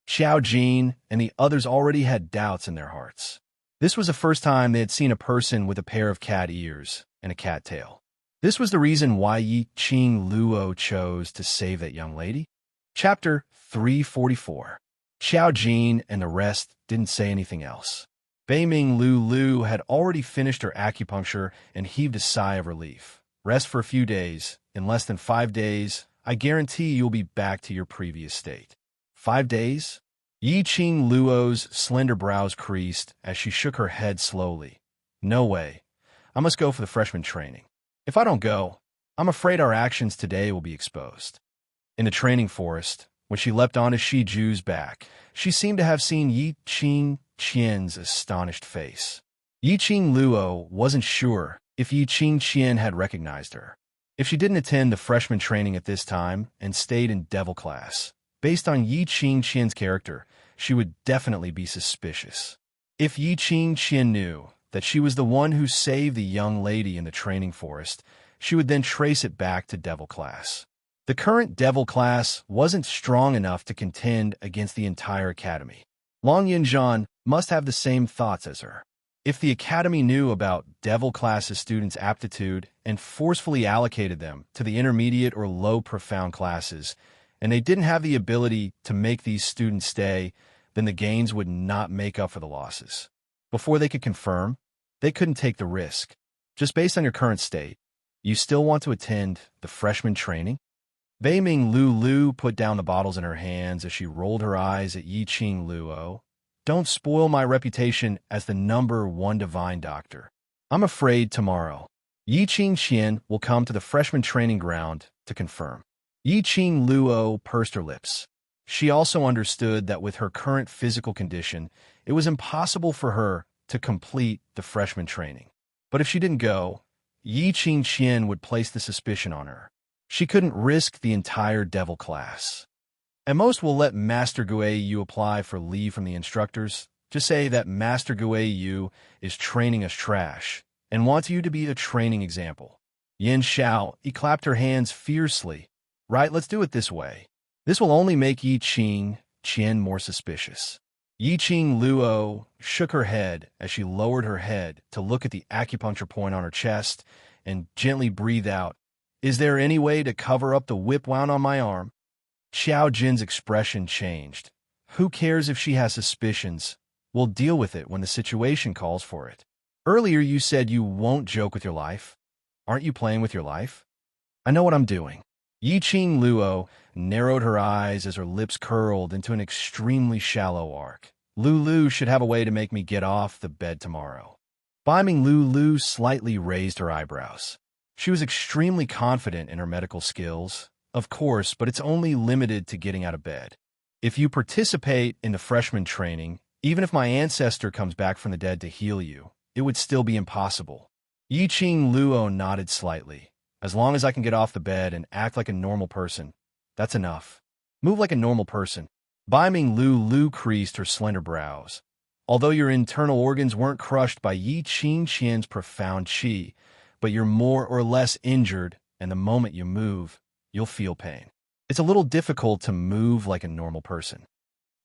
Xiao Jin and the others already had doubts in their hearts. This was the first time they had seen a person with a pair of cat ears and a cat tail. This was the reason why Yiqing Luo chose to save that young lady. Chapter 344. Xiao Jin and the rest didn't say anything else. Beiming Lu had already finished her acupuncture and heaved a sigh of relief. Rest for a few days. In less than 5 days, I guarantee you'll be back to your previous state. 5 days? Yiqing Luo's slender brows creased as she shook her head slowly. No way. I must go for the freshman training. If I don't go, I'm afraid our actions today will be exposed. In the training forest, when she leapt onto Shi Ju's back, she seemed to have seen Yiqing Qian's astonished face. Yiqing Luo wasn't sure if Yiqing Qian had recognized her. If she didn't attend the freshman training at this time and stayed in devil class, based on Yiqing Qian's character, she would definitely be suspicious. If Yiqing Qian knew that she was the one who saved the young lady in the training forest, she would then trace it back to devil class. The current devil class wasn't strong enough to contend against the entire academy. Long Yinzhan must have the same thoughts as her. If the academy knew about devil class's students' aptitude and forcefully allocated them to the intermediate or low profound classes, and they didn't have the ability to make these students stay, then the gains would not make up for the losses. Before they could confirm, they couldn't take the risk. Just based on your current state, you still want to attend the freshman training? Beiming Lu put down the bottles in her hands as she rolled her eyes at Yiqing Luo. Don't spoil my reputation as the #1 divine doctor. I'm afraid tomorrow, Yiqing Qian will come to the freshman training ground to confirm. Yiqing Luo pursed her lips. She also understood that with her current physical condition, it was impossible for her to complete the freshman training. But if she didn't go, Yiqing Qian would place the suspicion on her. She couldn't risk the entire devil class. At most, we'll let Master Guei Yu apply for leave from the instructors. Just say that Master Guei Yu is training us trash and wants you to be a training example. Yin Xiao, he clapped her hands fiercely. Right, let's do it this way. This will only make Yiqing Qian more suspicious. Yiqing Luo shook her head as she lowered her head to look at the acupuncture point on her chest and gently breathed out, "Is there any way to cover up the whip wound on my arm?" Xiao Jin's expression changed. Who cares if she has suspicions? We'll deal with it when the situation calls for it. Earlier you said you won't joke with your life. Aren't you playing with your life? I know what I'm doing. Yiqing Luo narrowed her eyes as her lips curled into an extremely shallow arc. Lu should have a way to make me get off the bed tomorrow. Beiming Lu slightly raised her eyebrows. She was extremely confident in her medical skills, of course, but it's only limited to getting out of bed. If you participate in the freshman training, even if my ancestor comes back from the dead to heal you, it would still be impossible. Yiqing Luo nodded slightly. As long as I can get off the bed and act like a normal person, that's enough. Move like a normal person. Beiming Lu creased her slender brows. Although your internal organs weren't crushed by Yiqing Qian's profound qi, but you're more or less injured, and the moment you move, you'll feel pain. It's a little difficult to move like a normal person.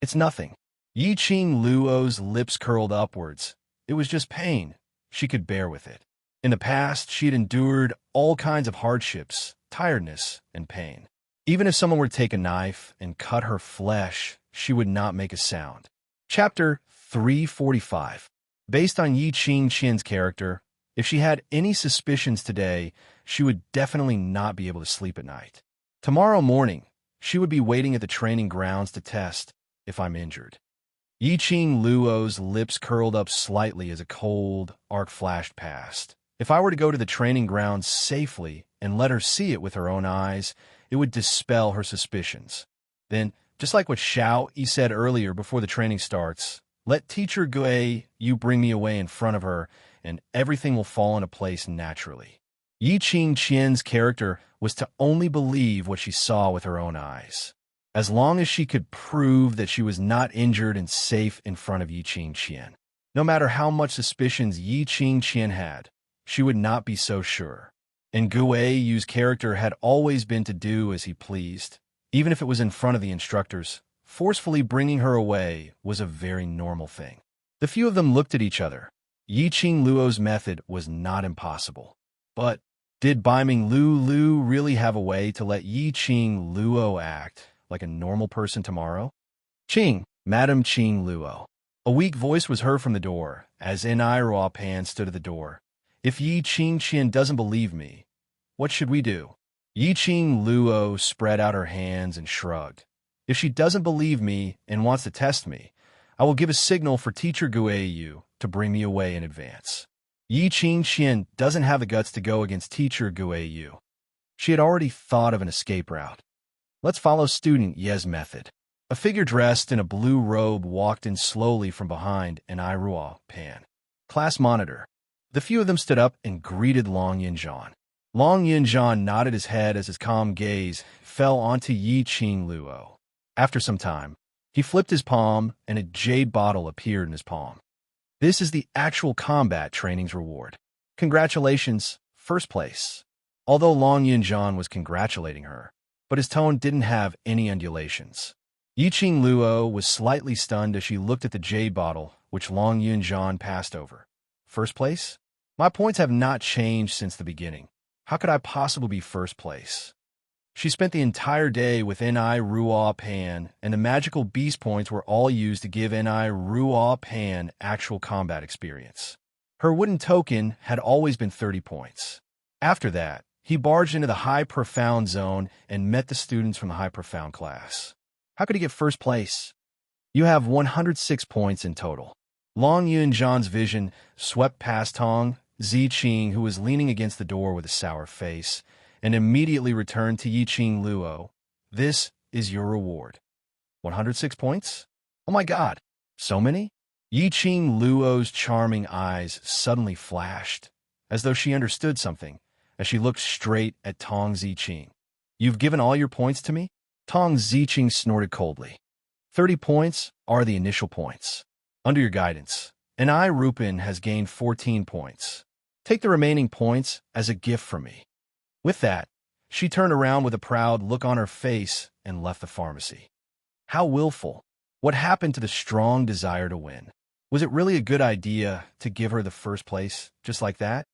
It's nothing. Yiqing Luo's lips curled upwards. It was just pain. She could bear with it. In the past, she had endured all kinds of hardships, tiredness, and pain. Even if someone were to take a knife and cut her flesh, she would not make a sound. Chapter 345. Based on Yi Qingqian's character, if she had any suspicions today, she would definitely not be able to sleep at night. Tomorrow morning, she would be waiting at the training grounds to test if I'm injured. Yi Qing Luo's lips curled up slightly as a cold arc flashed past. If I were to go to the training grounds safely and let her see it with her own eyes, it would dispel her suspicions. Then, just like what Xiao Yi said earlier before the training starts, let teacher Gui Yu bring me away in front of her, and everything will fall into place naturally. Yi Qingqian's character was to only believe what she saw with her own eyes. As long as she could prove that she was not injured and safe in front of Yi Qingqian. No matter how much suspicions Yi Qingqian had, she would not be so sure. And Gui Yu's character had always been to do as he pleased. Even if it was in front of the instructors, forcefully bringing her away was a very normal thing. The few of them looked at each other. Yi Qing Luo's method was not impossible. But did Baiming Lu really have a way to let Yi Qing Luo act like a normal person tomorrow? Qing, Madam Qing Luo. A weak voice was heard from the door, as Nai Pan stood at the door. If Yi Qingqian doesn't believe me, what should we do? Yi Qing Luo spread out her hands and shrugged. If she doesn't believe me and wants to test me, I will give a signal for teacher Gui Yu to bring me away in advance. Yi Qingqian doesn't have the guts to go against teacher Gui Yu. She had already thought of an escape route. Let's follow student Ye's method. A figure dressed in a blue robe walked in slowly from behind Nai Pan. Class monitor. The few of them stood up and greeted Long Yinzhan. Long Yinzhan nodded his head as his calm gaze fell onto Yi Qing Luo. After some time, he flipped his palm and a jade bottle appeared in his palm. This is the actual combat training's reward. Congratulations, first place. Although Long Yinzhan was congratulating her, but his tone didn't have any undulations. Yi Qing Luo was slightly stunned as she looked at the jade bottle, which Long Yinzhan passed over. First place? My points have not changed since the beginning. How could I possibly be first place? She spent the entire day with Nai Pan, and the magical beast points were all used to give Nai Pan actual combat experience. Her wooden token had always been 30 points. After that, he barged into the High Profound zone and met the students from the High Profound class. How could he get first place? You have 106 points in total. Long Yunzhan's vision swept past Tong Ziqing, who was leaning against the door with a sour face, and immediately returned to Yi Qing Luo. This is your reward. 106 points? Oh my god, so many? Yi Qing Luo's charming eyes suddenly flashed, as though she understood something, as she looked straight at Tong Ziqing. You've given all your points to me? Tong Ziqing snorted coldly. 30 points are the initial points. Under your guidance, Nai Rupin has gained 14 points. Take the remaining points as a gift from me. With that, she turned around with a proud look on her face and left the pharmacy. How willful. What happened to the strong desire to win? Was it really a good idea to give her the first place, just like that?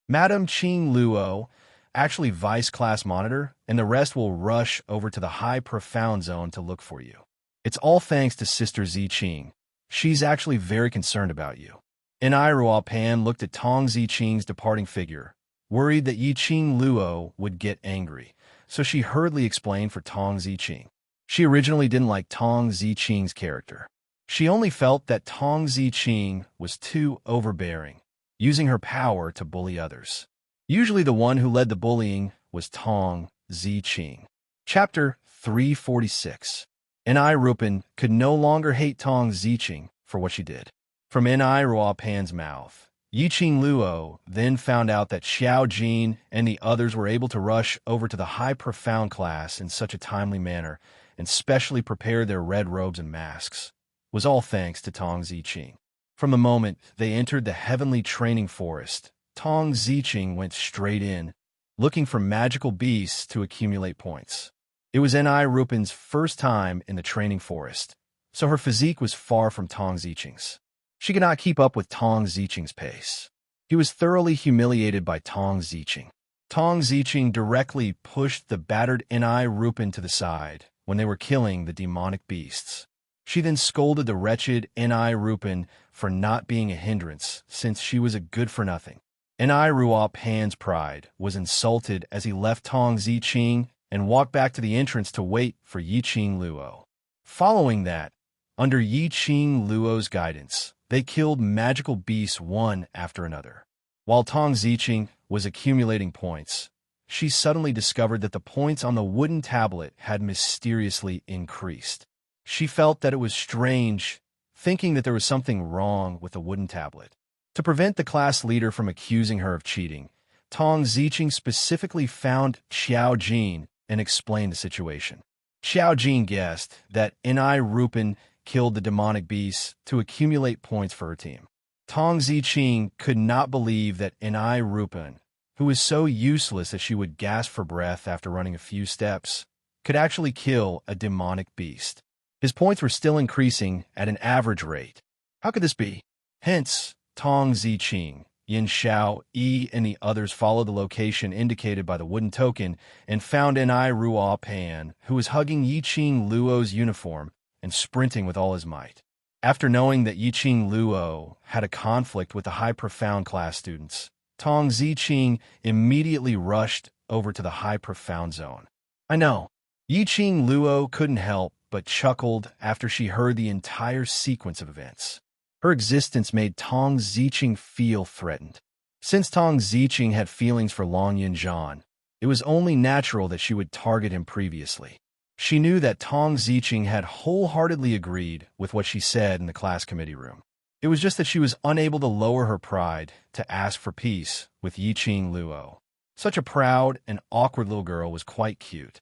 Madam Qing Luo, actually vice class monitor, and the rest will rush over to the High Profound zone to look for you. It's all thanks to Sister Ziqing. She's actually very concerned about you. Nai Pan looked at Tong Ziqing's departing figure, worried that Yi Qing Luo would get angry, so she hurriedly explained for Tong Ziqing. She originally didn't like Tong Ziqing's character. She only felt that Tong Ziqing was too overbearing, using her power to bully others. Usually the one who led the bullying was Tong Ziqing. Chapter 346. Nai Rupin could no longer hate Tong Ziqing for what she did. From Nai Pan's mouth, Yi Qing Luo then found out that Xiao Jin and the others were able to rush over to the High Profound class in such a timely manner and specially prepared their red robes and masks. It was all thanks to Tong Ziqing. From the moment they entered the heavenly training forest, Tong Ziqing went straight in, looking for magical beasts to accumulate points. It was Nai Rupin's first time in the training forest, so her physique was far from Tong Ziqing's. She could not keep up with Tong Ziqing's pace. He was thoroughly humiliated by Tong Ziqing. Tong Ziqing directly pushed the battered Nai Rupin to the side when they were killing the demonic beasts. She then scolded the wretched Ni Rupin for not being a hindrance, since she was a good-for-nothing. Ni Ruo Pan's pride was insulted as he left Tong Ziqing and walked back to the entrance to wait for Yiqing Luo. Following that, under Yiqing Luo's guidance, they killed magical beasts one after another. While Tong Ziqing was accumulating points, she suddenly discovered that the points on the wooden tablet had mysteriously increased. She felt that it was strange, thinking that there was something wrong with the wooden tablet. To prevent the class leader from accusing her of cheating, Tong Ziqing specifically found Xiao Jin and explained the situation. Xiao Jin guessed that Ni Rupin killed the demonic beast to accumulate points for her team. Tong Ziqing could not believe that Ni Rupin, who was so useless that she would gasp for breath after running a few steps, could actually kill a demonic beast. His points were still increasing at an average rate. How could this be? Hence, Tong Ziqing, Yin Xiao, Yi, and the others followed the location indicated by the wooden token and found Ni Ruo Pan, who was hugging Yiqing Luo's uniform and sprinting with all his might. After knowing that Yiqing Luo had a conflict with the High Profound class students, Tong Ziqing immediately rushed over to the High Profound zone. I know. Yiqing Luo couldn't help but chuckled after she heard the entire sequence of events. Her existence made Tong Ziqing feel threatened. Since Tong Ziqing had feelings for Long Yunjian, it was only natural that she would target him previously. She knew that Tong Ziqing had wholeheartedly agreed with what she said in the class committee room. It was just that she was unable to lower her pride to ask for peace with Yiqing Luo. Such a proud and awkward little girl was quite cute.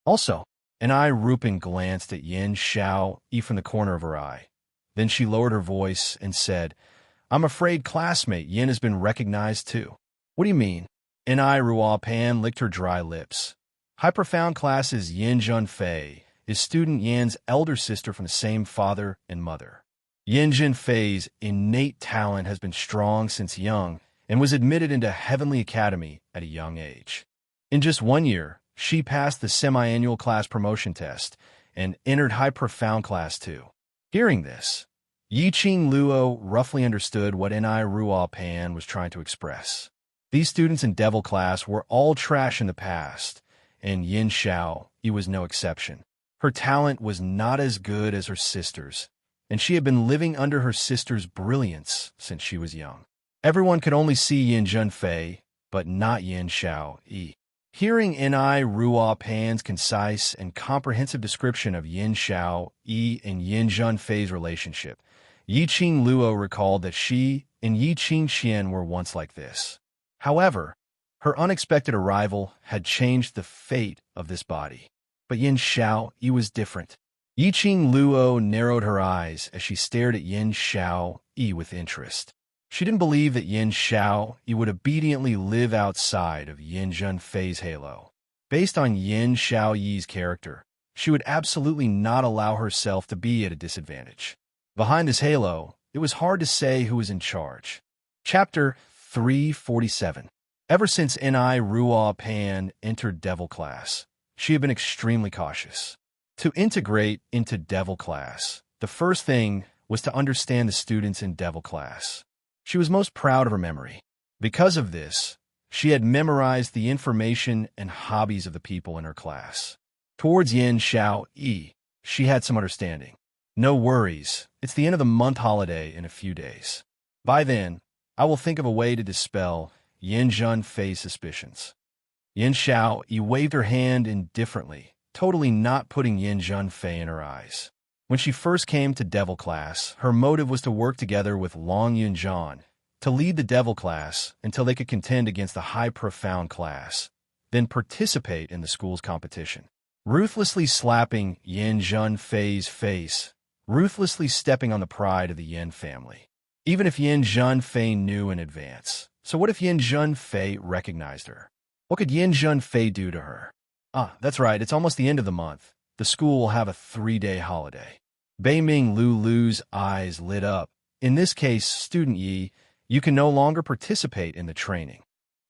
Also, Ni Rupin glanced at Yin Xiao Yi from the corner of her eye. Then she lowered her voice and said, I'm afraid classmate Yin has been recognized too. What do you mean? Ni Ruo Pan licked her dry lips. High Profound class's Yin Junfei is student Yan's elder sister from the same father and mother. Yin Junfei's innate talent has been strong since young and was admitted into Heavenly Academy at a young age. In just 1 year, she passed the semi-annual class promotion test and entered High Profound class too. Hearing this, Yiqing Luo roughly understood what Ni Ruo Pan was trying to express. These students in Devil class were all trash in the past, and Yin Xiao Yi was no exception. Her talent was not as good as her sister's, and she had been living under her sister's brilliance since she was young. Everyone could only see Yin Junfei, but not Yin Xiao Yi. Hearing Ni Ruo Pan's concise and comprehensive description of Yin Xiao Yi and Yin Junfei's relationship, Yiqing Luo recalled that she and Yiqing Xian were once like this. However, her unexpected arrival had changed the fate of this body. But Yin Xiao Yi was different. Yiqing Luo narrowed her eyes as she stared at Yin Xiao Yi with interest. She didn't believe that Yin Xiao Yi would obediently live outside of Yin Junfei's halo. Based on Yin Xiao Yi's character, she would absolutely not allow herself to be at a disadvantage. Behind this halo, it was hard to say who was in charge. Chapter 347. Ever since Ni Ruo Pan entered Devil class, she had been extremely cautious. To integrate into Devil class, the first thing was to understand the students in Devil class. She was most proud of her memory. Because of this, she had memorized the information and hobbies of the people in her class. Towards Yin Xiao Yi, she had some understanding. No worries, it's the end of the month holiday in a few days. By then, I will think of a way to dispel Yin Junfei's suspicions. Yin Xiao Yi waved her hand indifferently, totally not putting Yin Junfei in her eyes. When she first came to Devil class, her motive was to work together with Long Yunjian to lead the Devil class until they could contend against the High Profound class, then participate in the school's competition. Ruthlessly slapping Yin Junfei's face, ruthlessly stepping on the pride of the Yin family. Even if Yin Junfei knew in advance. So what if Yin Junfei recognized her? What could Yin Junfei do to her? That's right, it's almost the end of the month. The school will have a 3-day holiday. Beiming Lulu's eyes lit up. In this case, student Yi, you can no longer participate in the training.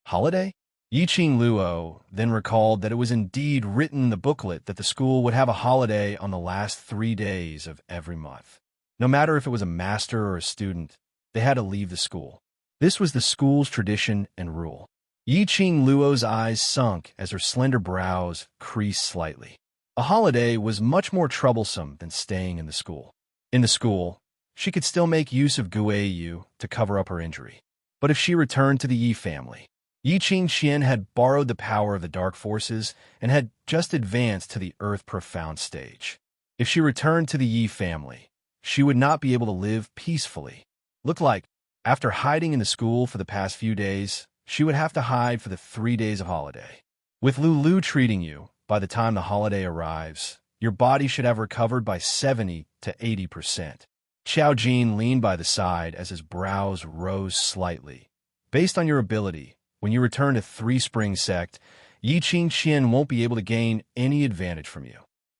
Holiday? Yiqing Luo then recalled that it was indeed written in the booklet that the school would have a holiday on the last 3 days of every month. No matter if it was a master or a student, they had to leave the school. This was the school's tradition and rule. Yiqing Luo's eyes sunk as her slender brows creased slightly. A holiday was much more troublesome than staying in the school. In the school, she could still make use of Guiyu to cover up her injury. But if she returned to the Yi family, Yiqing Qian had borrowed the power of the dark forces and had just advanced to the Earth Profound stage. If she returned to the Yi family, she would not be able to live peacefully. Looked like, after hiding in the school for the past few days, she would have to hide for the 3 days of holiday. With Lulu treating you, by the time the holiday arrives, your body should have recovered by 70 to 80%. Xiao Jin leaned by the side as his brows rose slightly. Based on your ability, when you return to Three Spring Sect, Yiqing Qian won't be able to gain any advantage from you.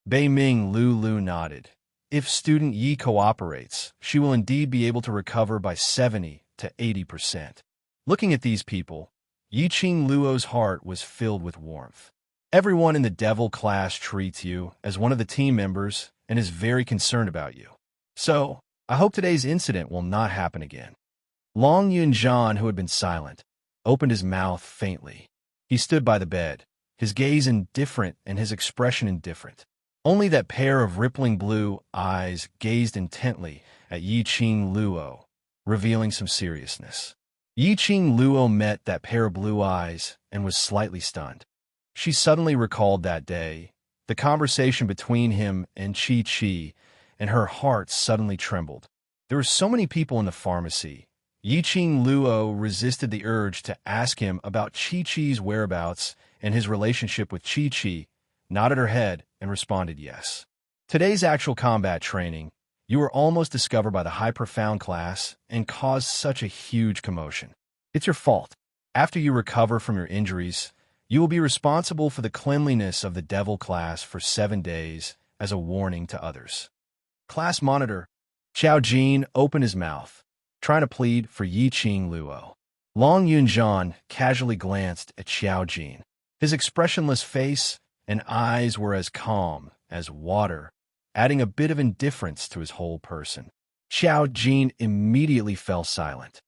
Bei Ming Lulu nodded. If student Yi cooperates, she will indeed be able to recover by 70 to 80%. Looking at these people, Yiqing Luo's heart was filled with warmth. Everyone in the devil class treats you as one of the team members and is very concerned about you. So, I hope today's incident will not happen again. Long Yunzhan, who had been silent, opened his mouth faintly. He stood by the bed, his gaze indifferent and his expression indifferent. Only that pair of rippling blue eyes gazed intently at Yiqing Luo, revealing some seriousness. Yiqing Luo met that pair of blue eyes and was slightly stunned. She suddenly recalled that day, the conversation between him and Chi, and her heart suddenly trembled. There were so many people in the pharmacy. Yiqing Luo resisted the urge to ask him about Chi-Chi's whereabouts and his relationship with Chi, nodded her head, and responded yes. Today's actual combat training, you were almost discovered by the High Profound class and caused such a huge commotion. It's your fault. After you recover from your injuries, you will be responsible for the cleanliness of the Devil class for 7 days as a warning to others. Class monitor, Xiao Jin opened his mouth, trying to plead for Yiqing Luo. Long Yunzhan casually glanced at Xiao Jin. His expressionless face and eyes were as calm as water, adding a bit of indifference to his whole person. Xiao Jin immediately fell silent.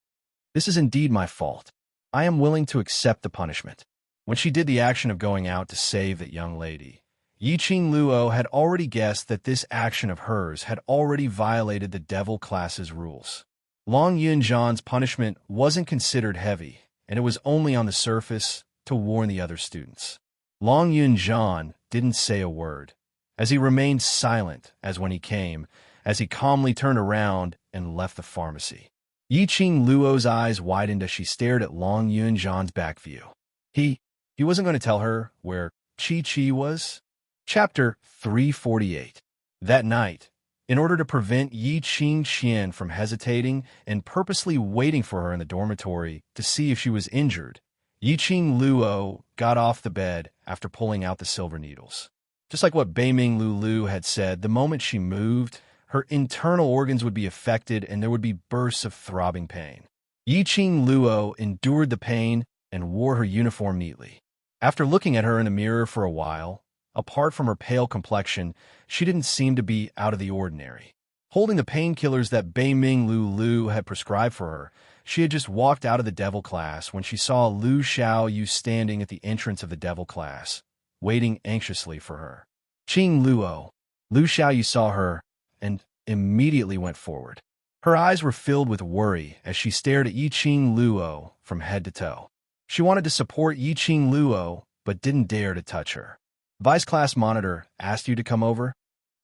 This is indeed my fault. I am willing to accept the punishment. When she did the action of going out to save that young lady, Yiqing Luo had already guessed that this action of hers had already violated the Devil class's rules. Long Yunzhan's punishment wasn't considered heavy, and it was only on the surface to warn the other students. Long Yunzhan didn't say a word, as he remained silent as when he came, as he calmly turned around and left the pharmacy. Yiqing Luo's eyes widened as she stared at Long Yunzhan's back view. He wasn't going to tell her where Chi was? Chapter 348. That night, in order to prevent Yiqing Qian from hesitating and purposely waiting for her in the dormitory to see if she was injured, Yiqing Luo got off the bed after pulling out the silver needles. Just like what Beiming Lulu had said, the moment she moved, her internal organs would be affected and there would be bursts of throbbing pain. Yiqing Luo endured the pain and wore her uniform neatly. After looking at her in the mirror for a while, apart from her pale complexion, she didn't seem to be out of the ordinary. Holding the painkillers that Beiming Lulu had prescribed for her, she had just walked out of the Devil class when she saw Lu Xiaoyu standing at the entrance of the Devil class, waiting anxiously for her. Qing Luo. Lu Xiaoyu saw her and immediately went forward. Her eyes were filled with worry as she stared at Yiqing Luo from head to toe. She wanted to support Yiqing Luo, but didn't dare to touch her. Vice Class Monitor asked you to come over?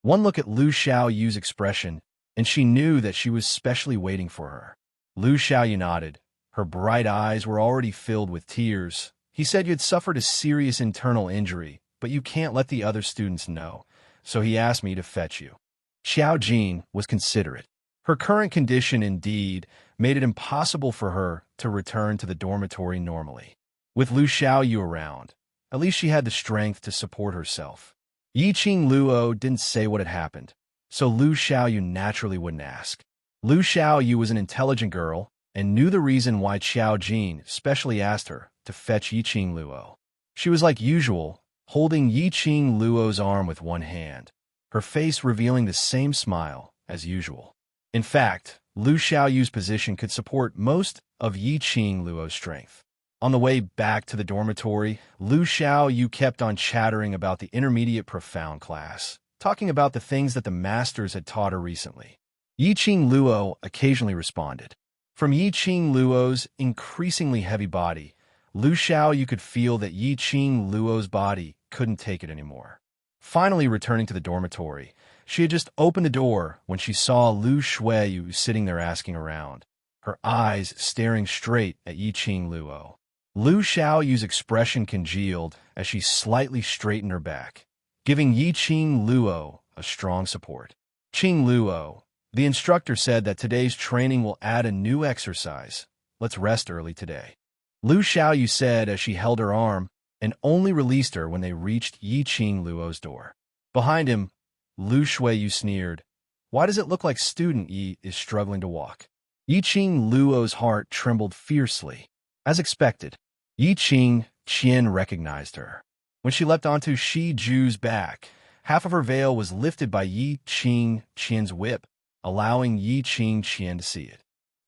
One look at Lu Xiaoyu's expression, and she knew that she was specially waiting for her. Lu Xiaoyu nodded. Her bright eyes were already filled with tears. He said you had suffered a serious internal injury, but you can't let the other students know, so he asked me to fetch you. Xiao Jin was considerate. Her current condition indeed made it impossible for her to return to the dormitory normally. With Lu Xiaoyu around, at least she had the strength to support herself. Yiqing Luo didn't say what had happened, so Lu Xiaoyu naturally wouldn't ask. Lu Xiaoyu was an intelligent girl and knew the reason why Xiao Jin specially asked her to fetch Yiqing Luo. She was like usual, holding Yiqing Luo's arm with one hand, her face revealing the same smile as usual. In fact, Lu Xiaoyu's position could support most of Yiqing Luo's strength. On the way back to the dormitory, Lu Xiaoyu kept on chattering about the intermediate profound class, talking about the things that the masters had taught her recently. Yiqing Luo occasionally responded. From Yiqing Luo's increasingly heavy body, Lu Xiaoyu could feel that Yiqing Luo's body couldn't take it anymore. Finally returning to the dormitory, she had just opened the door when she saw Lu Xiaoyu sitting there asking around, her eyes staring straight at Yiqing Luo. Lu Xiaoyu's expression congealed as she slightly straightened her back, giving Yiqing Luo a strong support. Qing Luo, the instructor said that today's training will add a new exercise. Let's rest early today. Lu Xiaoyu said as she held her arm and only released her when they reached Yiqing Luo's door. Behind him, Lu Xiaoyu sneered, "Why does it look like student Yi is struggling to walk?" Yiqing Luo's heart trembled fiercely. As expected, Yiqing Qian recognized her. When she leapt onto Shi Ju's back, half of her veil was lifted by Yiqing Qian's whip, allowing Yiqing Qian to see it.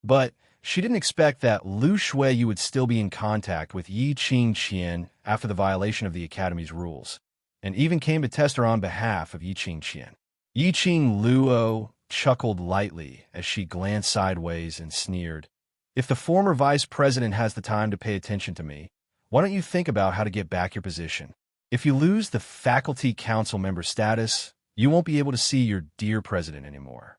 But she didn't expect that Lu Xiaoyu would still be in contact with Yiqing Qian after the violation of the Academy's rules, and even came to test her on behalf of Yiqing Qian. Yiqing Luo chuckled lightly as she glanced sideways and sneered, "If the former vice president has the time to pay attention to me, why don't you think about how to get back your position? If you lose the faculty council member status, you won't be able to see your dear president anymore."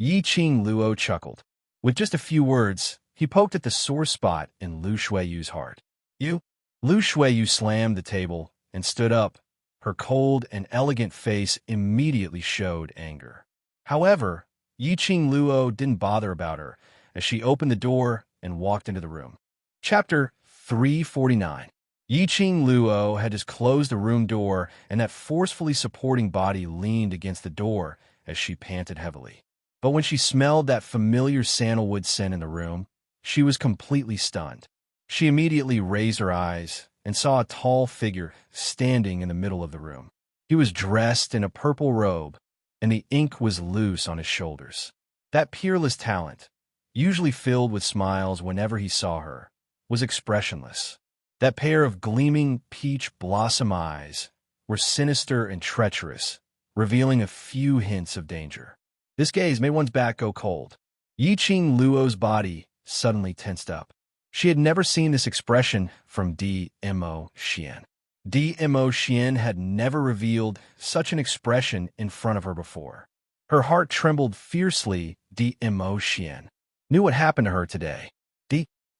Yiqing Luo chuckled. With just a few words, he poked at the sore spot in Lu Xiaoyu's heart. "You?" Lu Xiaoyu slammed the table and stood up. Her cold and elegant face immediately showed anger. However, Yiqing Luo didn't bother about her as she opened the door and walked into the room. Chapter 349. Yiqing Luo had just closed the room door, and that forcefully supporting body leaned against the door as she panted heavily. But when she smelled that familiar sandalwood scent in the room, she was completely stunned. She immediately raised her eyes and saw a tall figure standing in the middle of the room. He was dressed in a purple robe, and the ink was loose on his shoulders. That peerless talent, usually filled with smiles whenever he saw her, was expressionless. That pair of gleaming peach blossom eyes were sinister and treacherous, revealing a few hints of danger. This gaze made one's back go cold. Yiqing Luo's body suddenly tensed up. She had never seen this expression from Dmo Xian. Dmo Xian had never revealed such an expression in front of her before. Her heart trembled fiercely. Dmo Xian knew what happened to her today.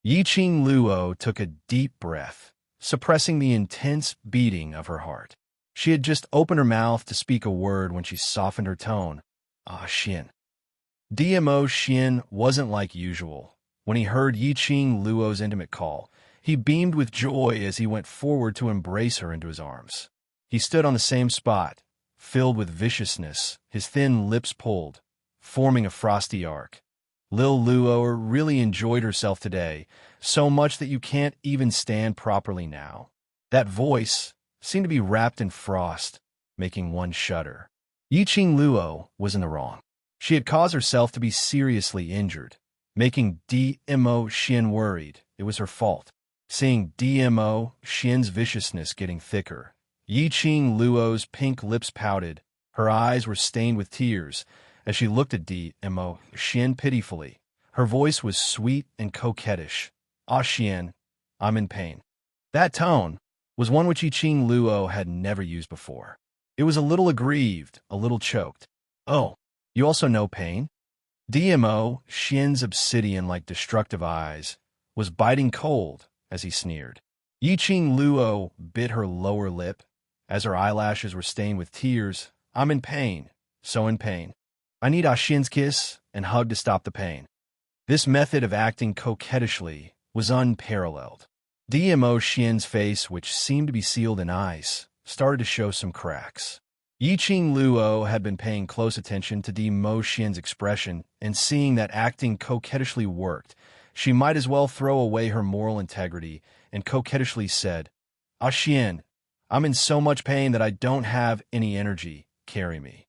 Yiqing Luo took a deep breath, suppressing the intense beating of her heart. She had just opened her mouth to speak a word when she softened her tone. Xian. Dmo Xian wasn't like usual. When he heard Yiqing Luo's intimate call, he beamed with joy as he went forward to embrace her into his arms. He stood on the same spot, filled with viciousness, his thin lips pulled, forming a frosty arc. Lil Luo really enjoyed herself today, so much that you can't even stand properly now. That voice seemed to be wrapped in frost, making one shudder. Yiqing Luo was in the wrong. She had caused herself to be seriously injured, making Dmo Xian worried. It was her fault. Seeing Dmo Xian's viciousness getting thicker, Yiqing Luo's pink lips pouted. Her eyes were stained with tears as she looked at Dmo Xian pitifully. Her voice was sweet and coquettish. Xian, I'm in pain." That tone was one which Yiqing Luo had never used before. It was a little aggrieved, a little choked. "Oh, you also know pain?" Dmo Xian's obsidian-like destructive eyes was biting cold as he sneered. Yiqing Luo bit her lower lip as her eyelashes were stained with tears. "I'm in pain, so in pain. I need Xian's kiss and hug to stop the pain." This method of acting coquettishly was unparalleled. Dmo Xian's face, which seemed to be sealed in ice, started to show some cracks. Yiqing Luo had been paying close attention to Dmo Xian's expression, and seeing that acting coquettishly worked, she might as well throw away her moral integrity and coquettishly said, "Ah, Xian, I'm in so much pain that I don't have any energy. Carry me."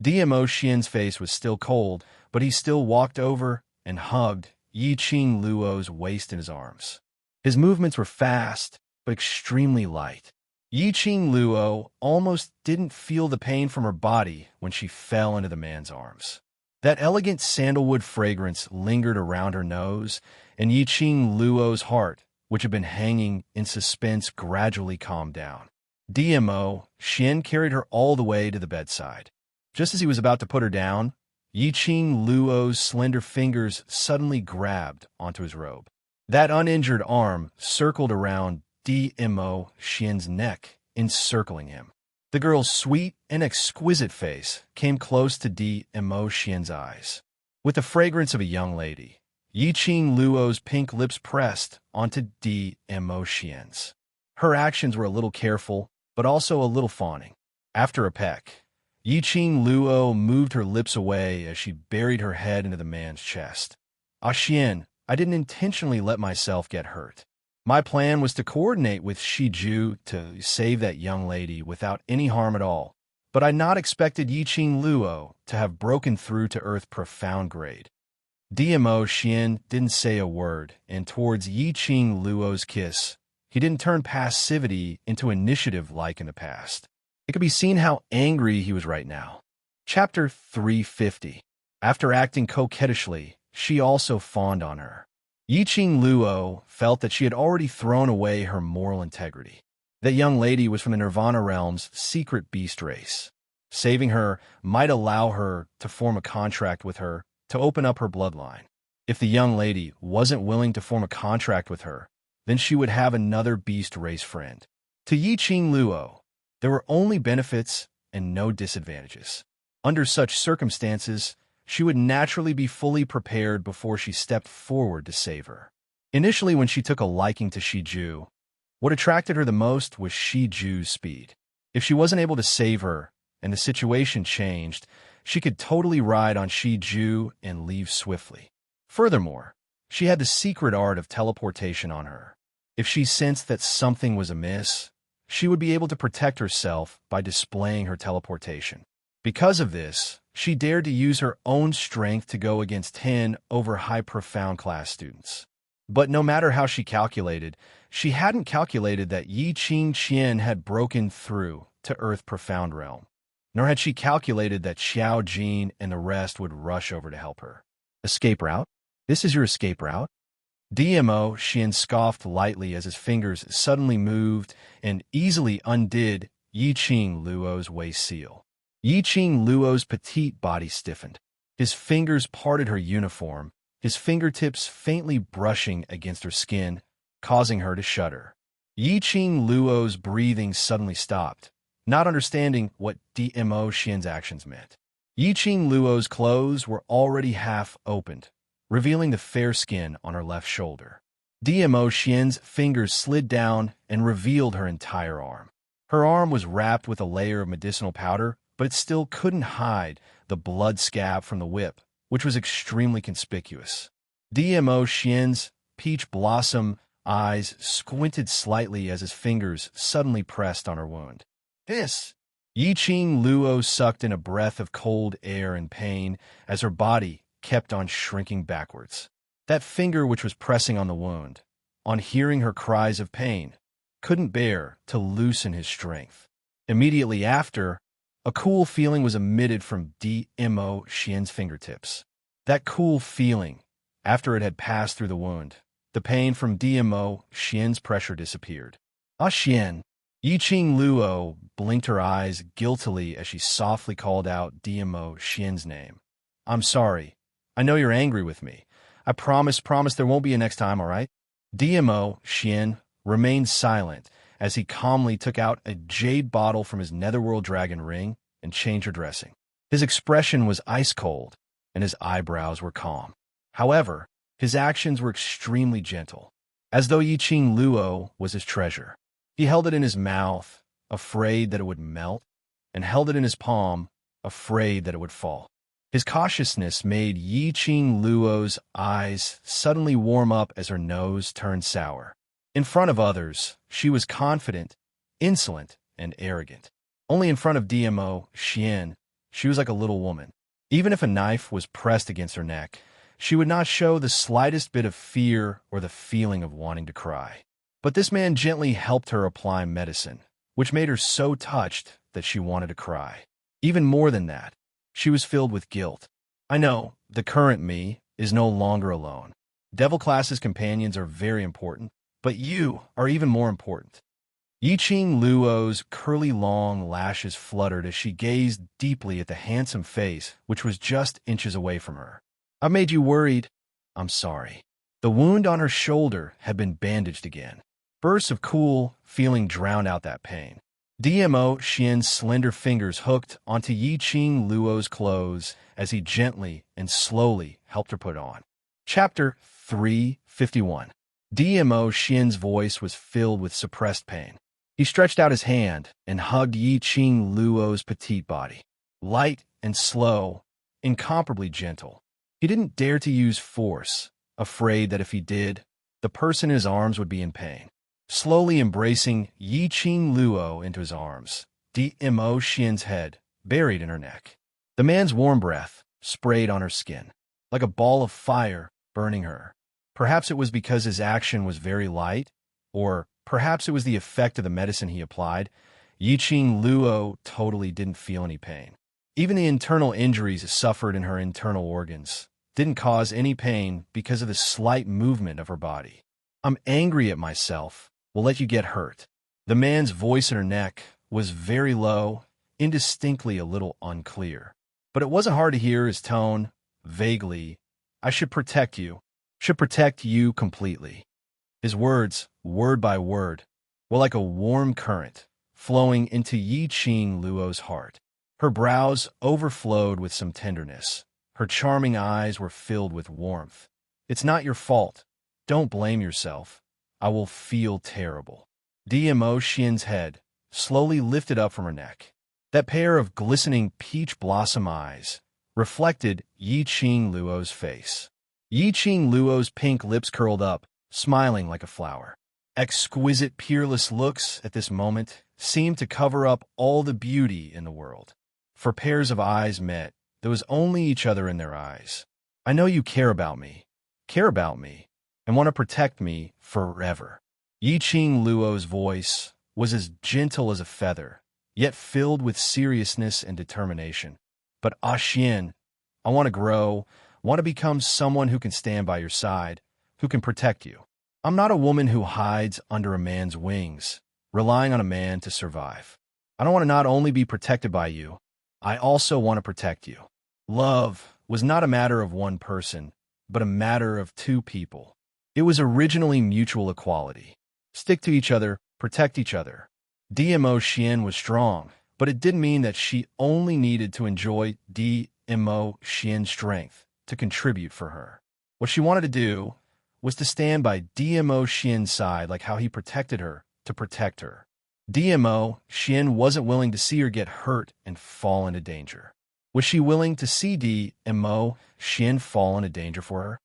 DMO Xian's face was still cold, but he still walked over and hugged Yi Qing Luo's waist in his arms. His movements were fast, but extremely light. Yi Qing Luo almost didn't feel the pain from her body when she fell into the man's arms. That elegant sandalwood fragrance lingered around her nose, and Yi Qing Luo's heart, which had been hanging in suspense, gradually calmed down. DMO Xian carried her all the way to the bedside. Just as he was about to put her down, Yi Qing Luo's slender fingers suddenly grabbed onto his robe. That uninjured arm circled around DMO Xian's neck, encircling him. The girl's sweet and exquisite face came close to DMO Xian's eyes. With the fragrance of a young lady, Yi Qing Luo's pink lips pressed onto DMO Xian's. Her actions were a little careful, but also a little fawning. After a peck, Yi Qing Luo moved her lips away as she buried her head into the man's chest. "Ah, Xian, I didn't intentionally let myself get hurt. My plan was to coordinate with Shiju to save that young lady without any harm at all, but I not expected Yi Qing Luo to have broken through to Earth profound grade." DMO Xian didn't say a word, and towards Yi Qing Luo's kiss, he didn't turn passivity into initiative like in the past. It could be seen how angry he was right now. Chapter 350. After acting coquettishly, she also fawned on her. Yi Qing Luo felt that she had already thrown away her moral integrity. That young lady was from the Nirvana realm's secret beast race. Saving her might allow her to form a contract with her to open up her bloodline. If the young lady wasn't willing to form a contract with her, then she would have another beast race friend. To Yi Qing Luo, there were only benefits and no disadvantages. Under such circumstances, she would naturally be fully prepared before she stepped forward to save her. Initially, when she took a liking to Shiju, what attracted her the most was Shiju's speed. If she wasn't able to save her, and the situation changed, she could totally ride on Shiju and leave swiftly. Furthermore, she had the secret art of teleportation on her. If she sensed that something was amiss, she would be able to protect herself by displaying her teleportation. Because of this, she dared to use her own strength to go against 10 over high profound class students. But no matter how she calculated, she hadn't calculated that Yi Qing Qian had broken through to Earth profound realm. Nor had she calculated that Xiao Jin and the rest would rush over to help her. Escape route? This is your escape route? DMO Xian scoffed lightly as his fingers suddenly moved and easily undid Yi Qing Luo's waist seal. Yi Qing Luo's petite body stiffened. His fingers parted her uniform, his fingertips faintly brushing against her skin, causing her to shudder. Yi Qing Luo's breathing suddenly stopped, not understanding what DMO Xian's actions meant. Yi Qing Luo's clothes were already half opened, revealing the fair skin on her left shoulder. DMO Xian's fingers slid down and revealed her entire arm. Her arm was wrapped with a layer of medicinal powder, but it still couldn't hide the blood scab from the whip, which was extremely conspicuous. DMO Xian's peach blossom eyes squinted slightly as his fingers suddenly pressed on her wound. "This!" Yi Qing Luo sucked in a breath of cold air in pain as her body kept on shrinking backwards. That finger which was pressing on the wound, on hearing her cries of pain, couldn't bear to loosen his strength. Immediately after, a cool feeling was emitted from DMO Xian's fingertips. That cool feeling, after it had passed through the wound, the pain from DMO Xian's pressure disappeared. "Ah, Xian!" Yi Qing Luo blinked her eyes guiltily as she softly called out DMO Xian's name. "I'm sorry. I know you're angry with me. I promise there won't be a next time, all right?" DMO Xian remained silent as he calmly took out a jade bottle from his netherworld dragon ring and changed her dressing. His expression was ice cold, and his eyebrows were calm. However, his actions were extremely gentle, as though Yi Qing Luo was his treasure. He held it in his mouth, afraid that it would melt, and held it in his palm, afraid that it would fall. His cautiousness made Yi Qing Luo's eyes suddenly warm up as her nose turned sour. In front of others, she was confident, insolent, and arrogant. Only in front of DMO Xian, she was like a little woman. Even if a knife was pressed against her neck, she would not show the slightest bit of fear or the feeling of wanting to cry. But this man gently helped her apply medicine, which made her so touched that she wanted to cry. Even more than that, she was filled with guilt. I know, the current me is no longer alone. Devil class's companions are very important, but you are even more important. Yiqing Luo's curly long lashes fluttered as she gazed deeply at the handsome face which was just inches away from her. I made you worried. I'm sorry. The wound on her shoulder had been bandaged again. Bursts of cool feeling drowned out that pain. DMO Xian's slender fingers hooked onto Yiqing Luo's clothes as he gently and slowly helped her put on. Chapter 351. DMO Xian's voice was filled with suppressed pain. He stretched out his hand and hugged Yiqing Luo's petite body. Light and slow, incomparably gentle. He didn't dare to use force, afraid that if he did, the person in his arms would be in pain. Slowly embracing Yiqing Luo into his arms, DMO Xian's head buried in her neck. The man's warm breath sprayed on her skin, like a ball of fire burning her. Perhaps it was because his action was very light, or perhaps it was the effect of the medicine he applied. Yiqing Luo totally didn't feel any pain. Even the internal injuries suffered in her internal organs didn't cause any pain because of the slight movement of her body. I'm angry at myself. Will let you get hurt. The man's voice in her neck was very low, indistinctly a little unclear. But it wasn't hard to hear his tone, vaguely. I should protect you. Should protect you completely. His words, word by word, were like a warm current flowing into Yiqing Luo's heart. Her brows overflowed with some tenderness. Her charming eyes were filled with warmth. It's not your fault. Don't blame yourself. I will feel terrible. DMO Xian's head slowly lifted up from her neck. That pair of glistening peach blossom eyes reflected Yiqing Luo's face. Yiqing Luo's pink lips curled up, smiling like a flower. Exquisite, peerless looks at this moment seemed to cover up all the beauty in the world. For pairs of eyes met, there was only each other in their eyes. I know you care about me, and want to protect me forever. Yiqing Luo's voice was as gentle as a feather, yet filled with seriousness and determination. But Xian, I want to grow, want to become someone who can stand by your side, who can protect you. I'm not a woman who hides under a man's wings, relying on a man to survive. I don't want to not only be protected by you, I also want to protect you. Love was not a matter of one person, but a matter of two people. It was originally mutual equality. Stick to each other, protect each other. DMO Xian was strong, but it didn't mean that she only needed to enjoy DMO Xian's strength to contribute for her. What she wanted to do was to stand by DMO Xian's side like how he protected her to protect her. DMO Xian wasn't willing to see her get hurt and fall into danger. Was she willing to see DMO Xian fall into danger for her?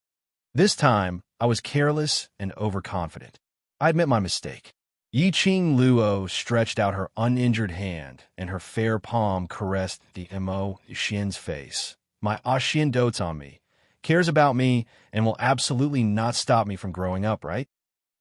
This time, I was careless and overconfident. I admit my mistake. Yiqing Luo stretched out her uninjured hand, and her fair palm caressed DMO Xian's face. My Xian dotes on me, cares about me, and will absolutely not stop me from growing up, right?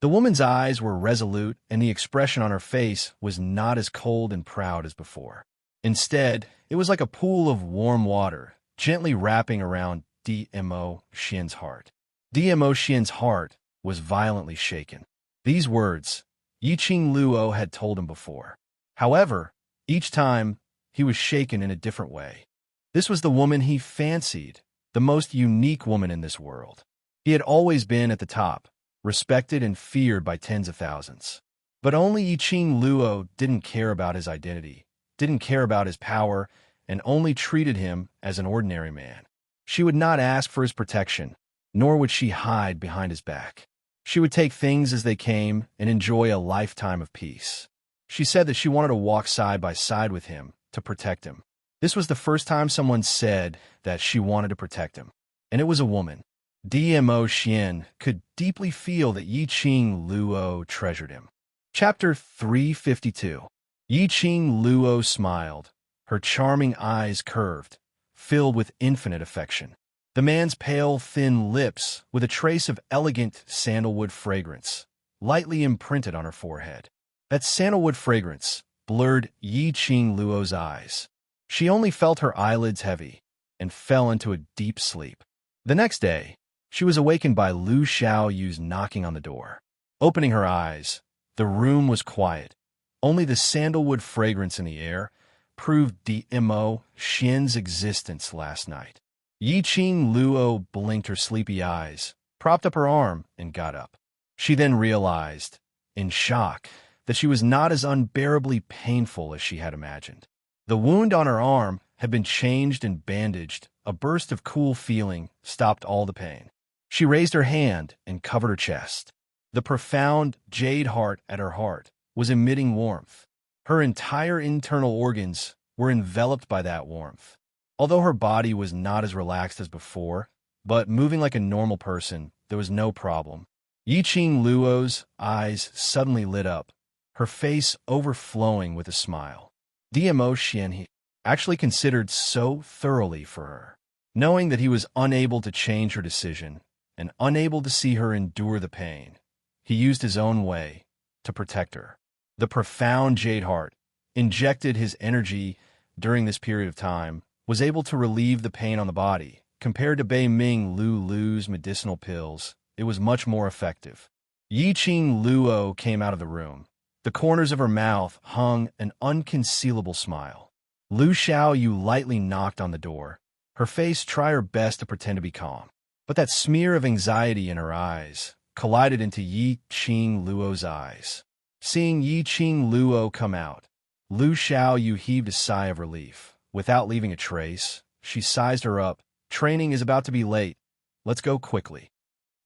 The woman's eyes were resolute, and the expression on her face was not as cold and proud as before. Instead, it was like a pool of warm water, gently wrapping around DMO Xian's heart. DMO Xian's heart was violently shaken. These words, Yiqing Luo had told him before. However, each time, he was shaken in a different way. This was the woman he fancied, the most unique woman in this world. He had always been at the top, respected and feared by tens of thousands. But only Yiqing Luo didn't care about his identity, didn't care about his power, and only treated him as an ordinary man. She would not ask for his protection, nor would she hide behind his back. She would take things as they came and enjoy a lifetime of peace. She said that she wanted to walk side by side with him to protect him. This was the first time someone said that she wanted to protect him. And it was a woman. Dmo Xian could deeply feel that Yi Qing Luo treasured him. Chapter 352. Yi Qing Luo smiled, her charming eyes curved, filled with infinite affection. The man's pale, thin lips, with a trace of elegant sandalwood fragrance, lightly imprinted on her forehead. That sandalwood fragrance blurred Yi Qing Luo's eyes. She only felt her eyelids heavy and fell into a deep sleep. The next day, she was awakened by Lu Xiaoyu's knocking on the door. Opening her eyes, the room was quiet. Only the sandalwood fragrance in the air proved Dmo Xian's existence last night. Yi Qing Luo blinked her sleepy eyes, propped up her arm, and got up. She then realized, in shock, that she was not as unbearably painful as she had imagined. The wound on her arm had been changed and bandaged. A burst of cool feeling stopped all the pain. She raised her hand and covered her chest. The profound jade heart at her heart was emitting warmth. Her entire internal organs were enveloped by that warmth. Although her body was not as relaxed as before, but moving like a normal person, there was no problem. Yi Qing Luo's eyes suddenly lit up, her face overflowing with a smile. Dmo Xian he actually considered so thoroughly for her. Knowing that he was unable to change her decision and unable to see her endure the pain, he used his own way to protect her. The profound jade heart, injected his energy during this period of time, was able to relieve the pain on the body. Compared to Bei Ming Lu's medicinal pills, it was much more effective. Yi Qing Luo came out of the room. The corners of her mouth hung an unconcealable smile. Lu Xiaoyu lightly knocked on the door. Her face tried her best to pretend to be calm, but that smear of anxiety in her eyes collided into Yi Qing Luo's eyes. Seeing Yi Qing Luo come out, Lu Xiaoyu heaved a sigh of relief. Without leaving a trace, she sized her up. Training is about to be late. Let's go quickly.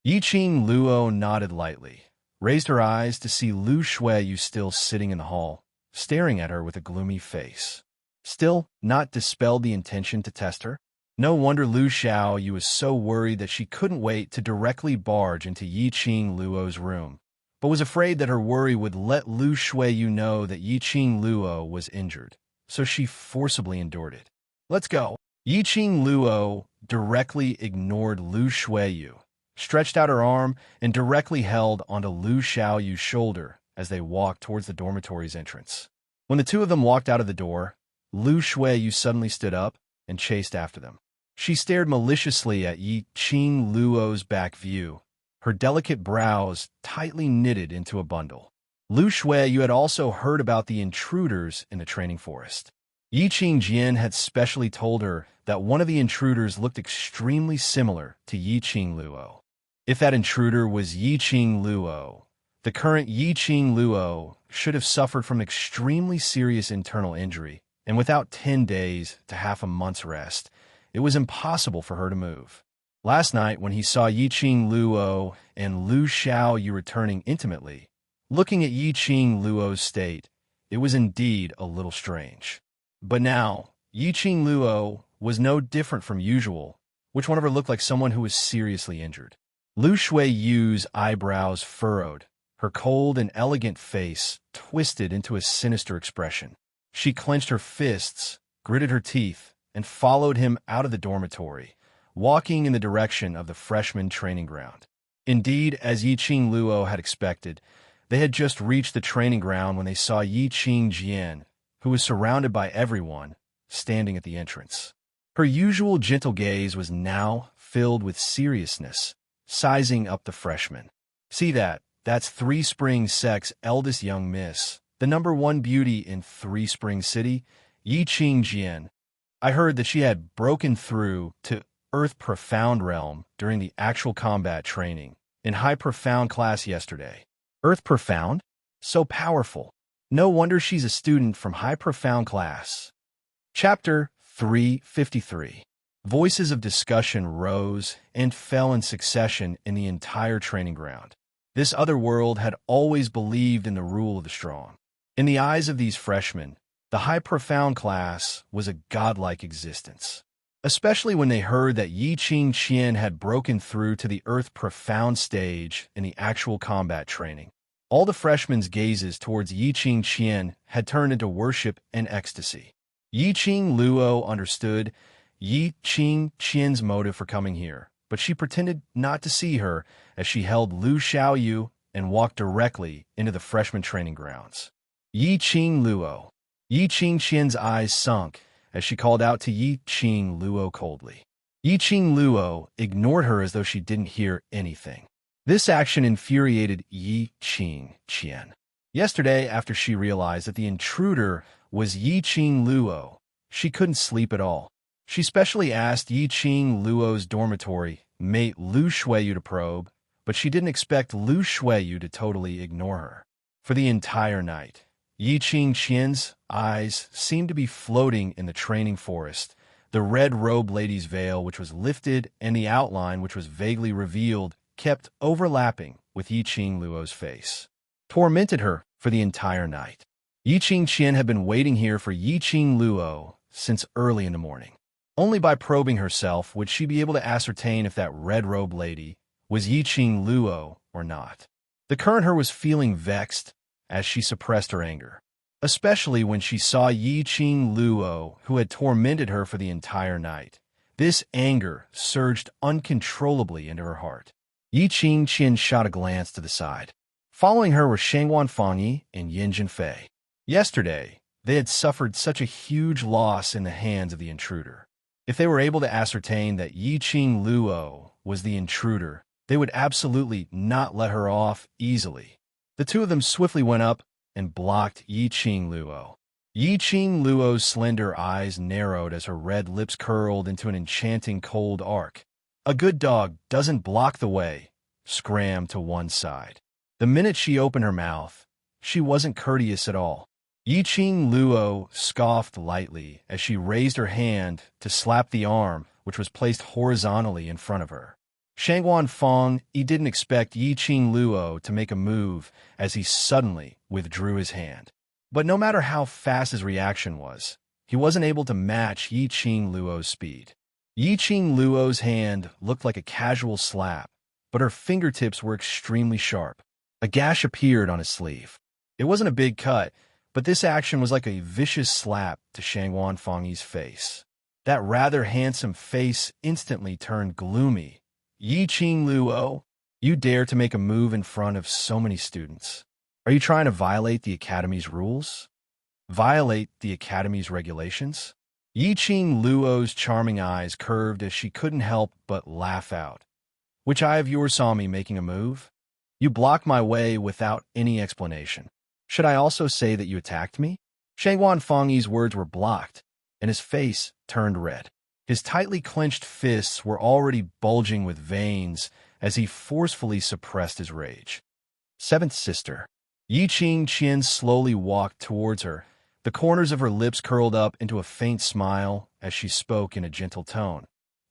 Yi Qing Luo nodded lightly, raised her eyes to see Lu Shuiyu still sitting in the hall, staring at her with a gloomy face. Still not dispelled the intention to test her? No wonder Lu Xiaoyu was so worried that she couldn't wait to directly barge into Yi Qing Luo's room, but was afraid that her worry would let Lu Shuiyu know that Yi Qing Luo was injured, so she forcibly endured it. Let's go. Yi Qing Luo directly ignored Lu Shuiyu, stretched out her arm, and directly held onto Lu Xiaoyu's shoulder as they walked towards the dormitory's entrance. When the two of them walked out of the door, Lu Shuiyu suddenly stood up and chased after them. She stared maliciously at Yi Qing Luo's back view, her delicate brows tightly knitted into a bundle. Lu Shuiyu had also heard about the intruders in the training forest. Yi Qing Jian had specially told her that one of the intruders looked extremely similar to Yi Qing Luo. If that intruder was Yi Qing Luo, the current Yi Qing Luo should have suffered from extremely serious internal injury, and without 10 days to half a month's rest, it was impossible for her to move. Last night, when he saw Yi Qing Luo and Lu Xiaoyu returning intimately, looking at Yi Qing Luo's state, it was indeed a little strange. But now, Yi Qing Luo was no different from usual. Which one of her looked like someone who was seriously injured? Lu Shuiyu's eyebrows furrowed, her cold and elegant face twisted into a sinister expression. She clenched her fists, gritted her teeth, and followed him out of the dormitory, walking in the direction of the freshman training ground. Indeed, as Yi Qing Luo had expected, they had just reached the training ground when they saw Yi Qing Jian, who was surrounded by everyone, standing at the entrance. Her usual gentle gaze was now filled with seriousness, sizing up the freshman. See that? That's Three Springs Sec's eldest young miss, the #1 beauty in Three Springs City, Yi Qing Jian. I heard that she had broken through to Earth Profound Realm during the actual combat training in High Profound class yesterday. Earth Profound? So powerful. No wonder she's a student from High Profound class. Chapter 353. Voices of discussion rose and fell in succession in the entire training ground. This other world had always believed in the rule of the strong. In the eyes of these freshmen, the High Profound class was a godlike existence. especially when they heard that Yi Qing Qian had broken through to the Earth Profound stage in the actual combat training. All the freshmen's gazes towards Yi Qing Qian had turned into worship and ecstasy. Yi Qing Luo understood Yi Qing Qian's motive for coming here, but she pretended not to see her as she held Lu Xiaoyu and walked directly into the freshman training grounds. Yi Qing Luo. Yi Qing Qian's eyes sunk as she called out to Yi Qing Luo coldly. Yi Qing Luo ignored her as though she didn't hear anything. This action infuriated Yi Qing Qian. Yesterday, after she realized that the intruder was Yi Qing Luo, she couldn't sleep at all. She specially asked Yi Qing Luo's dormitory mate Lu Shuiyu to probe, but she didn't expect Lu Shuiyu to totally ignore her. For the entire night, Yi Qing Qian's eyes seemed to be floating in the training forest. The red-robed lady's veil, which was lifted, and the outline, which was vaguely revealed, kept overlapping with Yi Qing Luo's face, tormented her for the entire night. Yi Qing Qian had been waiting here for Yi Qing Luo since early in the morning. Only by probing herself would she be able to ascertain if that red-robed lady was Yi Qing Luo or not. The current her was feeling vexed as she suppressed her anger, especially when she saw Yi Qing Luo, who had tormented her for the entire night. This anger surged uncontrollably into her heart. Yi Qing Qian shot a glance to the side. Following her were Shangguan Fangyi and Yin Jinfei. Yesterday, they had suffered such a huge loss in the hands of the intruder. If they were able to ascertain that Yi Qing Luo was the intruder, they would absolutely not let her off easily. The two of them swiftly went up and blocked Yi Qing Luo. Yi Qing Luo's slender eyes narrowed as her red lips curled into an enchanting cold arc. A good dog doesn't block the way, scram to one side. The minute she opened her mouth, she wasn't courteous at all. Yi Qing Luo scoffed lightly as she raised her hand to slap the arm which was placed horizontally in front of her. Shangguan Fangyi didn't expect Yi Qing Luo to make a move as he suddenly withdrew his hand. But no matter how fast his reaction was, he wasn't able to match Yi Qing Luo's speed. Yi Qing Luo's hand looked like a casual slap, but her fingertips were extremely sharp. A gash appeared on his sleeve. It wasn't a big cut, but this action was like a vicious slap to Shangguan Fangyi's face. That rather handsome face instantly turned gloomy. Yi Qing Luo, you dare to make a move in front of so many students. Are you trying to violate the Academy's rules? Violate the Academy's regulations? Yi Qing Luo's charming eyes curved as she couldn't help but laugh out. Which eye of yours saw me making a move? You blocked my way without any explanation. Should I also say that you attacked me? Shangguan Fangyi's words were blocked, and his face turned red. His tightly clenched fists were already bulging with veins as he forcefully suppressed his rage. Seventh sister. Yi Qing Qian slowly walked towards her. The corners of her lips curled up into a faint smile as she spoke in a gentle tone.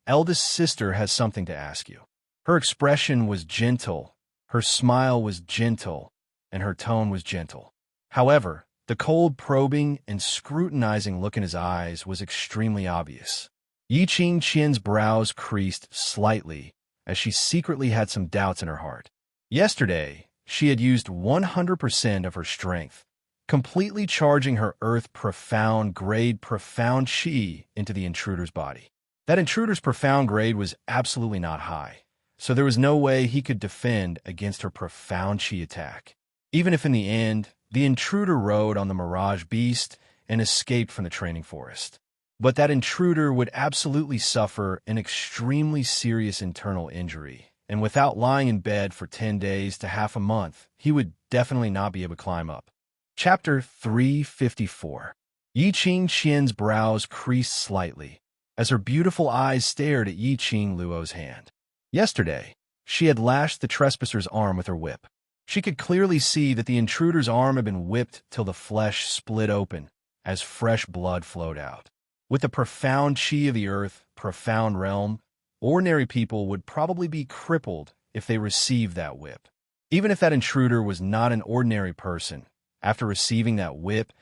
Eldest sister has something to ask you. Her expression was gentle, her smile was gentle, and her tone was gentle. However, the cold probing and scrutinizing look in his eyes was extremely obvious. Yi Qing Qian's brows creased slightly as she secretly had some doubts in her heart. Yesterday, she had used 100% of her strength, completely charging her earth profound grade profound chi into the intruder's body. That intruder's profound grade was absolutely not high, so there was no way he could defend against her profound chi attack. Even if in the end, the intruder rode on the Mirage Beast and escaped from the training forest. But that intruder would absolutely suffer an extremely serious internal injury, and without lying in bed for 10 days to half a month, he would definitely not be able to climb up. Chapter 354. Yi Qing Qian's brows creased slightly as her beautiful eyes stared at Yi Qing Luo's hand. Yesterday, she had lashed the trespasser's arm with her whip. She could clearly see that the intruder's arm had been whipped till the flesh split open as fresh blood flowed out. With the profound chi of the earth, profound realm, ordinary people would probably be crippled if they received that whip. Even if that intruder was not an ordinary person, after receiving that whip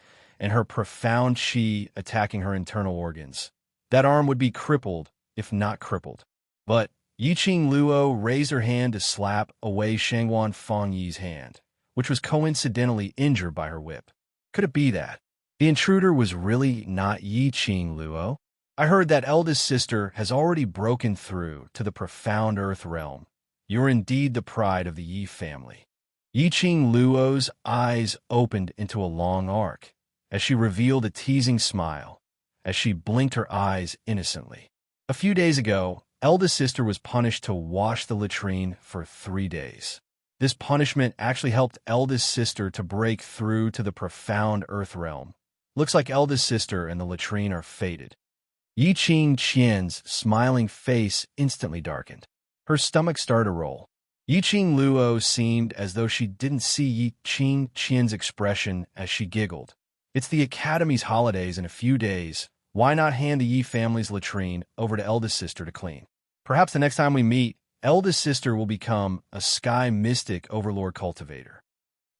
and her profound chi attacking her internal organs, that arm would be crippled, if not crippled. But Yiqing Luo raised her hand to slap away Shangwan Fengyi's hand, which was coincidentally injured by her whip. Could it be that the intruder was really not Yiqing Luo? I heard that eldest sister has already broken through to the profound earth realm. You're indeed the pride of the Yi family. Yiqing Luo's eyes opened into a long arc as she revealed a teasing smile as she blinked her eyes innocently. A few days ago, eldest sister was punished to wash the latrine for 3 days. This punishment actually helped eldest sister to break through to the profound earth realm. Looks like eldest sister and the latrine are fated. Yiqing Qian's smiling face instantly darkened. Her stomach started to roll. Yiqing Luo seemed as though she didn't see Yiqing Qian's expression as she giggled. It's the Academy's holidays in a few days. Why not hand the Yi family's latrine over to eldest sister to clean? Perhaps the next time we meet, eldest sister will become a sky mystic overlord cultivator.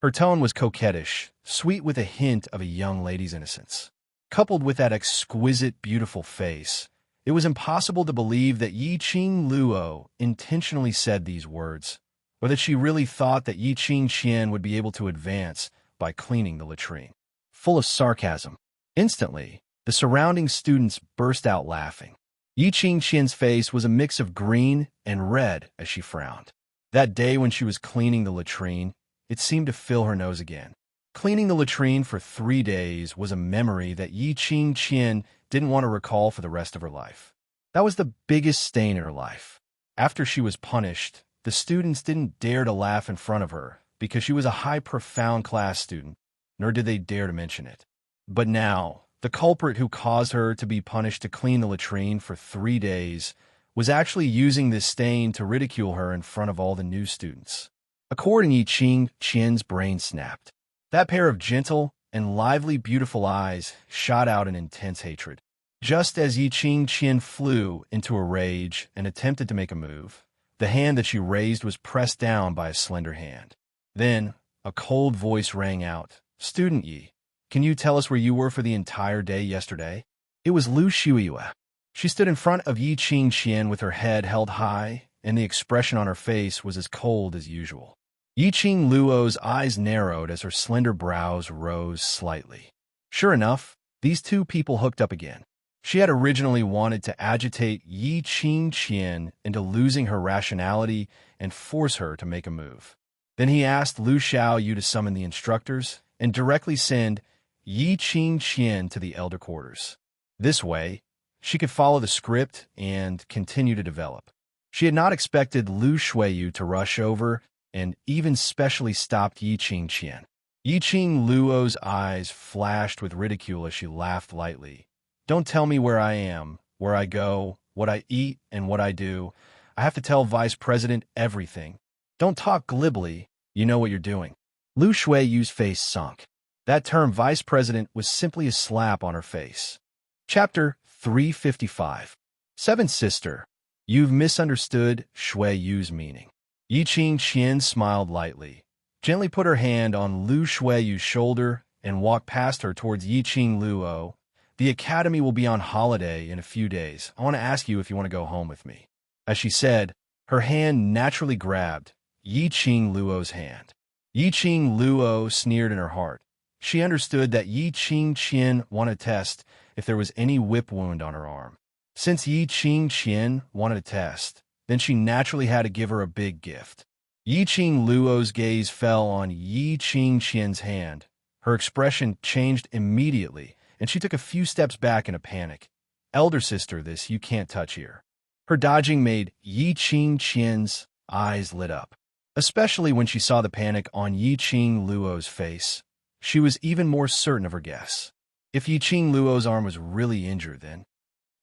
Her tone was coquettish, sweet with a hint of a young lady's innocence. Coupled with that exquisite, beautiful face, it was impossible to believe that Yiqing Luo intentionally said these words, or that she really thought that Yiqing Qian would be able to advance by cleaning the latrine. Full of sarcasm. Instantly, the surrounding students burst out laughing. Yiqing Qian's face was a mix of green and red as she frowned. That day when she was cleaning the latrine, it seemed to fill her nose again. Cleaning the latrine for 3 days was a memory that Yiqing Qian didn't want to recall for the rest of her life. That was the biggest stain in her life. After she was punished, the students didn't dare to laugh in front of her because she was a high profound class student, nor did they dare to mention it. But now, the culprit who caused her to be punished to clean the latrine for 3 days was actually using this stain to ridicule her in front of all the new students. A chord in Yiqing Qian's brain snapped. That pair of gentle and lively beautiful eyes shot out in intense hatred. Just as Yiqing Qian flew into a rage and attempted to make a move, the hand that she raised was pressed down by a slender hand. Then, a cold voice rang out, "Student Yi, can you tell us where you were for the entire day yesterday?" It was Lu Shuiyue. She stood in front of Yiqing Qian with her head held high, and the expression on her face was as cold as usual. Yiqing Luo's eyes narrowed as her slender brows rose slightly. Sure enough, these two people hooked up again. She had originally wanted to agitate Yiqing Qian into losing her rationality and force her to make a move. Then he asked Lu Xiaoyu to summon the instructors and directly send Yiqing Qian to the elder quarters. This way, she could follow the script and continue to develop. She had not expected Lu Shuiyu to rush over and even specially stopped Yiqing Qian. Yiqing Luo's eyes flashed with ridicule as she laughed lightly. "Don't tell me where I am, where I go, what I eat, and what I do. I have to tell Vice President everything. Don't talk glibly, you know what you're doing." Lu Shuiyu's face sunk. That term Vice President was simply a slap on her face. Chapter 355. Seventh Sister, you've misunderstood Shuiyu's meaning. Yiqing Qian smiled lightly, gently put her hand on Lu Shuiyu's shoulder, and walked past her towards Yiqing Luo. "The academy will be on holiday in a few days. I want to ask you if you want to go home with me." As she said, her hand naturally grabbed Yiqing Luo's hand. Yiqing Luo sneered in her heart. She understood that Yiqing Qian wanted to test if there was any whip wound on her arm. Since Yiqing Qian wanted to test, then she naturally had to give her a big gift. Yiqing Luo's gaze fell on Yiqing Qian's hand. Her expression changed immediately, and she took a few steps back in a panic. "Elder sister, this you can't touch here." Her dodging made Yiqing Qian's eyes lit up, especially when she saw the panic on Yiqing Luo's face. She was even more certain of her guess. If Yiqing Luo's arm was really injured, then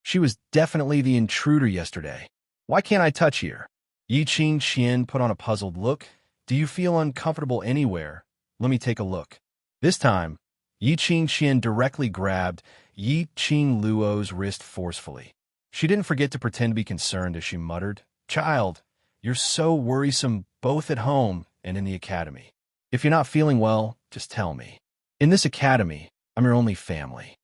she was definitely the intruder yesterday. "Why can't I touch here?" Yiqing Qian put on a puzzled look. "Do you feel uncomfortable anywhere? Let me take a look." This time, Yiqing Qian directly grabbed Yiqing Luo's wrist forcefully. She didn't forget to pretend to be concerned as she muttered, "Child, you're so worrisome both at home and in the academy. If you're not feeling well, just tell me. In this academy, I'm your only family."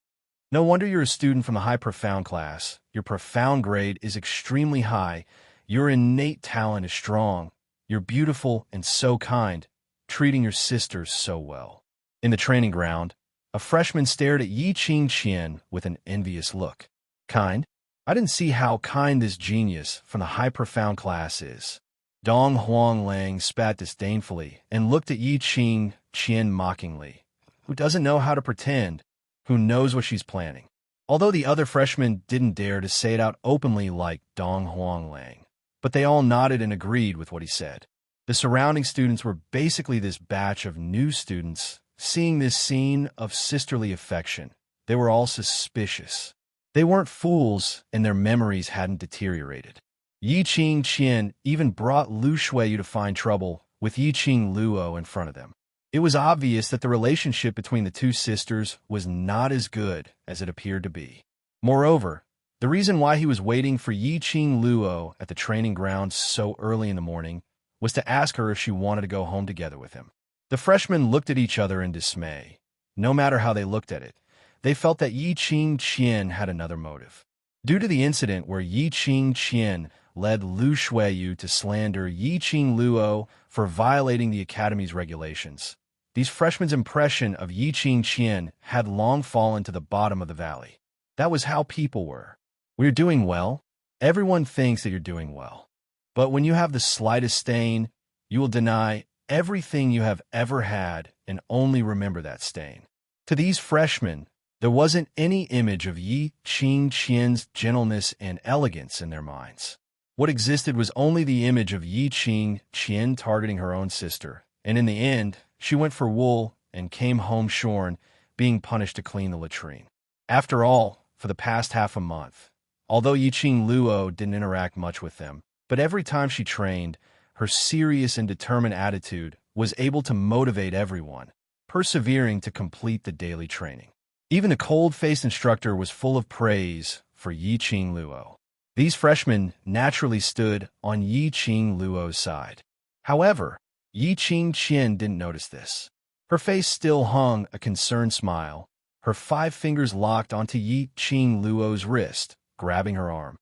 No wonder you're a student from the high profound class. Your profound grade is extremely high. Your innate talent is strong. You're beautiful and so kind, treating your sisters so well. In the training ground, a freshman stared at Yi Ching Qian with an envious look. Kind? I didn't see how kind this genius from the high profound class is. Dong Huang Lang spat disdainfully and looked at Yi Ching Qian mockingly. Who doesn't know how to pretend? Who knows what she's planning? Although the other freshmen didn't dare to say it out openly like Dong Huang Lang, but they all nodded and agreed with what he said. The surrounding students were basically this batch of new students. Seeing this scene of sisterly affection, they were all suspicious. They weren't fools, and their memories hadn't deteriorated. Yi Ching Qian even brought Lu Shuiyu to find trouble with Yi Ching Luo in front of them. It was obvious that the relationship between the two sisters was not as good as it appeared to be. Moreover, the reason why he was waiting for Yi Ching Luo at the training ground so early in the morning was to ask her if she wanted to go home together with him. The freshmen looked at each other in dismay. No matter how they looked at it, they felt that Yi Ching Qian had another motive. Due to the incident where Yi Ching Qian led Lu Shuiyu to slander Yi Ching Luo for violating the academy's regulations, these freshmen' impression of Yi Ching Qian had long fallen to the bottom of the valley. That was how people were. We're doing well. Everyone thinks that you're doing well. But when you have the slightest stain, you will deny everything you have ever had and only remember that stain. To these freshmen, there wasn't any image of Yi Ching Qian's gentleness and elegance in their minds. What existed was only the image of Yi Ching Qian targeting her own sister, and in the end, she went for wool and came home shorn, being punished to clean the latrine. After all, for the past half a month, although Yi Ching Luo didn't interact much with them, but every time she trained, her serious and determined attitude was able to motivate everyone, persevering to complete the daily training. Even a cold-faced instructor was full of praise for Yi Ching Luo. These freshmen naturally stood on Yi Ching Luo's side. However, Yi Ching Qian didn't notice this. Her face still hung a concerned smile, her 5 fingers locked onto Yi Ching Luo's wrist, grabbing her arm.